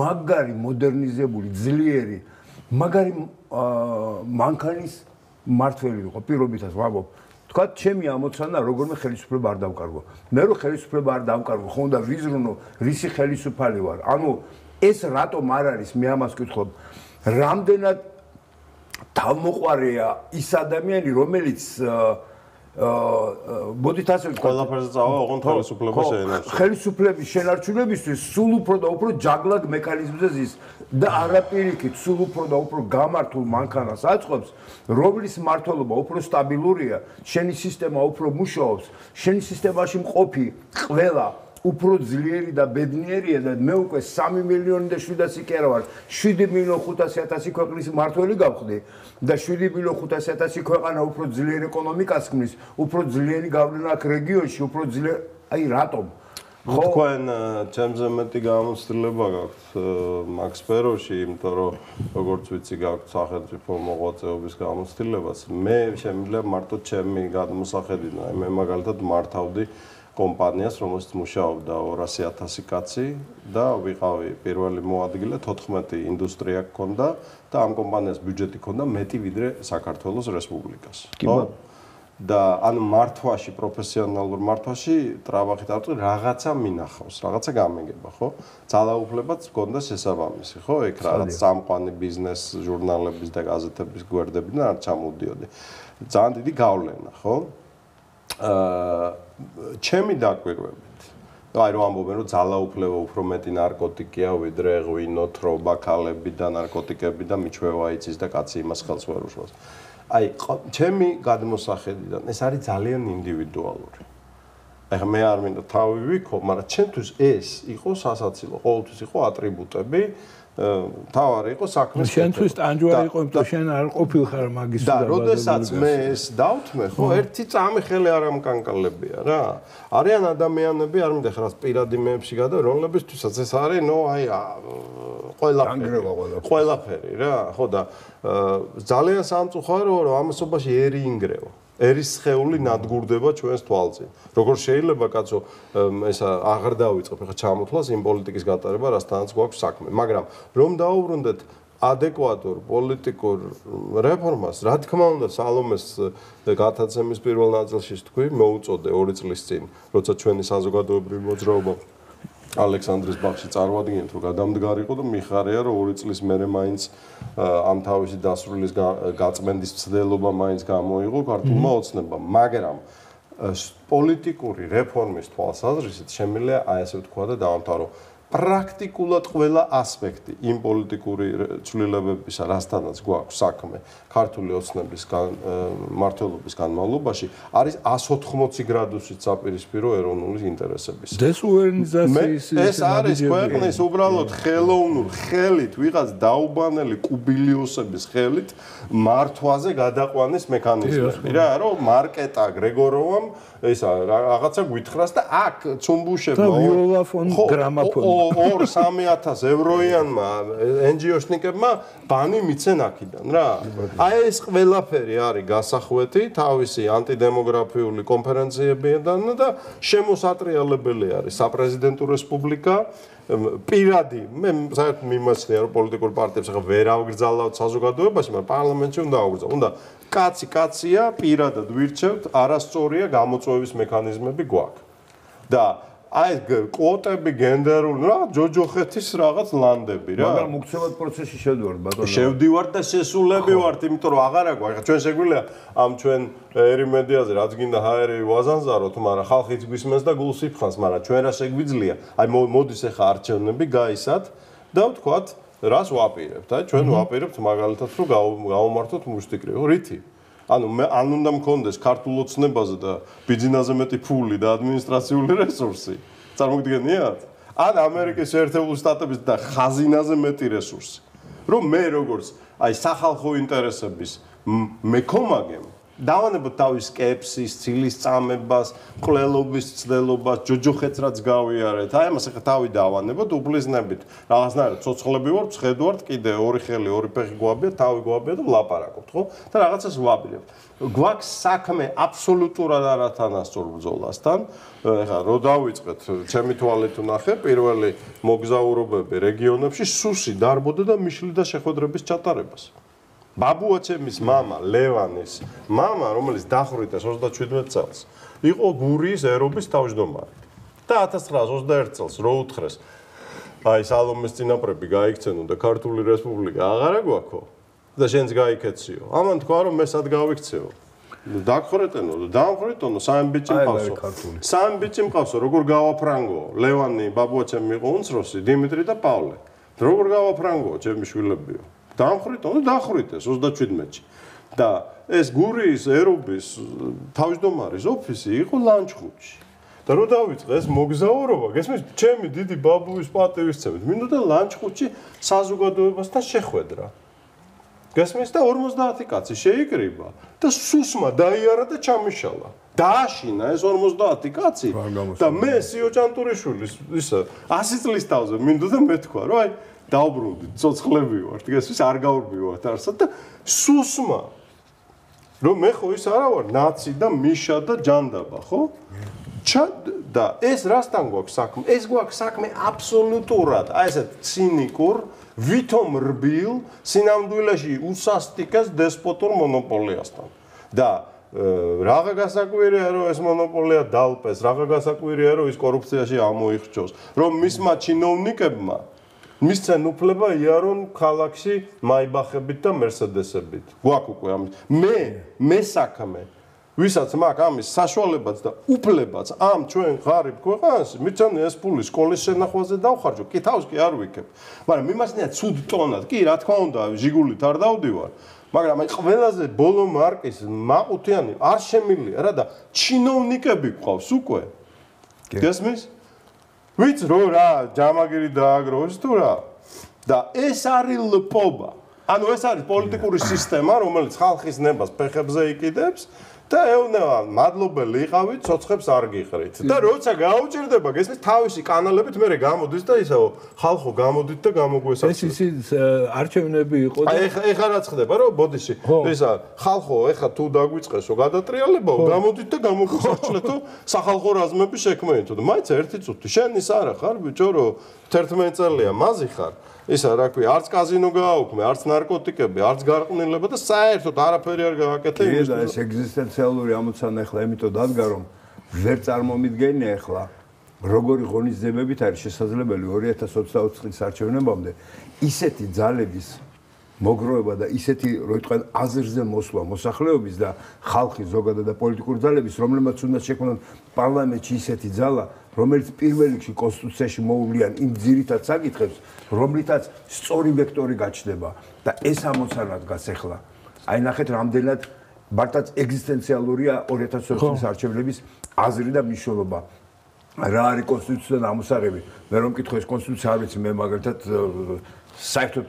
მაგარი მოდერნიზებული ძლიერი მაგარი მანქანის მართველი იყო პირობითაც ვამბობ თქვათ ჩემი ამოცანა როგორმე ხელისუფლება არ დავკარგო მე რო ხელისუფლება არ დავკარგო ხო უნდა ვიზრუნო რისი ხელისუფალი ვარ ანუ ეს რატომ არ არის მე ამას ვკითხულობ რამდენად თავმოყარია ის ადამიანი რომელიც მოდით ასე ვთქვათ ყველაფერზე წავა ოღონდ ხელისუფლება შეენარჩუნა ხელისუფლების შენარჩუნებისთვის სულ უფრო და უფრო ჯაგლად მექანიზმზე ზის და არაპირიქით სულ უფრო და უფრო გამართულ მანქანას აწყობს რომლის მართლობა უფრო სტაბილურია შენი სისტემა უფრო მუშაობს შენი სისტემაში მყოფი ყველა უფრო ძლიერი და ბედნიერია და მე უკვე 3 მილიონი და 700 კი არა ვარ 7,500,000 ქვეყნის მართველი გავხდი და 7,500,000 ქვეყანა უფრო ძლიერ ეკონომიკას ქმნის უფრო ძლიერი გავლენა აქვს რეგიონში უფრო ძლიერ აი რატომ ხო თქვენ ჩემზე მეტი გამოცდილება გაქვთ მაგ სფეროში იმიტომ რომ როგორც ვიცი გაქვთ სახელმწიფო მოღვაწეობის გამოცდილებაც მე შემიძლია მარტო ჩემი გადმოსახედიდან აი მე მაგალითად მართავდი კომპანიას, რომელსაც მუშაობდა 200,000 კაცი და ვიყავი პირველი მოადგილე 14 ინდუსტრია გქონდა და ამ კომპანიას ბიუჯეტი ჰქონდა მეტი ვიდრე საქართველოს რესპუბლიკას. ხო? და ანუ მართვაში, პროფესიონალურ მართვაში ტრაბახით არ ვწყვი, რაღაცა მინახავს, რაღაცა გამეგება, ხო? ძალაუფლებაც გქონდა შესაბამისი, ხო? ეგ რაღაც წამყვანი ბიზნეს ჟურნალების და გაზეთების გვერდებიდან არ ჩამოვდიოდი. ძალიან დიდი გავლენა, ხო? ჩემი დაკვირვებით. აი რომ ამბობენ რომ ძალაუფლება უფრო მეტი ნარკოტიკია ვიდრე ღვინო, თრობა, ქალები და ნარკოტიკები და მიჩვევა იცის და კაცი იმას ხელს ვერ უშავს. აი ჩემი გადმოსახედიდან ეს არის ძალიან ინდივიდუალური. ეხლა მე არ მინდა თავი ვიქო, მაგრამ ჩემთვის ეს იყო სასაცილო, ყოველთვის იყო ატრიბუტები, თავარი იყო საქმის. შენთვის ტანჯვარი იყო, იმიტომ შენ არ ყოფილხარ მაგის და როდესაც მე ეს დავთმე, ხო, ერთი წამი ხელი არ ამკანკალებია რა. არიან ადამიანები, არ მინდა ხარ პირადი მეებში გადა, რომლებისთვისაც ეს არის, ნუ აი ყველაფერი რა, ხო და ძალიან სამწუხარო რომ ამასობაში ერი ინგრევა. ერის სხეული ნადგურდება ჩვენს თვალწინ. როგორ შეიძლება კაცო ესა აღარ დავიწყებ ხა ჩამოთვლას იმ პოლიტიკის გატარება, რასთანაც გვაქვს საქმე. მაგრამ რომ დაუბრუნდეთ ადეკვატურ პოლიტიკურ რეფორმას, რა თქმა უნდა, სალომეს გადაცემის პირველ ნაწილში თქვი, მოუწოდე 2 წლის წინ, როცა ჩვენი საზოგადოებრივი მოძრაობა ალექსანდრის ბაღში წარმოადგენთ, რომ გადამდგარიყო და მიხარია, რომ 2 წლის მერე მაინც ამ თავისი დასრულის გაწმენდის ცდელობა მაინც გამოიღო ქართულმა ოცნებამ, მაგრამ პოლიტიკური რეფორმის თვალსაზრისით შემიძლია აი ასე ვთქვა და დავამთავრო პრაქტიკულად ყველა ასპექტი იმ პოლიტიკური ცვლილებებისა, რასთანაც გვაქვს საქმე ქართული ოცნების მმართველობის განმავლობაში, არის 180 გრადუსით საპირისპირო ეროვნული ინტერესების. დესუვერენიზაციის ეს არის ქვეყნის უბრალოდ ხელოვნურ ხელით, ვიღაც დაუბანელი კუბილიოსების ხელით მართვაზე გადაყვანის მექანიზმები რა, რომ მარკეტა გრეგოროვამ ესა რაღაცა გვითხრას და აქ ცუმბუშებმა ორ 3000 ევროიანმა NGO-შნიკებმა ბანი მიცენ აქიდან რა. აი ეს ყველაფერი არის გასახვეთი თავისი ანტიდემოგრაფიული კონფერენციებიდან და შემოსატრიალებელი არის საპრეზიდენტო რესპუბლიკა პირადი მე საერთოდ მიმაჩნია რომ პოლიტიკურ პარტიებს ახლა ვერ ავგრძალავთ საზოგადოებაში, მაგრამ პარლამენტში უნდა ავგრძალოთ. უნდა კაცია პირადად ვირჩევთ, არასწორია გამოწვევის მექანიზმები გვაქვს. და აი კვოტები გენდერული რა ჯოჯოხეთის რაღაც ლანდები რა. მაგრამ მუქცევად პროცესში შევდივართ ბატონო. შევდივართ და შესულები ვართ, იმიტომ რომ აღარ აქვს. ახლა ჩვენ შეგვიძლია ამ ჩვენ ერიმედიაზე რაც გინდა ჰაერები ვაზანზაროთ, მაგრამ ხალხიც გვისმენს და გულს იფხანს, მაგრამ ჩვენ რა შეგვიძლია? აი მოდის ახლა არჩევნები გაისად და ვთქვათ, რას ვაპირებთ? აი ჩვენ ვაპირებთ მაგალითად რომ გავუმართოთ მუშტიკრიო, რითი? ანუ ან უნდა მქონდეს ქართულ ოცნებაზე და ბიძინაზე მეტი ფული და ადმინისტრაციული რესურსი. წარმოგიდგენიათ? ან ამერიკის შეერთებული შტატების და ხაზინაზე მეტი რესურსი. რომ მე როგორც აი სახალხო ინტერესების მეკომაგემ დავანებოთ თავის სკეპსის, ცილის წამებას, ყლელობის ცდელობას, ჯოჯოხეთს რაც გავიარეთ. აი ამას ახლა თავი დავანებოთ, უბლიზნებით. რაღაცნაირად ცოცხლები ვართ, ცხედვართ, კიდე ორი ხელი, ორი ფეხი გვაბია, თავი გვაბია და ვლაპარაკობთ, ხო? და რაღაცას ვაბილებ. გვაქვს საქმე აბსოლუტურად არათანასწორ ბრძოლასთან. ეხლა რო დავიწყეთ, ჩემი თვალით ვნახე, პირველი მოგზაურობები რეგიონებში სუსი დარბოდა და მიშლიდა შეხვედრების ჩატარებას. ბაბუაჩემის მამა, ლევანის მამა, რომელიც დახვრიტეს 37 წელს, იყო გურიის ერობის თავმჯდომარე. და 1921 წელს რო უთხრეს, აი სალომეს წინაპრები გაიქცენო და ქართული რესპუბლიკა აღარა გვაქო და შენც გაიქეციო. ამან თქვა რომ მე სად გავიქცეო. დაგხრეტენო და დამხრეტონო სამი ბიჭი მყავსო. სამი ბიჭი მყავსო, როგორ გავაფრანგო? ლევანი, ბაბუაჩემი იყო უმცროსი, დიმიტრი და პავლე. როგორ გავაფრანგო ჩემი შვილებიო? დამხრიტონ და დახვრიტეს 37-ში. და ეს გურიის ერობის თავმჯდომარის ოფისი იყო ლანჩხუთში. და რო დავიწყე ეს მოგზაურობა, გესმის, ჩემი დიდი ბაბუის პატივისცემით, მინდოდა ლანჩხუთში საზოგადოებასთან შეხვედრა. გესმის და 50 კაცი შეიკრიბა და სუსმა დაიარა და ჩამიშალა. დააშინა ეს 50 კაცი და მე სიო ჭანტურიშვილის ისა 100 წლის თავზე მინდოდა მეთქვა, რომ აი დაუბრუნდით, ცოცხლები ვართ, გესმის, არ გაურბივართ არსად და სუსმა რომ მე ხო ის არა ვარ ნაცი და მიშა და ჯანდაბა, ხო? და ეს რასთან გვაქვს საქმე? ეს გვაქვს საქმე აბსოლუტურად, აი ესეთ ცინიკურ, ვითომ რბილ, სინამდვილეში უსასტიკეს დესპოტურ მონოპოლიასთან. და რაღა გასაკვირია რომ ეს მონოპოლია დალპეს, რაღა გასაკვირია რომ ის კორუფციაში ამოიხჭოს, რომ მისმა ჩინოვნიკებმა მისცენ უფლება იარონ ქალაქში მაიბახებით და მერსედესებით. გვაქვს უკვე ამის. მე საქმე ვისაც მაქვს ამის საშუალებაც და უფლებაც ამ ჩვენ ღარიბ ქვეყანაში მიცემ ეს ფული სკოლის შენახვაზე დავხარჯო. კი თავს კი არ ვიქებ. მაგრამ მიმასნია ცუდ ტონად. კი რა თქმა უნდა ჟიგულით არ დავდივარ. მაგრამ აი ყველაზე ბოლო მარკის მაყუთიანი არ შემილია რა და ჩინოვნიკები ყავს უკვე. გესმის? ვიც რო რა ჯამაგირი დააგროვეს თუ რა და ეს არის ლპობა. ანუ ეს არის პოლიტიკური სისტემა, რომელიც ხალხის ნებას ფეხებზე იკიდებს და ეუბნება, მადლობელი იყავით, ცოცხებს არ გიყრით. და როცა გაუჭირდება, გესმის, თავისი კანალებით მე გამოდის და ისაო, ხალხო გამოდით და გამოგვესახეთ. ეს ისიც არჩევნები იყო და ეხლა რაც ხდება, რომ ბოდიში, ისა ხალხო, ეხლა თუ დაგვიწყესო გადატრიალებაო, გამოდით და გამოგვესახეთო სახალხო რაზმები შექმნითო და მაინც ერთი წუთი. შენ ის არა ხარ, ბიჭო, რომ 11 წელია მაზი ხარ. ისა რა ქვია, არც კაზინო გააუქმე, არც ნარკოტიკები, არც გარყვნილება და საერთოდ არაფერი არ გააკეთე იმის. და ეს ეგზისტენციალური ამოცანა ახლა იმიტომ დადგა, რომ ვერ წარმომიდგენია ახლა როგორი ღონისძიებებით არის შესაძლებელი 2024 წლის არჩევნებამდე ისეთი ძალების მოგროვება და ისეთი, რო იტყვიან, აზრზე მოსვლა მოსახლეობის და ხალხის ზოგადად და პოლიტიკური ძალების, რომლებმაც უნდა შექმნან პარლამენტში ისეთი ძალა, რომელიც პირველ რიგში კონსტიტუციაში მოუვლიან იმ ძირითად საკითხებს, რომლითაც სწორი ვექტორი გაჩნდება და ეს ამოცანა დგას ახლა. აი ნახეთ, რამდენად მართლაც ეგზისტენციალურია 2020 წლის არჩევნების აზრი და მნიშვნელობა. რა არის კონსტიტუცია და ამოსაღები? მე რომ მკითხო ეს კონსტიტუცია არ ვიცი, მე მაგალითად საერთოდ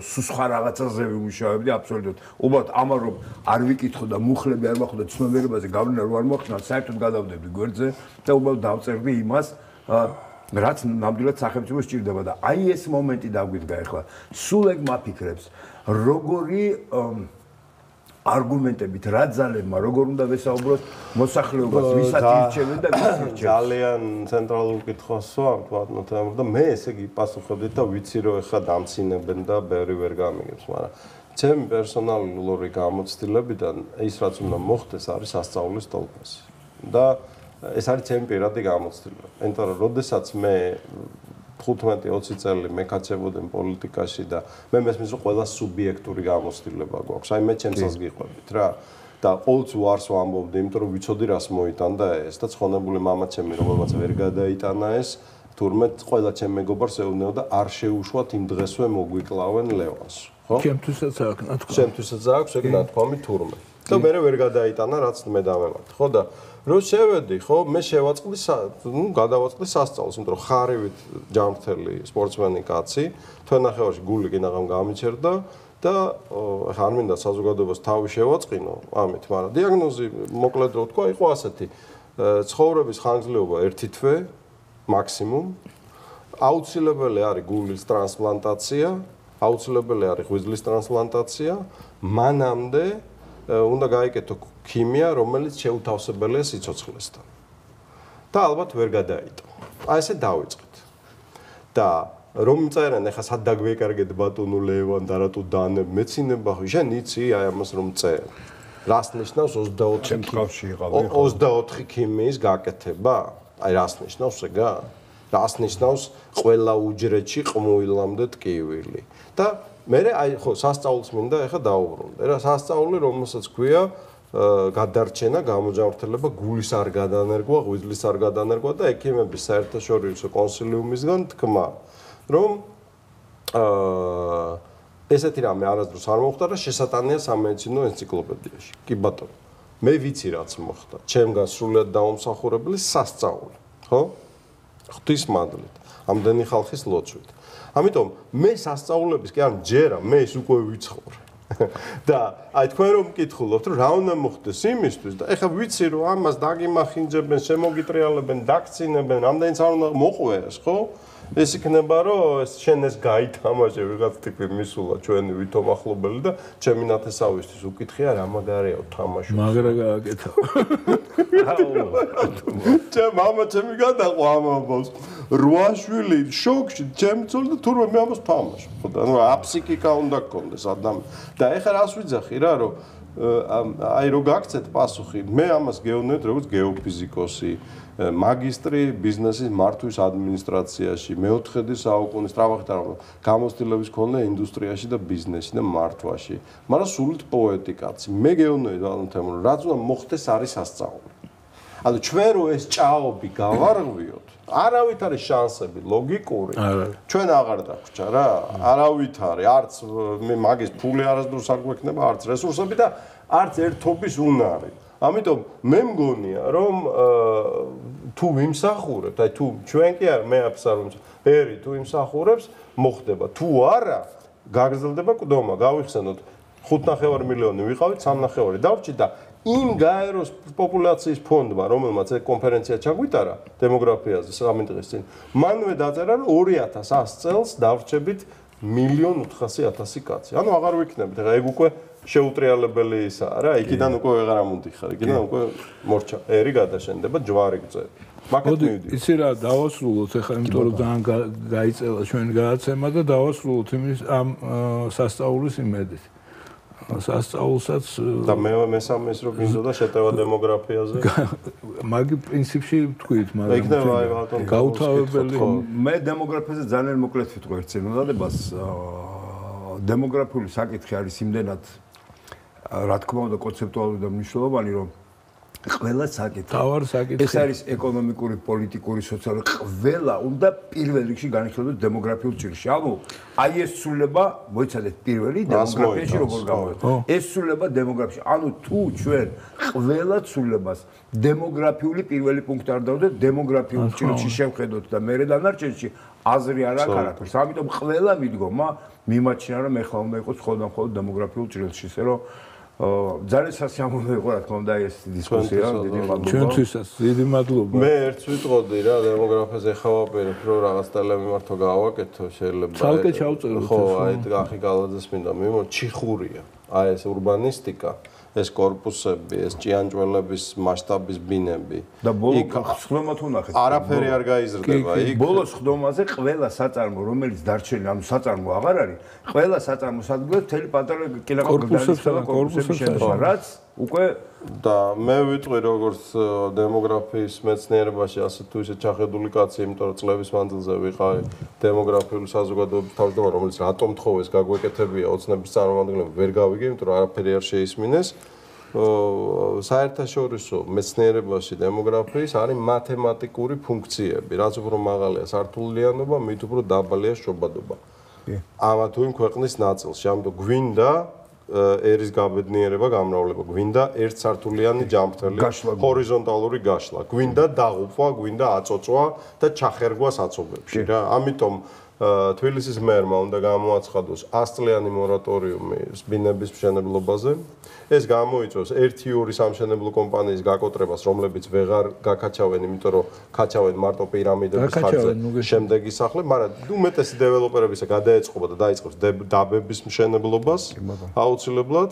სხვა რაღაცაზე ვიმუშავებდი აბსოლუტურად. უბრალოდ ამან რომ არ ვიკითხო და მუხლები არ მახვდა ცნობიერებაზე გავლენა რო არ მოახდინა, საერთოდ გადავდები გვერდზე და უბრალოდ დავწერდი იმას, რაც ნამდვილად სახელმწიფო სჭირდება და აი ეს მომენტი დაგვიდგა ახლა. სულ ეგ მაფიქრებს, როგორი არგუმენტებით რა ძალებმა როგორ უნდა ვესაუბროთ მოსახლეობას, ვისაც ირჩევენ და ვის ირჩევენ. ძალიან ცენტრალურ კითხვას ვამბობ და მე ესე იგი პასუხობდით და ვიცი რომ ეხლა დამცინებენ და ბევრი ვერ გამიგებს, მაგრამ ჩემი პერსონალური გამოცდილებიდან ის რაც უნდა მოხდეს არის სასწაულის თოლფასი. და ეს არის ჩემი პირადი გამოცდილება. იმიტომ რომ როდესაც მე 15-20 წელი მეკაცებოდեմ პოლიტიკაში და მე მესმის რომ ყველა სუბიექტური გამოცდილება გვაქვს. აი მე ჩემსაც გიყვებით რა. და ყოველთვის უარს ვამბობდი, იმიტომ რომ ვიცოდი რას მოიტანდა ეს და ცხონებული მამაჩემი რომელმაც ვერ გადაიტანა ეს, თურმე ყველა ჩემ მეგობარს ეუბნებოდა არ შეუშვათ იმ დღესვე მოგვიკლავენ ლევანს. ხო? ჩემთვისაც აქვს ნათქვამი. ჩემთვისაც აქვს ეგ ნათქვამი თურმე. და მე ვერ გადაიტანა რაც მე დავემართ. ხო და რო შევედი, ხო, მე შევაწყდი, გადავაწყდი სასწაულს, იმიტომ რომ ხარივით ჯანმრთელი სპორტსმენი კაცი, თვენახევარში გული კინაღამ გამიჩერდა და ახლა არ მინდა საზოგადოებას თავი შევაწყინო ამით, მაგრამ დიაგნოზი მოკლედ რო თქვა, იყო ასეთი: ცხოვრების ხანგრძლივობა 1 თვე მაქსიმუმ, აუცილებელი არის გულის ტრანსპლანტაცია, აუცილებელი არის ღვიძლის ტრანსპლანტაცია, მანამდე უნდა გაიკეთო ქიმია, რომელიც შეუთავსებელია სიცოცხლესთან. და ალბათ ვერ გადაიტო. აი ესე დავიწყეთ. და რომ წერენ, ეხლა სად დაგვეკარგეთ ბატონო ლევან და რატო დანებ მეცინება ხო? შენ იცი აი ამას რომ წერ. რას ნიშნავს 24 ქიმიის გაკეთება? აი რას ნიშნავს ეგა? რას ნიშნავს ყველა უჯრედში ყმუილამდე ტკივილი? და მე აი ხო სასწაულს მინდა ეხლა დაუბრუნდე რა სასწაული რომელსაც ქვია გადარჩენა გამოჯანმრთელება გულის არ გადანერგვა ღვიძლის არ გადანერგვა და ექიმების საერთაშორისო კონსილიუმისგან თქმა რომ ესეთი რამე არასდროს არ მოხდა და შესატანია სამედიცინო ენციკლოპედიაში კი ბატონო მე ვიცი რაც მოხდა ჩემგან სრულად დაუმსახურებელი სასწაული ხო ღვთის მადლით ამდენი ხალხის ლოცვით ამიტომ მე სასწაულების კი არ მჯერა მე ის უკვე ვიცხოვრე და აი თქვენ რომ მკითხულობთ რომ რა უნდა მოხდეს იმისთვის და ეხლა ვიცი რომ ამას დაგიმახინჯებენ შემოგიტრიალებენ დაგცინებენ რამდენიც არ უნდა მოყვეს ხო ეს იქნება რომ ეს შენ ეს გაითამაშე ვიღაც ტიპი მისულა ჩვენი ვითომ ახლობელი და ჩემი ნათესავისთვის უკითხია რა მაგარია თამაშობს მაგრა გააკეთა ჩემ მამა ჩემი გადაყვა ამ ამბავს 8 შვილი შოკში ჩემი ცოლი და თურმე მე ამას თამაშობ ხო და ნუ აფსიქიკა უნდა გქონდეს ადამი და ეხლა რას ვიძახი რა რომ აი რო გაგცეთ პასუხი, მე ამას გეუბნებით როგორც გეოფიზიკოსი, მაგისტრი ბიზნესის მართვის ადმინისტრაციაში, მე-14 საუკუნის სწრაფად გამოცდილების მქონე ინდუსტრიაში და ბიზნესში და მართვაში. მაგრამ სულით პოეტი კაცი. მე გეუბნებით ბატონ თემურ, რაც უნდა მოხდეს არის სასწაული. ანუ ჩვენ რო ეს ჭაობი გავარღვიოთ, არავით არის შანსები ლოგიკური. ჩვენ აღარ დაგვრჩა რა, არავით არის, არც მე მაგის ფული არასდროს არ გვექნება, არც რესურსები და არც ერთობის უნარი. ამიტომ მე მგონია, რომ თუ ვიმსახურებთ, აი თუ ჩვენ კი არ მე აფსარუმს, ერი თუ იმსახურებს, მოხდება. თუ არა, გაგრძელდება ყდომა, გავიხსენოთ 5.5 მილიონი ვიყავით, 3.5 დავრჩით და იმ გაეროს პოპულაციის ფონდმა, რომელმაც ეს კონფერენცია ჩაგვიტარა დემოგრაფიაზე 3 დღის წინ, მანვე დაწერა, რომ 2100 წელს დავრჩებით 1.400.000 კაცი. ანუ აღარ ვიქნებით, ეხლა ეგ უკვე შეუტრიალებელი ისაა რა, იქიდან უკვე ვეღარ ამოდიხარ, იქიდან უკვე მორჩა, ერი გადაშენდება, ჯვარი გწევი. მაგათ მივიდი. იცი რა, დავასრულოთ ახლა, იმიტომ რომ ძალიან გაიწელა ჩვენი გადაცემა და დავასრულოთ იმის ამ სასწაულის იმედით. სასწაულსაც და მესამეს რო გინდოდა შეტევა დემოგრაფიაზე. მაგი პრინციპში ვთქვით, მაგრამ იქნება აი ბატონ გაუთავებელი. მე დემოგრაფიაზე ძალიან მოკლედ ვიტყვი ერთ წინოდადებას. დემოგრაფიული საკითხი არის იმდენად რა თქმა უნდა კონცეპტუალური და მნიშვნელოვანი, რომ ყველა საკითხი ეს არის ეკონომიკური, პოლიტიკური, სოციალური, ყველა უნდა პირველ რიგში განიხილოს დემოგრაფიულ ჭირში. ანუ აი ეს სრულება, მოიცადეთ პირველი დემოგრაფიაში როგორ გამოვა. ეს სრულება დემოგრაფიაში. ანუ თუ ჩვენ ყველა სრულებას დემოგრაფიული პირველი პუნქტი არ დავდოთ, დემოგრაფიულ ჭირში შევხედოთ და მერე დანარჩენში აზრი არ აქვს არაფერს. ამიტომ ყველა მიდგომა მიმაჩნია, რომ ეხლა უნდა იყოს მხოლოდ დემოგრაფიულ ჭრილში, ისე რომ ძალიან სასიამოვნო იყო რა თქმა უნდა ეს დისკუსია, დიდი მადლობა. ჩვენთვისაც დიდი მადლობა. მე ერთს ვიტყოდი რა დემოგრაფიაზე ხავაპირებ, რომ რაღაც ტელემიმართვა გავაკეთო, შეიძლება. ცალკე ჩავწეროთ. ხო, აი გახი გალაძეს მინდა მიმო ჩიხურია. აი ეს ურბანისტიკა, ეს корпуსები, ეს ჭიანჭველების მასშტაბის ბინები. და ბოლო ხდომა თუ ნახეთ. არაფერი არ გაიზრდება იქ. ბოლოს ხდომაზე ყველა საწარმო, რომელიც დარჩენილი, ანუ საწარმო აღარ არის, ყველა საწარმო სადგურებს მთელი პატარა კორპუსები შეනවා, რაც უკვე და მე ვიტყვი როგორც დემოგრაფიის მეცნიერებაში ასე თუ ისე ჩახედული კაცი, იმიტომ რომ წლების მანძილზე ვიყავი დემოგრაფიული საზოგადოების თავმჯდომარე, რომელიც რატომ თხოვეს გაგვეკეთებია ოცნების წარმომადგენლები, ვერ გავიგე, იმიტომ რომ არაფერი არ შეისმინეს. საერთაშორისო მეცნიერებაში დემოგრაფიის არის მათემატიკური ფუნქციები, რაც უფრო მაღალია სართულიანობა, მით უფრო დაბალია შობადობა. ამა თუ იმ ქვეყნის ნაწილში, ამიტომ გვინდა ერის გაბედნიერება, გამრავლება, გვინდა ერთსართულიანი ჯამრთელი, ჰორიზონტალური გაშლა, გვინდა დაღუპვა, გვინდა აწოწვა და ჩახერგვა საცობებში რა. ამიტომ თბილისის მერმა უნდა გამოაცხადოს 100 წლიანი მორატორიუმი ბინების მშენებლობაზე. ეს გამოიწვევს 1-2 სამშენებლო კომპანიის გაკოტრებას, რომლებიც ვეღარ გაკაჩავენ, იმიტომ რომ კაჩავენ მარტო პირამიდების ხარჯზე შემდეგი სახლი, მაგრამ უმეტესი დეველოპერებისა გადაეწყობა და დაიწყებს დაბების მშენებლობას აუცილებლად.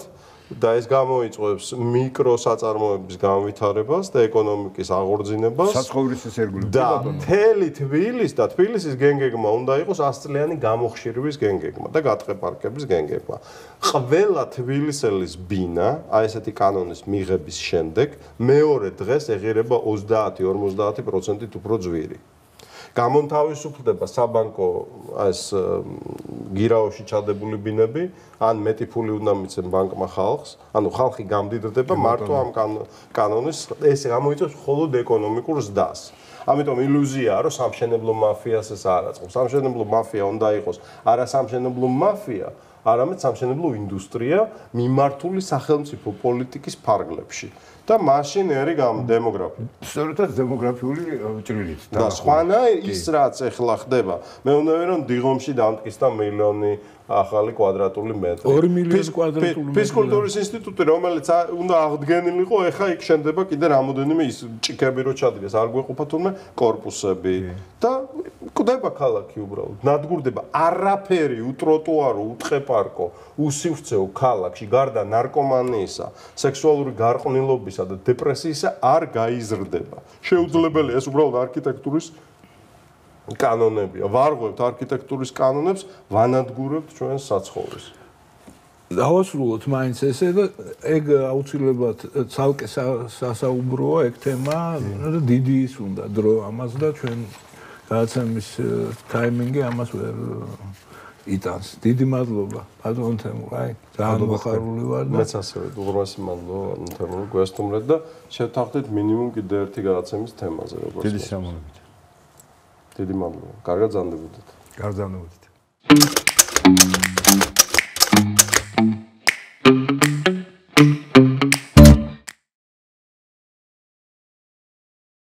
და ეს გამოიწვევს მიკრო საწარმოების განვითარებას და ეკონომიკის აღორძინებას. საცხოვრისის ერგულებს. და მთელი თბილისი და თბილისის გენგეგმა უნდა იყოს 100 წლიანი გამოხშირვის გენგეგმა და გატყე-პარკების გენგეგმა. ყველა თბილისელის ბინა, აი ესეთი კანონის მიღების შემდეგ, მეორე დღეს ეღირება 30-50% უფრო ძვირი. გამონთავისუფლდება საბანკო ეს გირაოში ჩადებული ბინები, ან მეტი ფული უნდა მიცემ ბანკმა ხალხს, ანუ ხალხი გამდიდრდება მარტო ამ კანონის, ეს გამოიწვევს მხოლოდ ეკონომიკურ ზრდას. ამიტომ ილუზიაა, რომ სამშენებლო მაფიას ეს არ აწყობს. სამშენებლო მაფია უნდა იყოს არა სამშენებლო მაფია, არამედ სამშენებლო ინდუსტრია მიმართული სახელმწიფო პოლიტიკის ფარგლებში. და მაშინ ერი დემოგრაფია. სწორედაც დემოგრაფიული ჭრილით. და სხვანაირ ის რაც ეხლა ხდება, მე უნდა ვერო დიღომში დამტკიცდა მილიონი ახალი კვადრატული მეტრი. 2 მილიონი კვადრატული მეტრი. ფიზკულტურის ინსტიტუტი, რომელიც უნდა აღდგენილიყო, ეხლა იქ შენდება კიდე რამოდენიმე ის ჭიქები რო ჩადგეს, არ გვეყოფა თურმე корпуსები და კვდება ქალაქი უბრალოდ. ნადგურდება არაფერი უტროტუარო, უწყე-პარკო, უსივრცეო ქალაქში გარდა ნარკომანიისა, სექსუალური გარყვნილობისა და დეპრესიისა არ გაიზრდება. შეუძლებელია ეს უბრალოდ არქიტექტურის კანონებია. ვარღვევთ არქიტექტურის კანონებს, ვანადგურებთ ჩვენს საცხოვრეს. დავასრულოთ მაინც ესე და ეგ აუცილებლად ცალკე სასაუბროა ეგ თემა და დიდი ის უნდა დრო ამას და ჩვენ გადაცემის ტაიმინგი ამას ვერ იტანს. დიდი მადლობა ბატონ თემურ, აი ძალიან მოხარული ვარ და მეც ასევე უღრმესი მადლობა თემურ გვესტუმრეთ და შევთანხმდით მინიმუმ კიდე ერთი გადაცემის თემაზე როგორც დიდი სამონებით. დიდი მადლობა. კარგად ზანდებოდეთ. გარდავნებოდით.